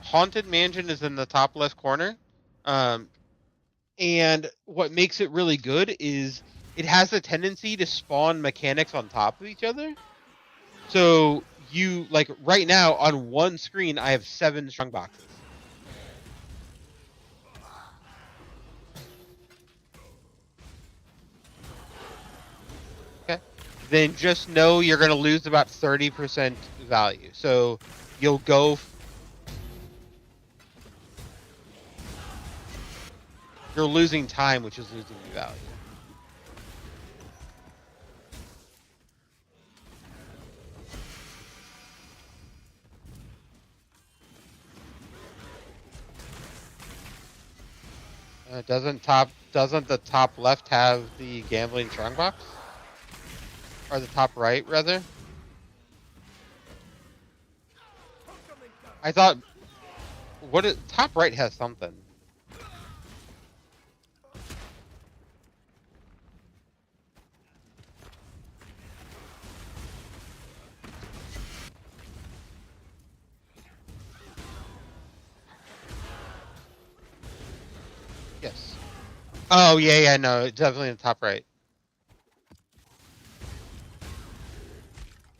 Haunted Mansion is in the top left corner, and what makes it really good is it has a tendency to spawn mechanics on top of each other. So you, like, right now on one screen, I have 7 strong boxes. Okay. Then just know you're going to lose about 30% value. So you'll go... You're losing time, which is losing value. Doesn't the top left have the gambling strongbox? Or the top right, rather? I thought... top right has something. Yes. Oh, yeah, no, it's definitely in the top right.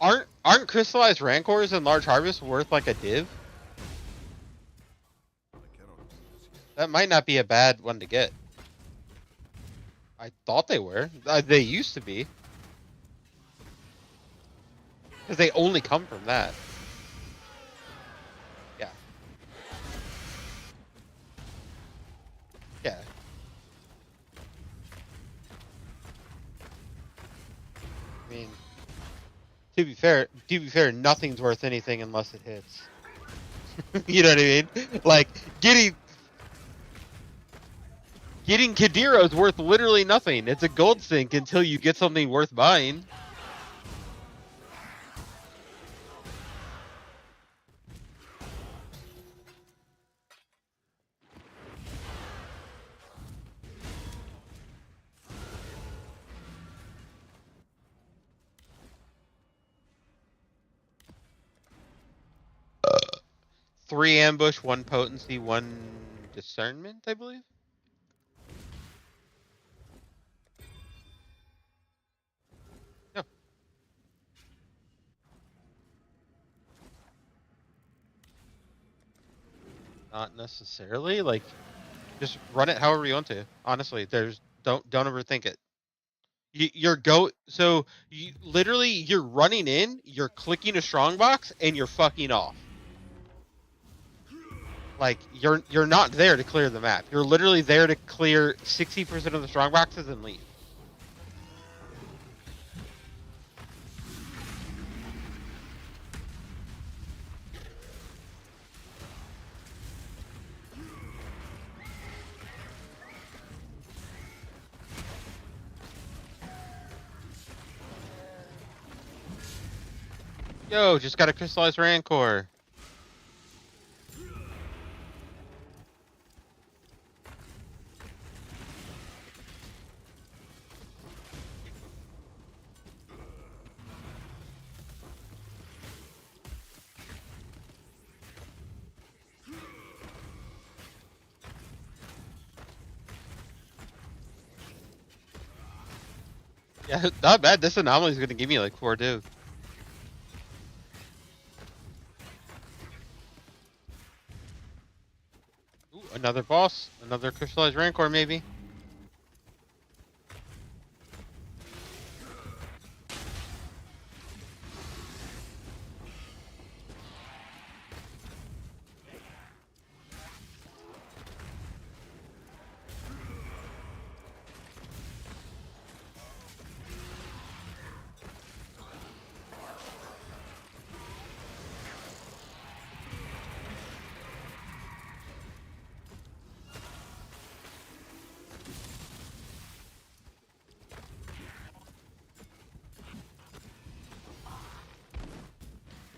Aren't crystallized rancors and large harvest worth like a div? That might not be a bad one to get. I thought they were. They used to be. Because they only come from that. Yeah. Yeah. I mean, to be fair, nothing's worth anything unless it hits. You know what I mean? Like getting Kadira is worth literally nothing. It's a gold sink until you get something worth buying. Three ambush, one potency, one discernment, I believe. No. Not necessarily. Like, just run it however you want to. Honestly, don't overthink it. So you literally you're running in, you're clicking a strongbox, and you're fucking off. Like you're not there to clear the map. You're literally there to clear 60% of the strongboxes and leave. Yo, just got a crystallized rancor. Yeah, not bad. This anomaly is gonna give me like 4 div. Ooh, another boss, another crystallized rancor, maybe.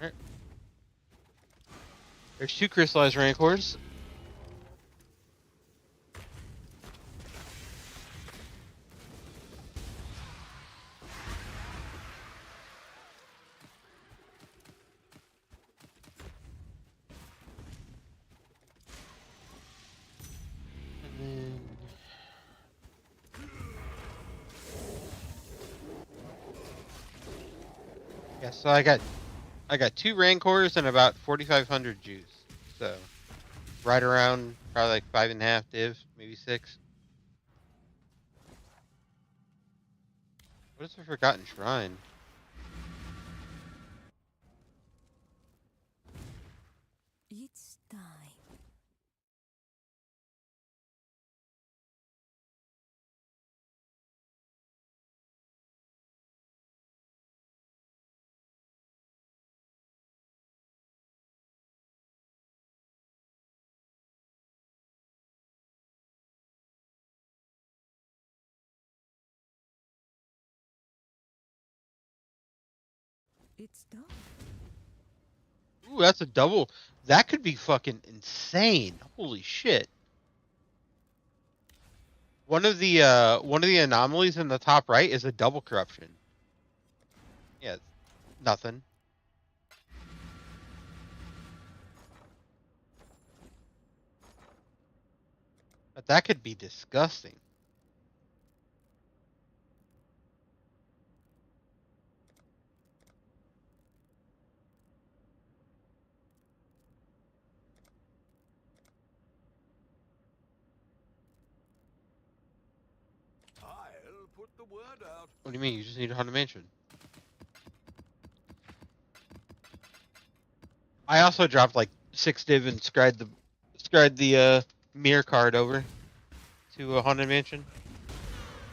Alright. There's 2 crystallized rancors. And then... Yeah, so I got 2 rancors and about 4,500 juice. So right around probably like 5.5 div, maybe 6. What is the Forgotten Shrine? It's time. It's done. Ooh, that's a double. That could be fucking insane. Holy shit. One of the anomalies in the top right is a double corruption. Yeah, nothing. But that could be disgusting. I'll put the word out. What do you mean? You just need a Haunted Mansion. I also dropped like 6 div and scried the mirror card over to a Haunted Mansion.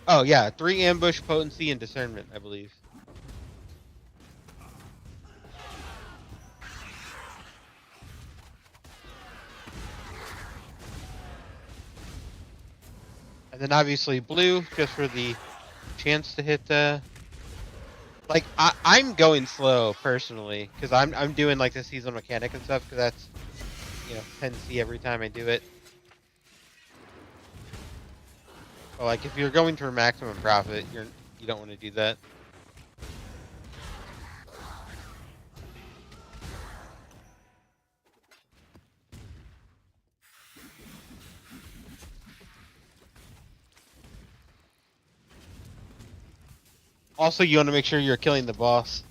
Oh yeah, 3 ambush, potency, and discernment, I believe. And then obviously blue, just for the chance to hit like I'm going slow personally, because I'm doing like the seasonal mechanic and stuff, because that's, you know, 10C every time I do it. But like if you're going for maximum profit, you don't want to do that. Also, you want to make sure you're killing the boss.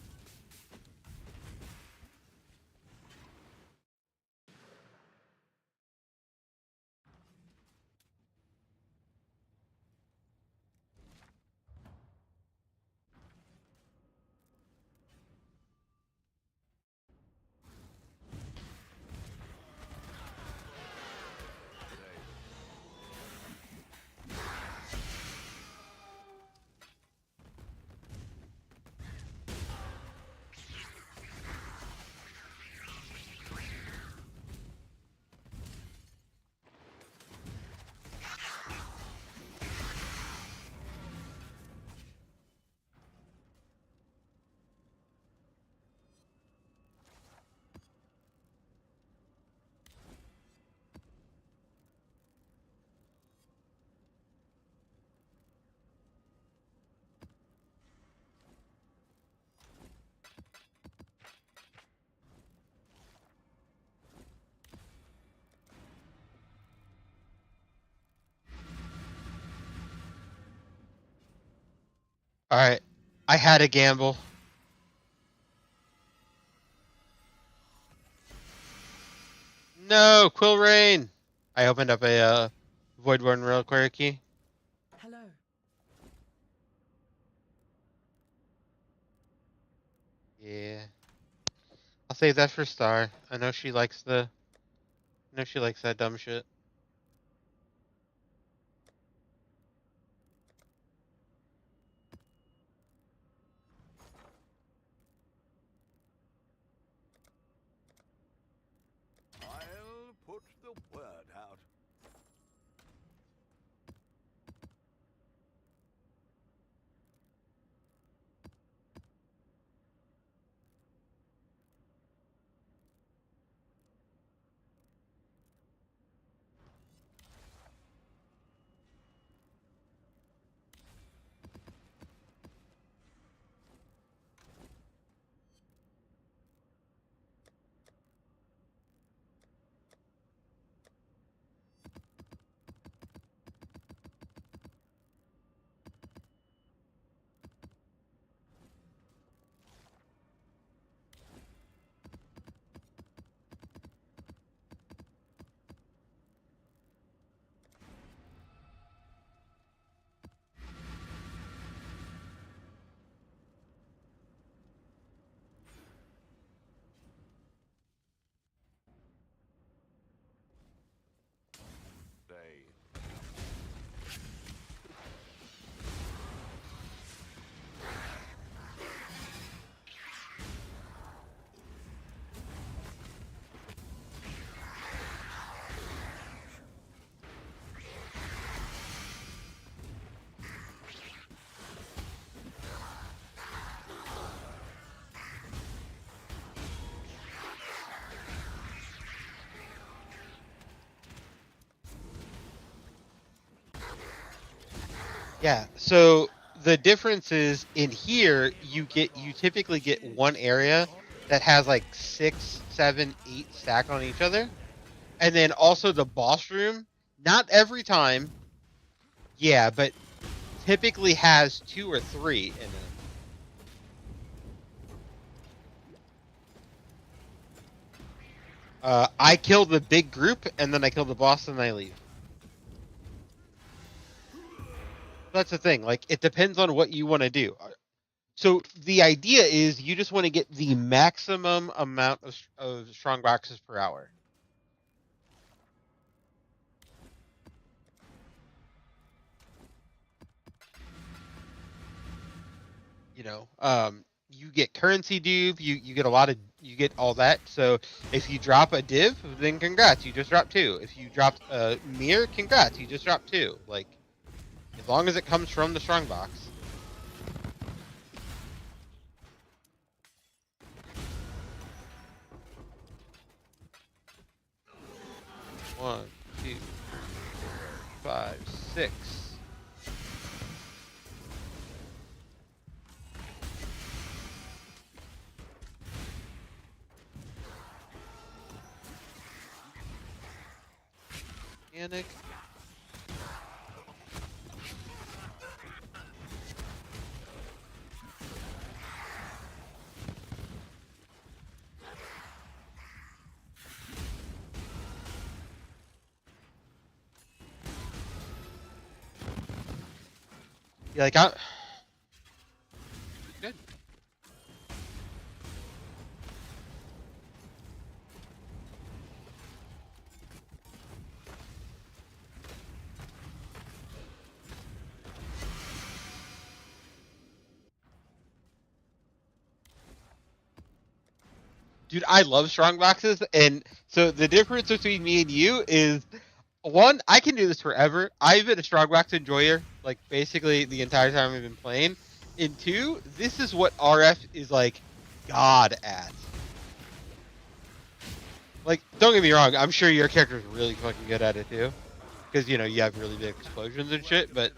All right, I had a gamble. No, Quill Rain. I opened up a Voidborn Reliquary key. Hello. Yeah, I'll save that for Star. I know she likes the. I know she likes that dumb shit. I'll put the word out. Yeah, so the difference is in here you typically get one area that has like 6, 7, 8 stacked on each other. And then also the boss room, not every time, yeah, but typically has 2 or 3 in it. I kill the big group and then I kill the boss and I leave. That's the thing. Like, it depends on what you want to do. So the idea is you just want to get the maximum amount of strong boxes per hour. You know, you get currency dupe, you get you get all that. So if you drop a div, then congrats, you just dropped 2. If you dropped a mirror, congrats, you just dropped 2. Like, As long as it comes from the strongbox. One, 2, 3, 4, 5, 6. Panic. Yeah, like I. Good. Dude, I love strong boxes, and so the difference between me and you is one, I can do this forever. I've been a strong box enjoyer, like basically the entire time I've been playing. And two, this is what RF is like god at. Like, don't get me wrong, I'm sure your character's really fucking good at it too. Because, you know, you have really big explosions and shit, but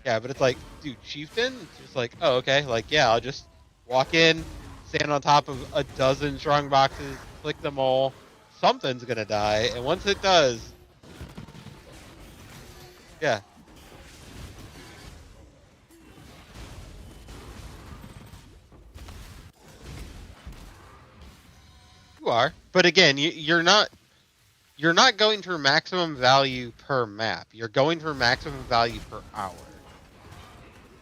yeah, but it's like, dude, Chieftain, it's just like, oh, okay, like, yeah, I'll just walk in, stand on top of a dozen strong boxes, click them all, something's gonna die, and once it does, yeah. You are, but again, you're not going for maximum value per map. You're going for maximum value per hour.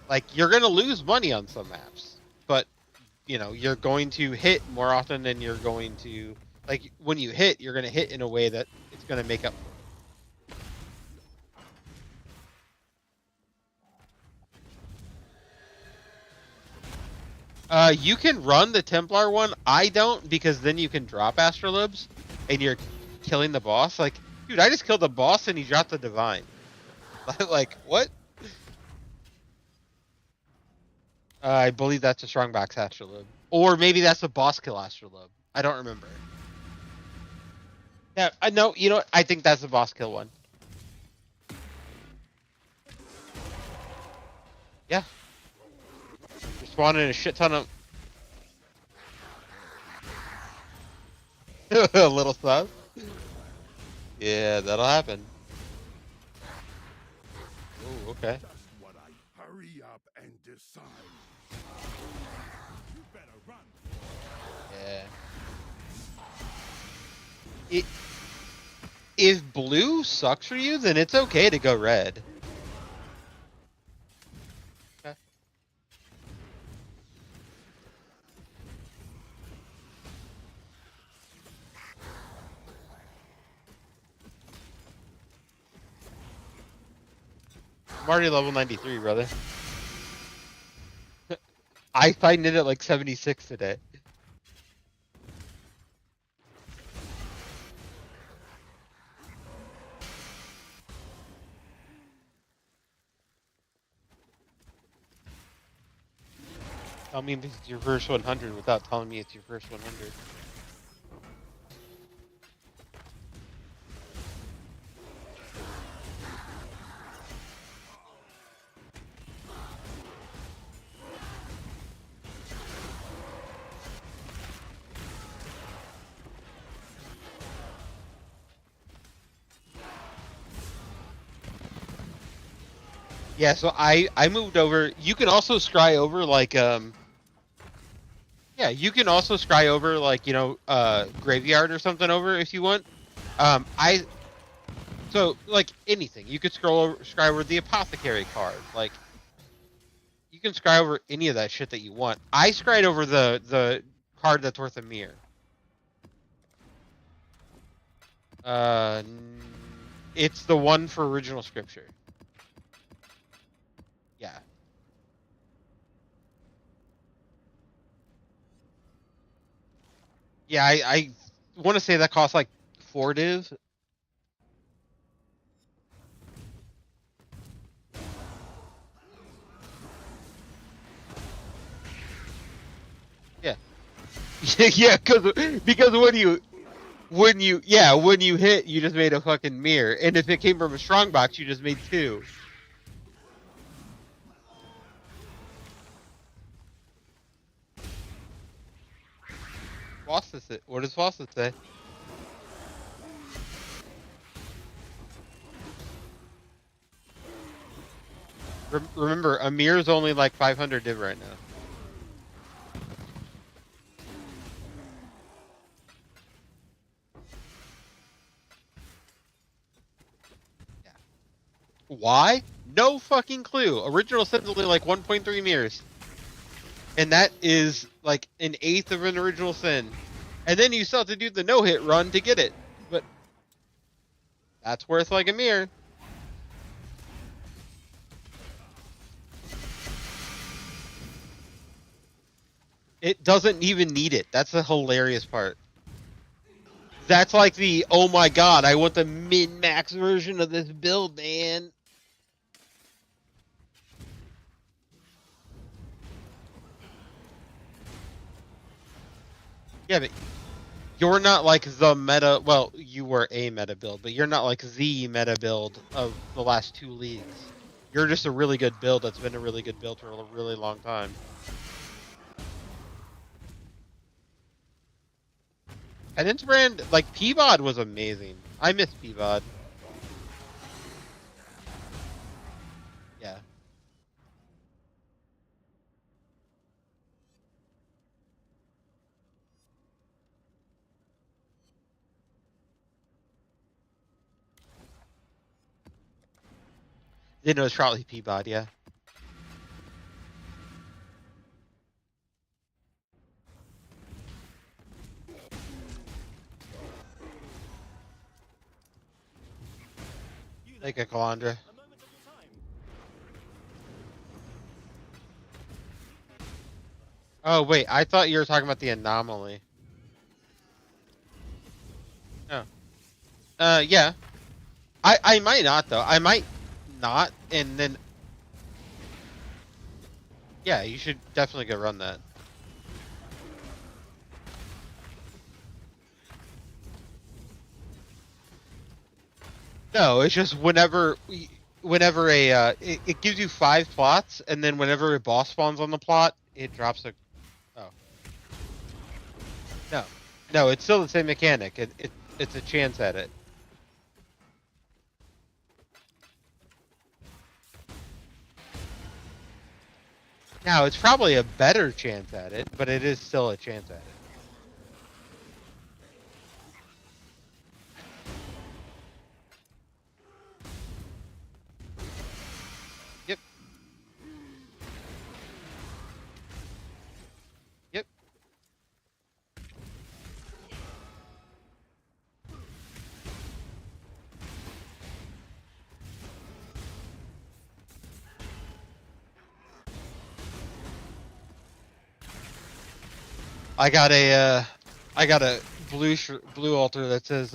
Like, you're gonna lose money on some maps, but you know, you're going to hit more often than you're going to, like, when you hit, you're gonna hit in a way that it's gonna make up for it. You can run the Templar one. I don't, because then you can drop Astrolabes, and you're killing the boss. Like, dude, I just killed the boss and he dropped the Divine. Like, what? I believe that's a strongbox Astrolabe. Or maybe that's a boss kill Astrolabe. I don't remember. Yeah, I know. You know what? I think that's the boss kill one. Yeah. You're spawning a shit ton of... a little stuff. Yeah, that'll happen. Oh, okay. Just what I hurry up and decide. You better run. Yeah. If blue sucks for you, then it's okay to go red. Okay. I'm already level 93, brother. I find it at like 76 today. Tell me if it's your first 100 without telling me it's your first 100. Yeah, so I moved over. You can also scry over like yeah, you can also scry over like, you know, graveyard or something over if you want. So like anything. You could scry over the apothecary card. Like, you can scry over any of that shit that you want. I scried over the card that's worth a mirror. It's the one for original scripture. Yeah. Yeah, I want to say that costs like 4 div. Yeah, because when you hit, you just made a fucking mirror, and if it came from a strong box, you just made two. Faucet, what does Faucet say? Remember, a mirror is only like 500 div right now. Yeah. Why? No fucking clue. Original set's only like 1.3 mirrors. And that is like an eighth of an original sin. And then you still have to do the no-hit run to get it. But that's worth like a mirror. It doesn't even need it. That's the hilarious part. That's like the, oh my god, I want the min-max version of this build, man. Yeah, but you're not like the meta, well, you were a meta build, but you're not like the meta build of the last two leagues. You're just a really good build that's been a really good build for a really long time. Penance Brand, like, Peabod was amazing. I miss Peabod. Yeah. Didn't know it was probably Peabod, yeah. Like a Calandra. Oh, wait, I thought you were talking about the anomaly. Oh. Yeah. I might not, though. I might not, and then... Yeah, you should definitely go run that. No, it's just whenever it gives you 5 plots, and then whenever a boss spawns on the plot, it drops a... Oh. No, it's still the same mechanic. It's a chance at it. Now, it's probably a better chance at it, but it is still a chance at it. Yep. Yep. I got a blue altar that says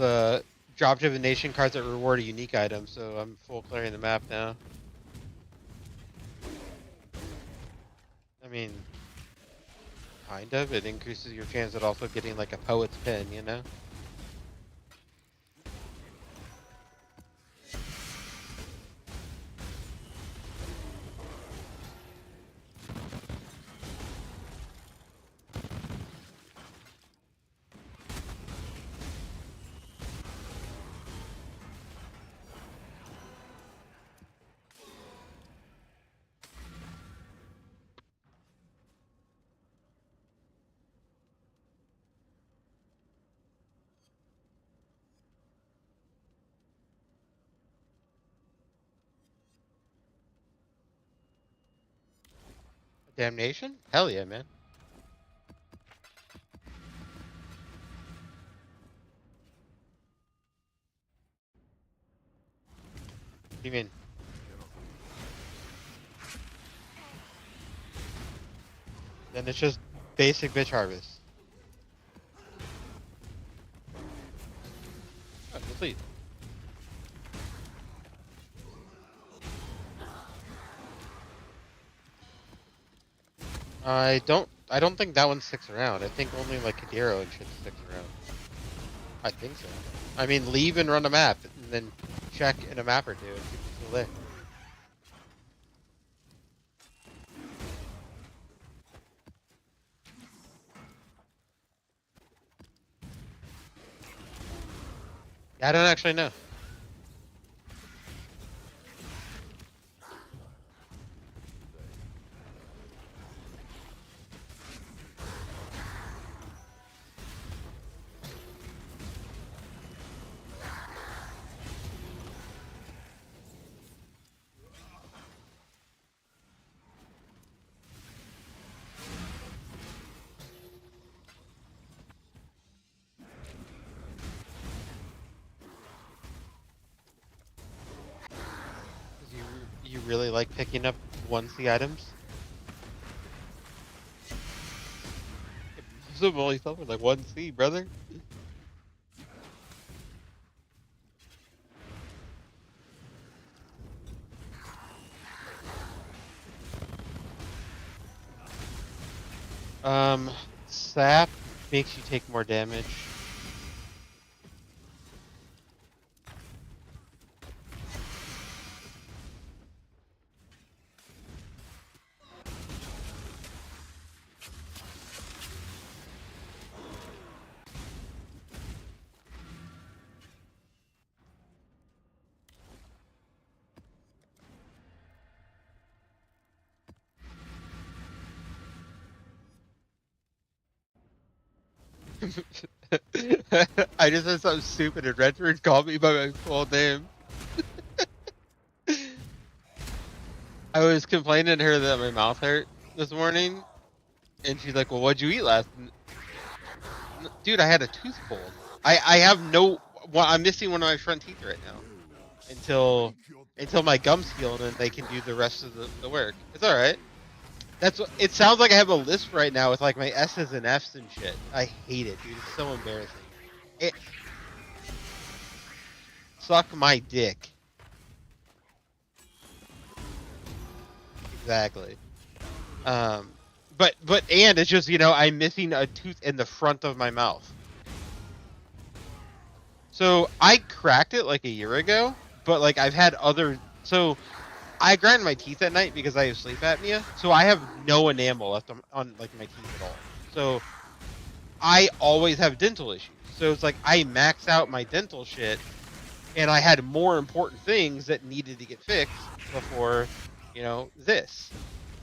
drop divination cards that reward a unique item, so I'm full clearing the map now. I mean, kind of. It increases your chance at also getting like a poet's pen, you know? Damnation? Hell yeah, man. What do you mean? Then it's just basic bitch harvest. Oh, complete. I don't I don't think that one sticks around. I think only like Kadiro and shit sticks around. I think so. I mean, leave and run a map, and then check in a map or two and see if it's still there. Yeah, I don't actually know. You really like picking up 1C items? Some only something like 1C, brother. Sap makes you take more damage. I just said something stupid and Redford called me by my full name. I was complaining to her that my mouth hurt this morning, and she's like, "Well, what'd you eat last?" Dude, I had a tooth pulled. I have no. Well, I'm missing one of my front teeth right now until my gums heal, and then they can do the rest of the work. It's all right. That's what it sounds like. I have a lisp right now with like my S's and F's and shit. I hate it, dude. It's so embarrassing. It suck my dick. Exactly. But and it's just, you know, I'm missing a tooth in the front of my mouth. So I cracked it like a year ago, but like I've had other. So I grind my teeth at night because I have sleep apnea. So I have no enamel left on like my teeth at all. So I always have dental issues. So it's like I max out my dental shit, and I had more important things that needed to get fixed before, you know, this.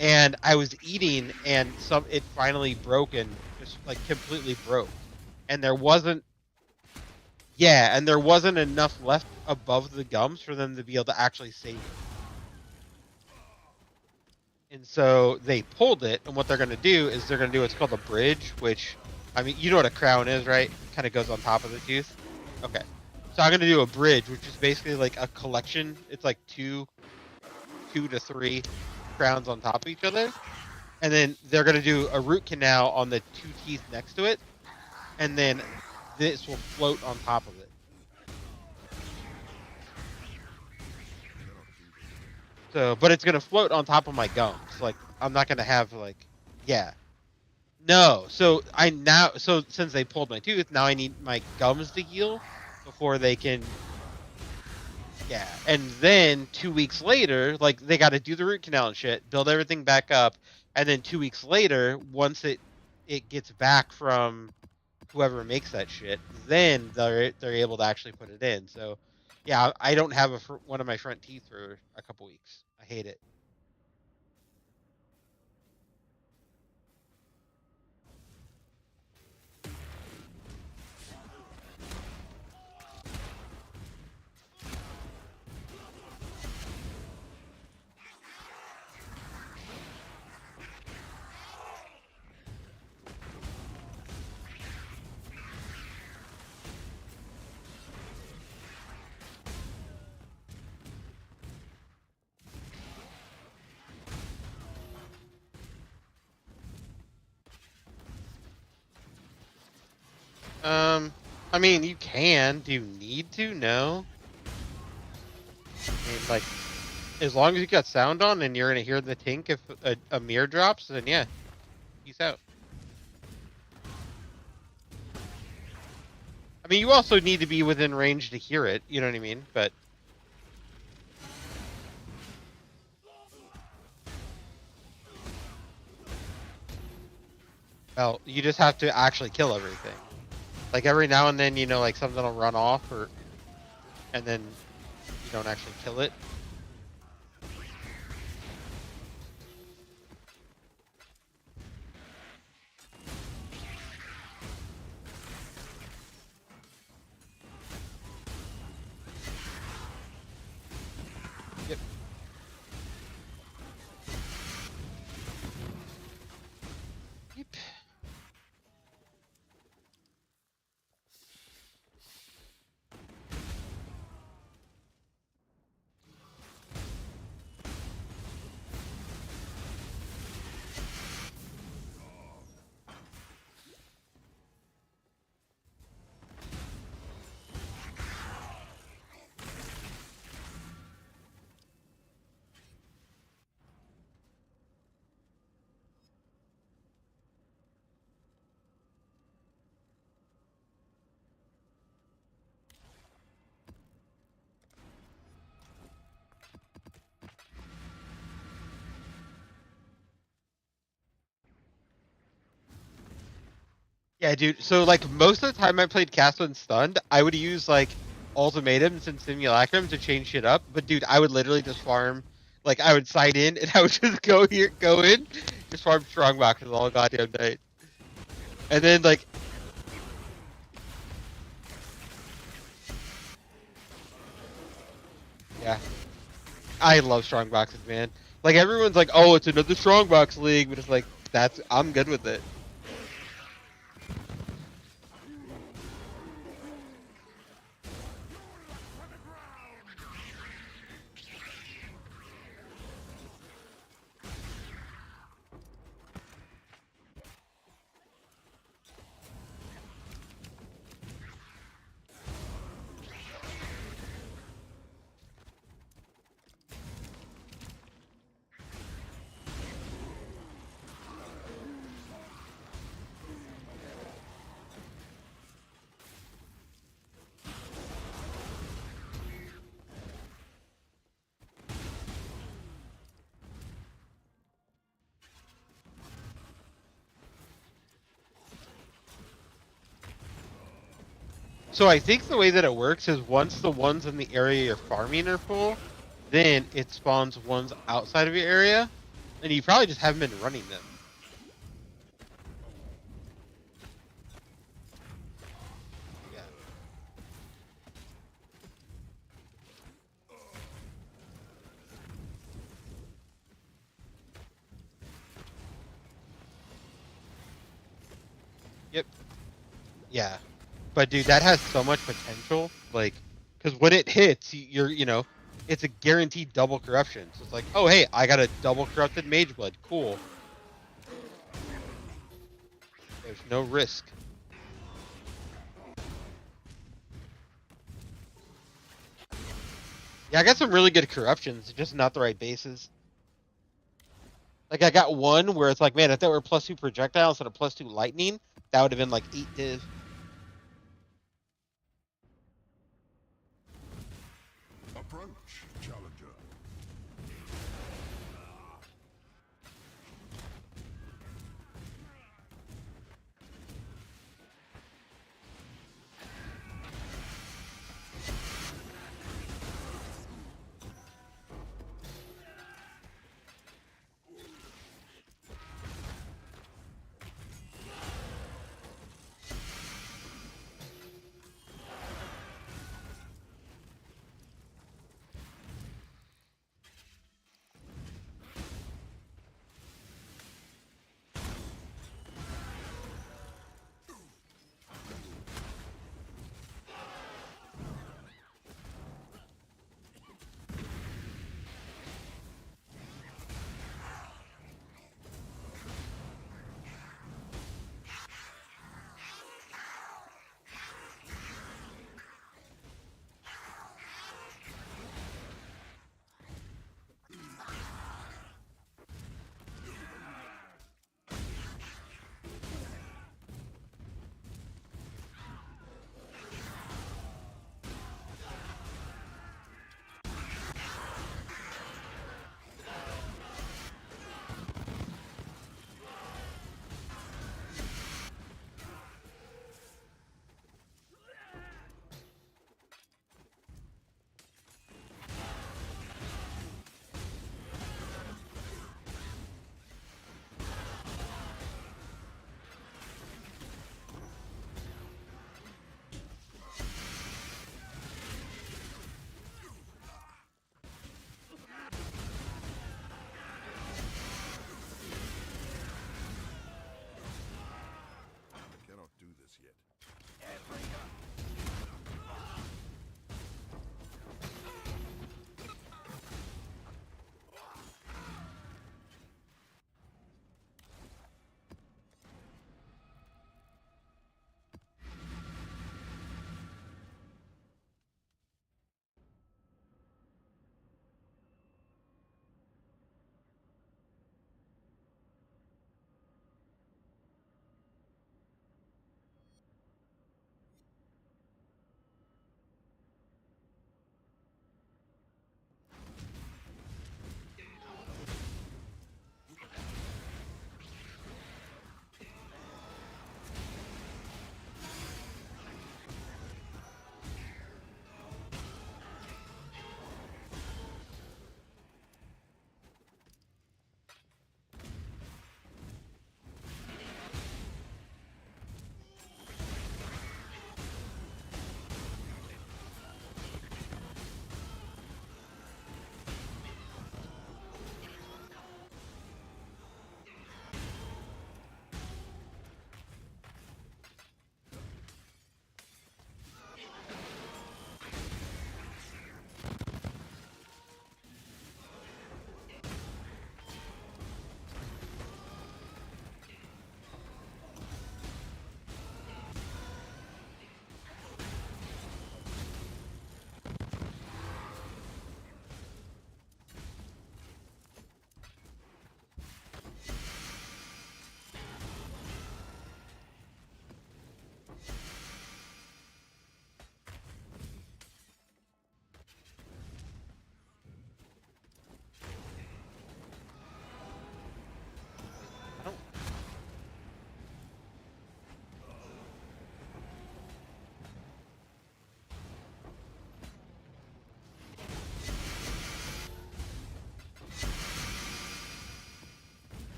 And I was eating, and it finally broke, and just like completely broke. And there wasn't enough left above the gums for them to be able to actually save it. And so they pulled it, and what they're going to do is they're going to do what's called a bridge, which, I mean, you know what a crown is, right? Kind of goes on top of the tooth. Okay. So I'm going to do a bridge, which is basically like a collection. It's like two to three crowns on top of each other. And then they're going to do a root canal on the two teeth next to it. And then this will float on top of it. So, but it's going to float on top of my gums. Like, I'm not going to have, like, yeah. No. So, since they pulled my tooth, now I need my gums to heal before they can, yeah. And then 2 weeks later, like, they got to do the root canal and shit, build everything back up. And then 2 weeks later, once it gets back from whoever makes that shit, then they're able to actually put it in. So, yeah, I don't have one of my front teeth for a couple weeks. I hate it. I mean, you can. Do you need to? No. I mean, like, as long as you got sound on and you're gonna hear the tink if a mirror drops, then yeah, peace out. I mean, you also need to be within range to hear it. You know what I mean? But well, you just have to actually kill everything. Like every now and then, like something will run off, and then you don't actually kill it. Yep. Yep. Yeah, dude. So like most of the time I played Castle and Stunned, I would use like ultimatums and simulacrum to change shit up. But dude, I would literally just farm. Like I would side in and I would just go in, just farm strong boxes all goddamn night. And then like, yeah, I love strong boxes, man. Like everyone's like, oh, it's another strong box league, but it's like I'm good with it. So I think the way that it works is once the ones in the area you're farming are full, then it spawns ones outside of your area, and you probably just haven't been running them. Yeah. Yep. Yeah. But dude, that has so much potential. Like, because when it hits, it's a guaranteed double corruption. So it's like, oh hey, I got a double corrupted mage blood. Cool. There's no risk. Yeah, I got some really good corruptions, just not the right bases. Like I got one where it's like, man, if that were +2 projectile instead of +2 lightning, that would have been like 8 div. Approach, challenger.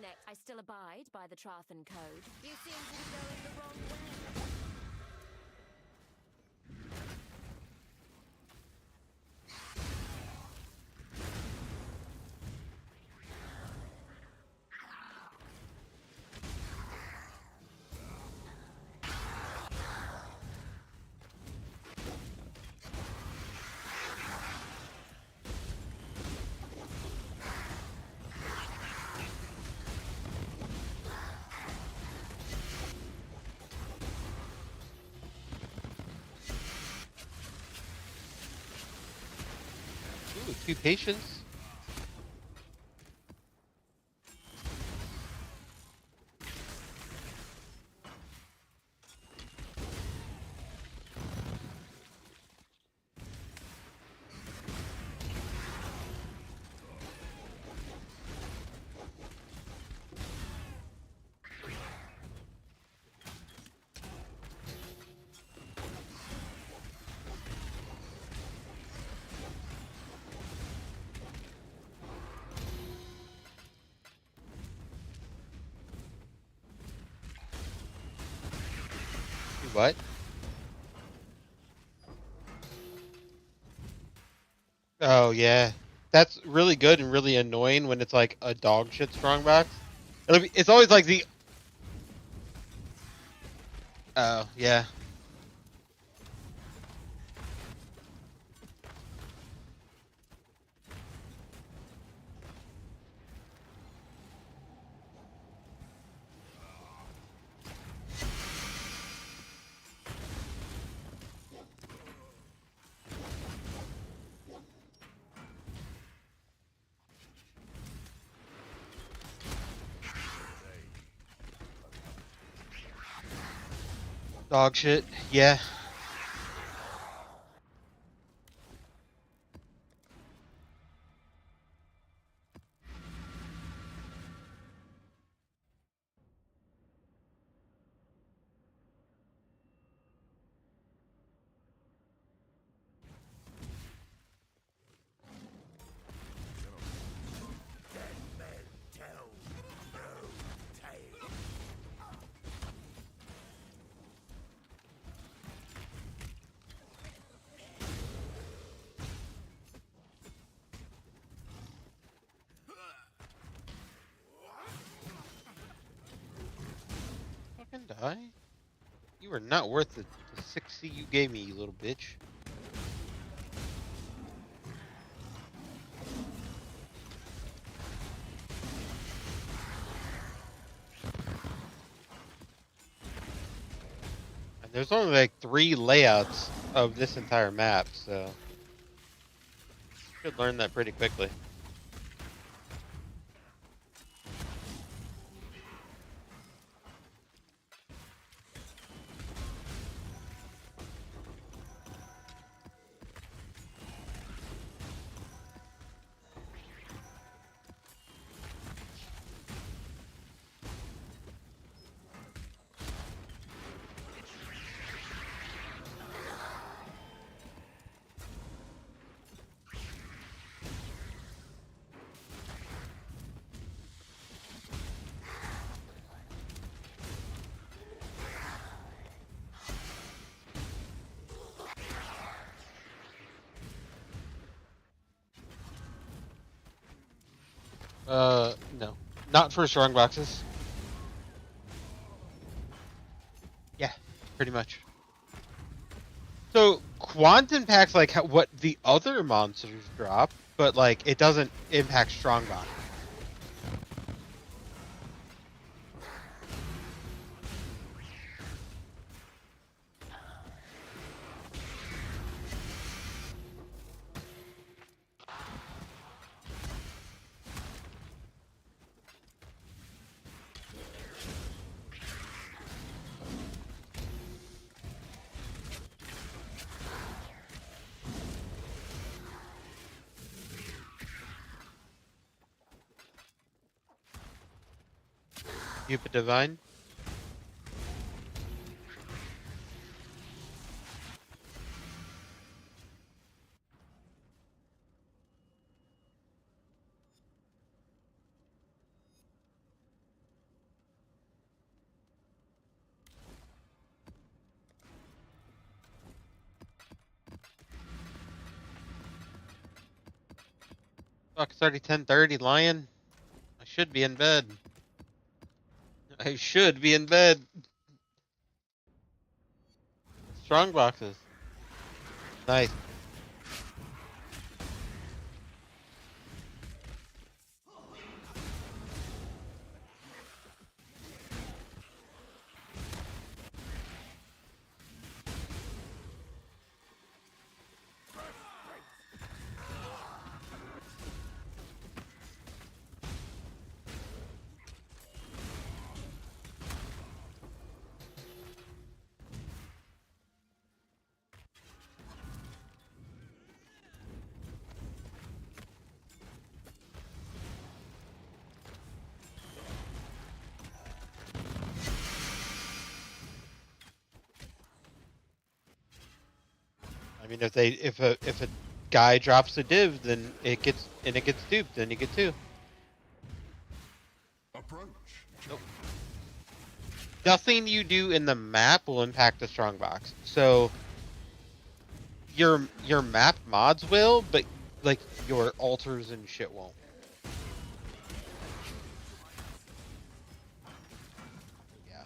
next. I still abide by the Trathan Code. You seem to be going the wrong way. Ooh, 2 patience. What? Oh yeah, that's really good and really annoying when it's like a dog shit strongbox. It's always like the. Oh yeah. Dog shit. Yeah. Dead men tell no tale. Fucking die. You are not worth the 6C you gave me, you little bitch. And there's only like 3 layouts of this entire map, so should learn that pretty quickly. No. Not for strong boxes. Yeah, pretty much. So, Quantum packs like what the other monsters drop, but like it doesn't impact Strongbox. Cupid Divine. Fuck, it's already 10:30, Lion. I should be in bed. I should be in bed. Strong boxes. Nice. I mean, if a guy drops a div, then it gets duped, then you get two. Approach. Nope. Nothing you do in the map will impact the strongbox. So your map mods will, but like your altars and shit won't. Yeah.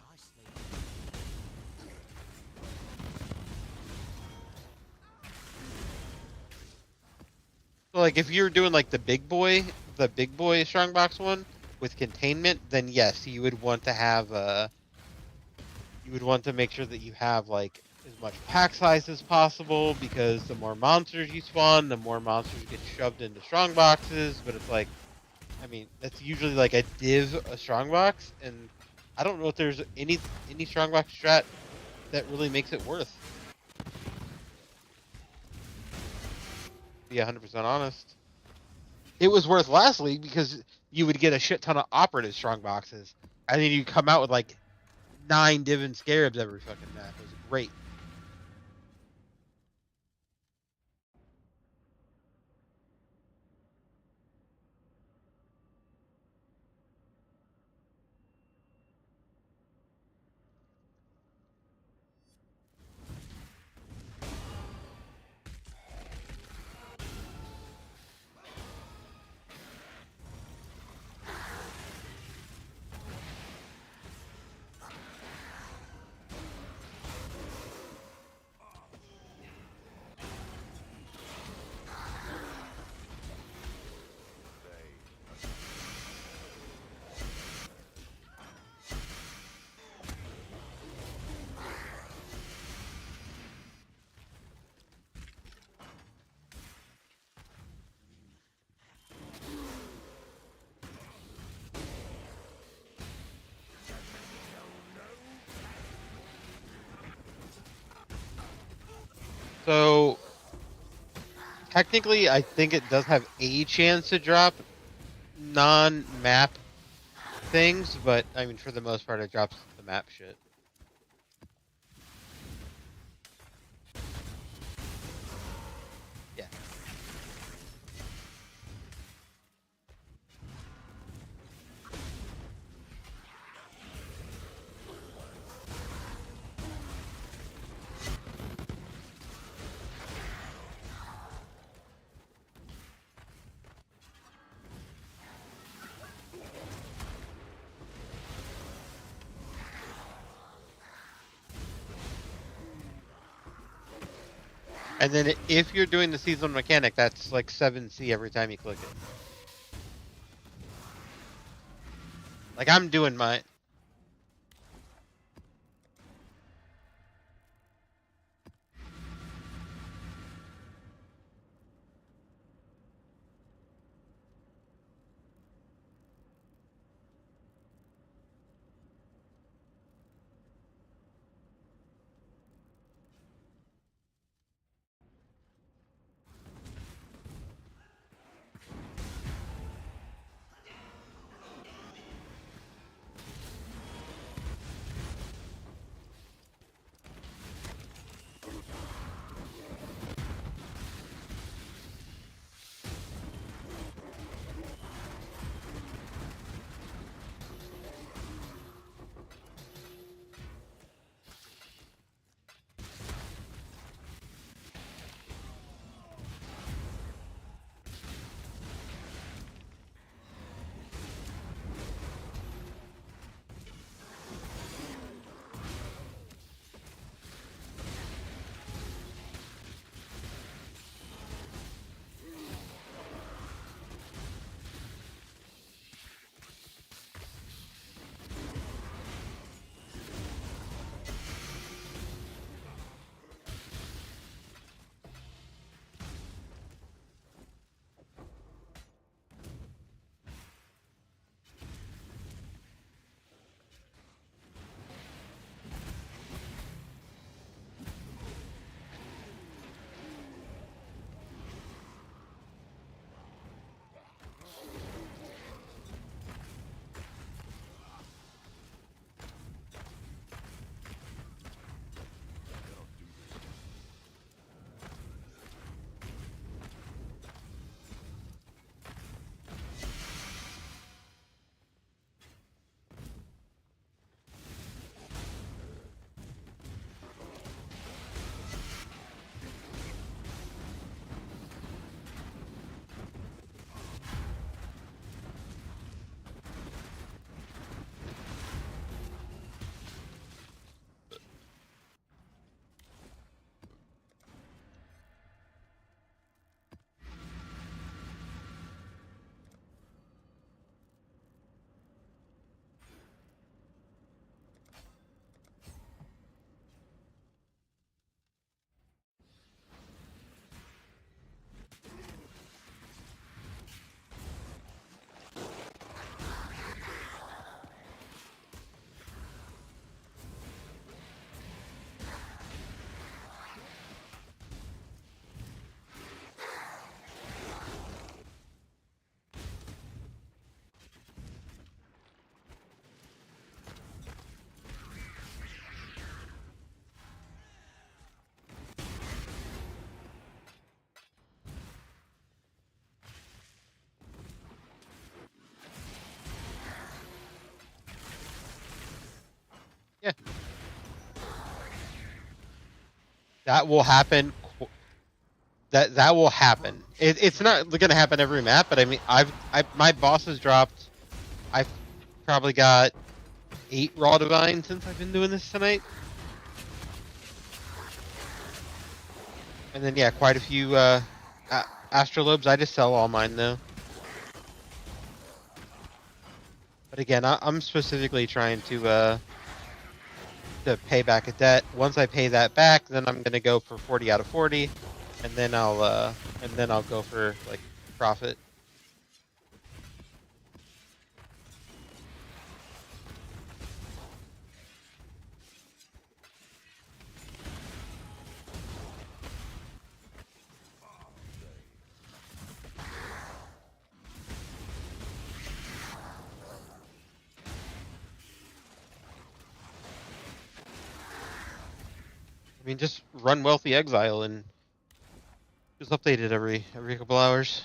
So like if you're doing like the big boy strongbox one with containment, then yes, you would want to have you would want to make sure that you have like as much pack size as possible, because the more monsters you spawn, the more monsters get shoved into strong boxes. But it's like, I mean, that's usually like a div a strong box, and I don't know if there's any strong box strat that really makes it worth. To be 100% honest, it was worth last league because you would get a shit ton of operative strong boxes, and then you come out with like 9 div and scarabs every fucking map. It was great. So technically, I think it does have a chance to drop non-map things, but I mean, for the most part, it drops the map shit. Yeah. And then if you're doing the seasonal mechanic, that's like 7C every time you click it. Like I'm doing my. That will happen. That will happen. It's not going to happen every map, but I mean, my boss has dropped. I've probably got 8 raw divine since I've been doing this tonight, and then yeah, quite a few astrolobes. I just sell all mine though. But again, I'm specifically trying to pay back a debt. Once I pay that back, then I'm gonna go for 40 out of 40, and then I'll go for like profit. I mean, just run Wealthy Exile and just update it every couple hours.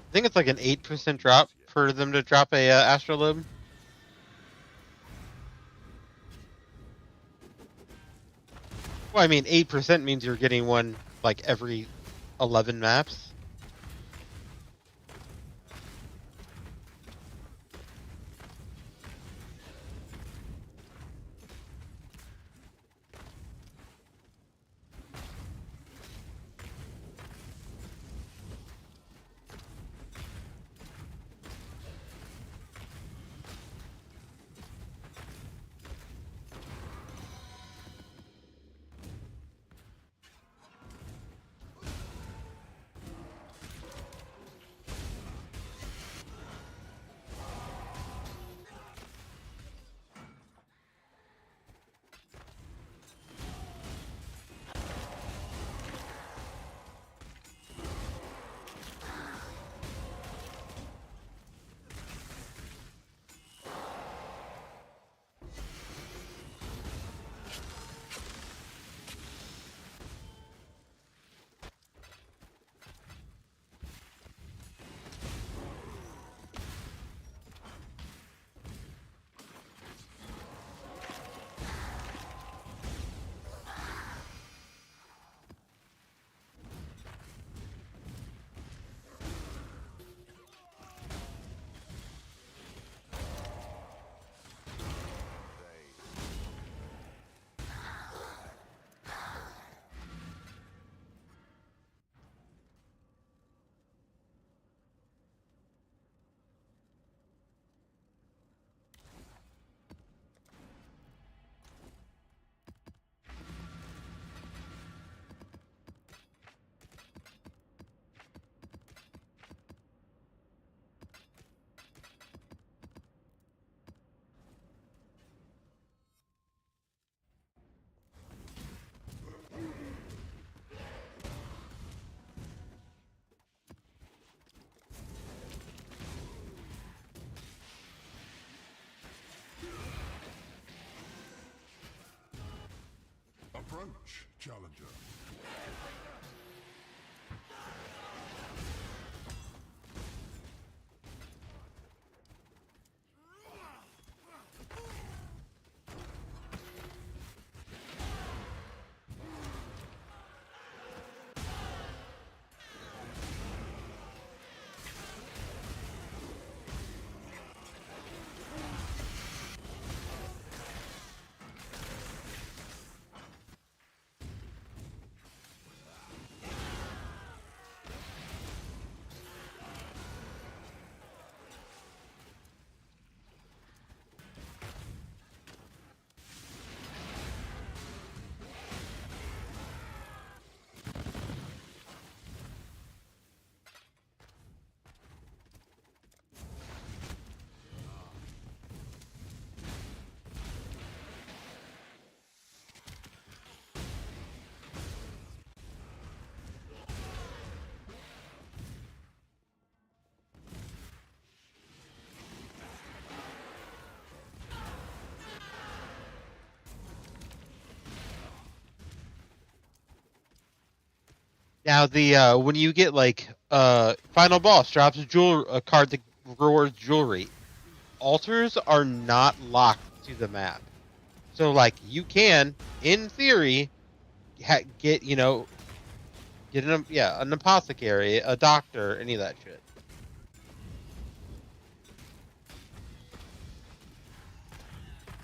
I think it's like an 8% drop for them to drop a astrolabe. Well, I mean, 8% means you're getting one like every 11 maps. Approach, challenger. Now the when you get like final boss drops a card that rewards jewelry. Altars are not locked to the map, so like you can, in theory, get an apothecary, a doctor, any of that shit.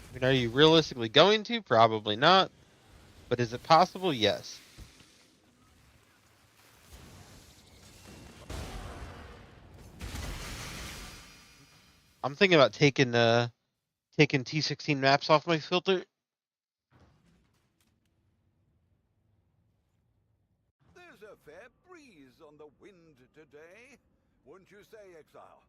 I mean, are you realistically going to? Probably not. But is it possible? Yes. I'm thinking about taking T16 maps off my filter. There's a fair breeze on the wind today, wouldn't you say, Exile?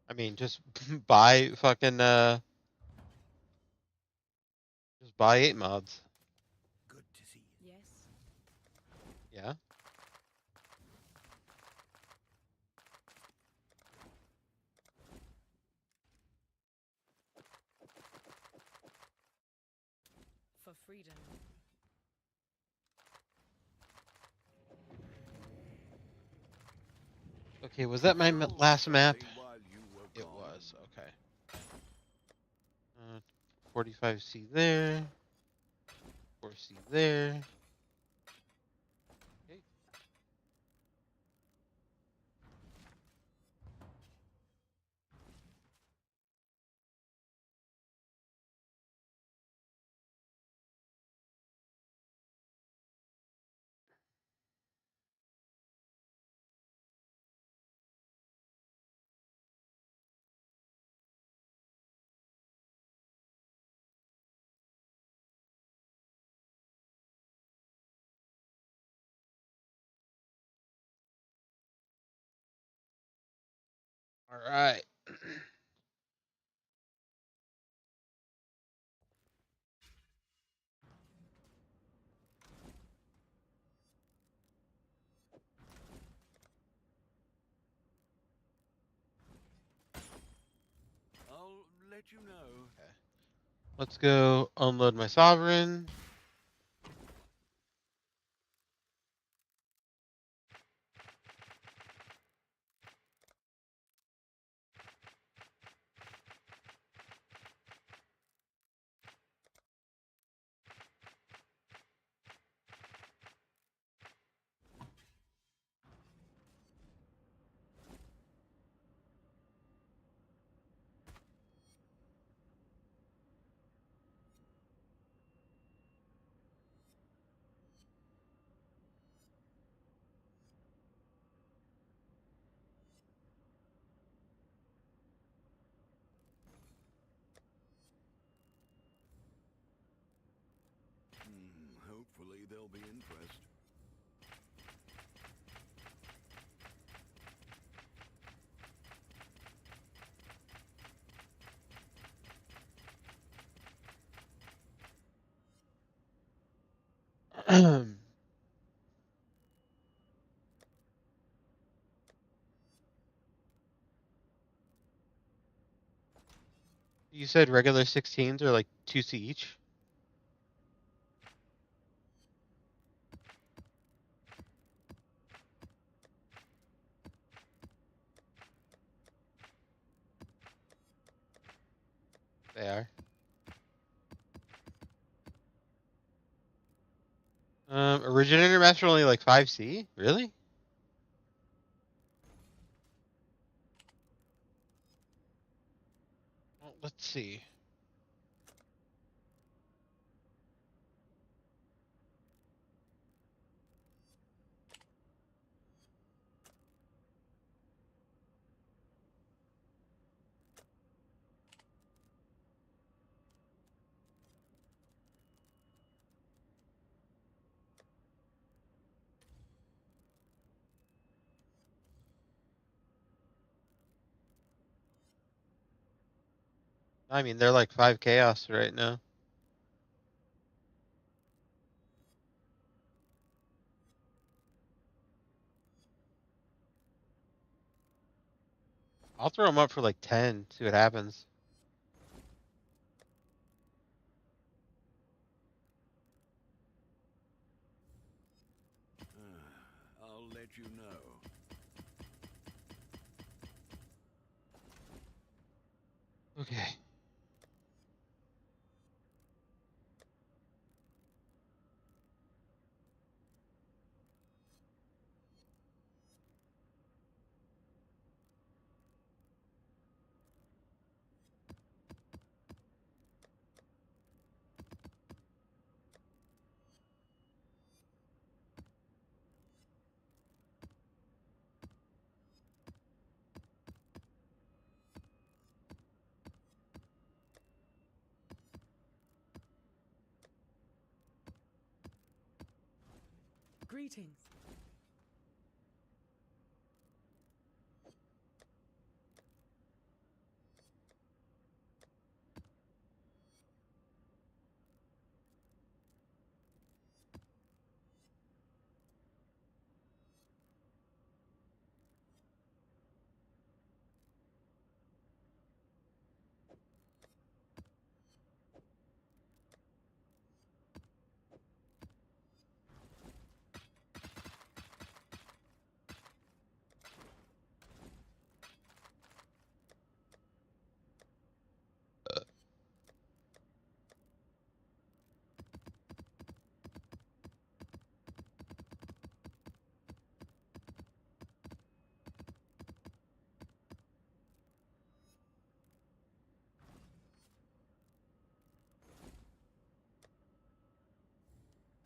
I mean, just buy fucking just buy 8 mods. Good to see you. Yes. Yeah. For freedom. Okay, was that my Well, last map? something while you were It gone. was. Okay. 45C there. 4C there. Okay. All right. I'll let you know. Let's go unload my sovereign. Hopefully there'll be interest. You said regular 16s are like 2C each? They are. Originator Master only like 5C? Really? Well, let's see. I mean, they're like 5 chaos right now. I'll throw them up for like 10. See what happens. I'll let you know. Okay. Greetings.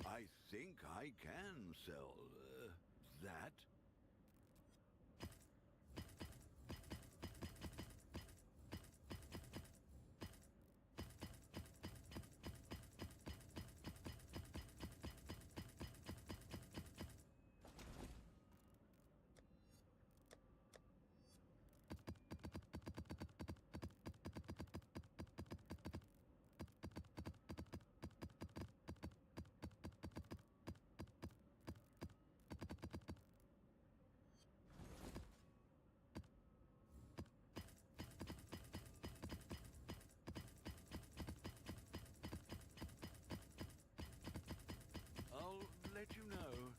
I think I can sell that. I'll let you know.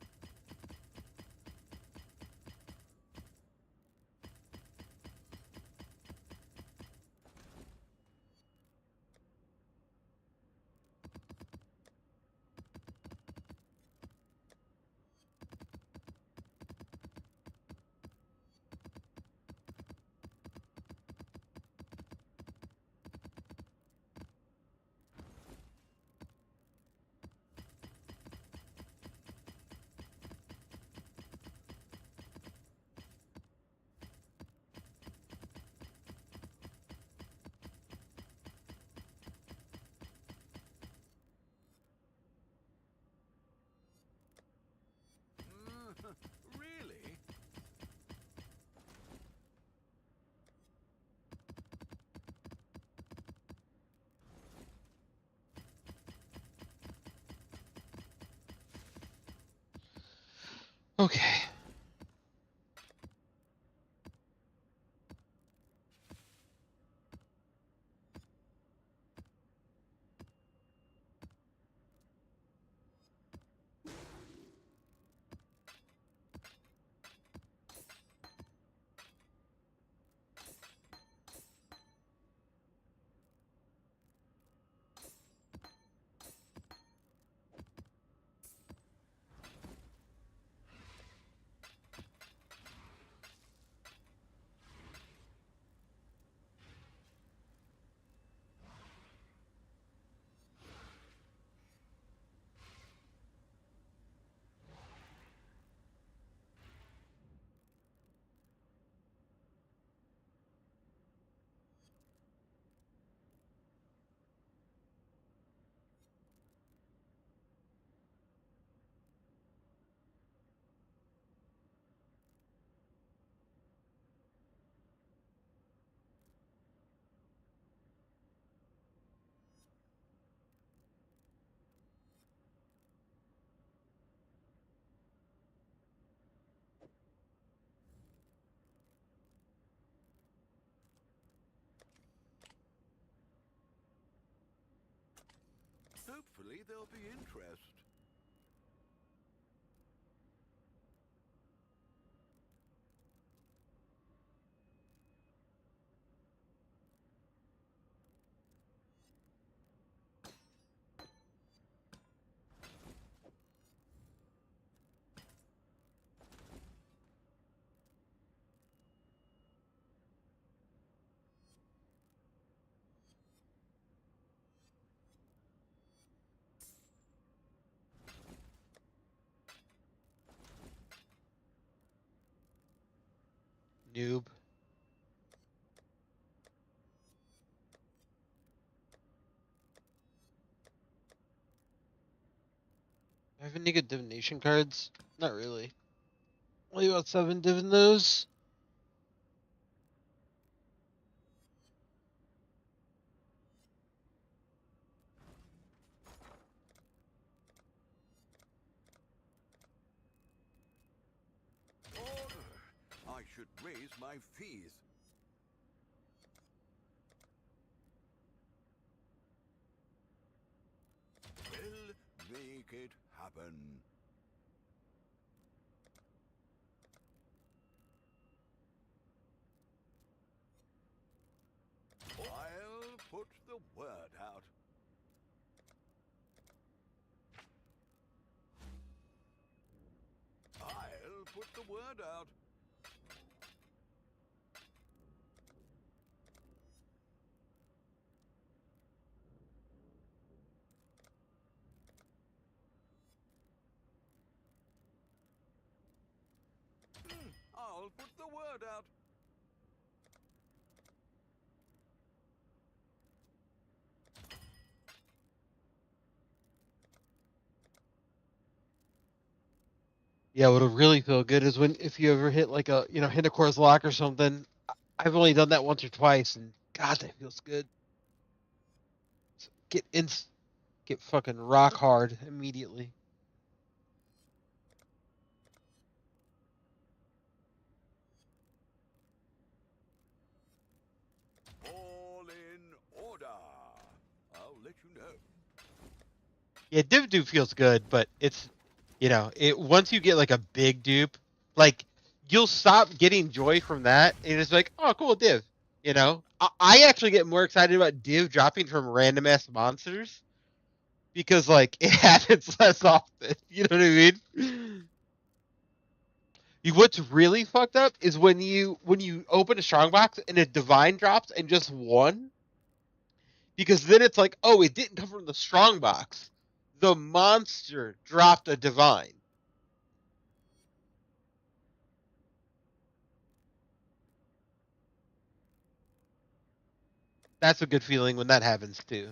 Really? Okay. Hopefully there'll be interest. Noob. Do I have any good divination cards? Not really. Only about 7 divin those. Order! I should raise my fees. We'll make it happen. I'll put the word out. I'll put the word out. I'll put the word out. Yeah, what'll really feel good is when if you ever hit like a Hindacor's Lock or something. I've only done that once or twice, and God, that feels good. Get fucking rock hard immediately. All in order. I'll let you know. Yeah, div dupe feels good, but it's once you get like a big dupe, like you'll stop getting joy from that, and it's like, oh, cool div. I actually get more excited about div dropping from random ass monsters because like it happens less often. You know what I mean? What's really fucked up is when you open a strongbox and a divine drops and just one, because then it's like, oh, it didn't come from the strongbox. The monster dropped a divine. That's a good feeling when that happens too.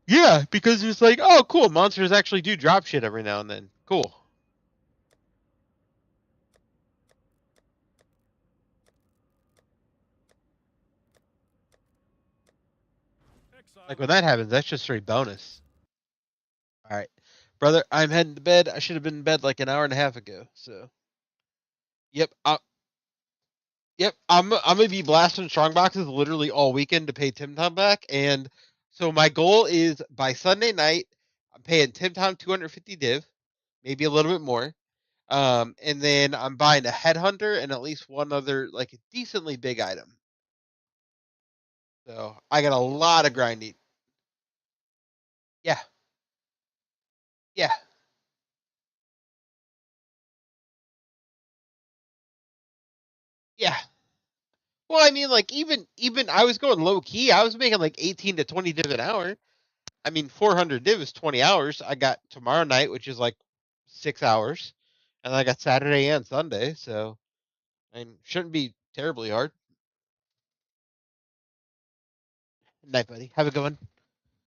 Yeah, because it's like, oh, cool, monsters actually do drop shit every now and then. Cool. Like when that happens, that's just straight bonus. All right, brother, I'm heading to bed. I should have been in bed like an hour and a half ago. So, yep, I'm gonna be blasting strong boxes literally all weekend to pay Tim Tom back, and so my goal is by Sunday night, I'm paying Tim Tom 250 div, maybe a little bit more, and then I'm buying a headhunter and at least one other like a decently big item. So I got a lot of grinding. Yeah, yeah, yeah. Well, I mean, like even I was going low key. I was making like 18 to 20 div an hour. I mean, 400 div is 20 hours. I got tomorrow night, which is like 6 hours, and I got Saturday and Sunday, so I mean, shouldn't be terribly hard. Night, buddy. Have a good one.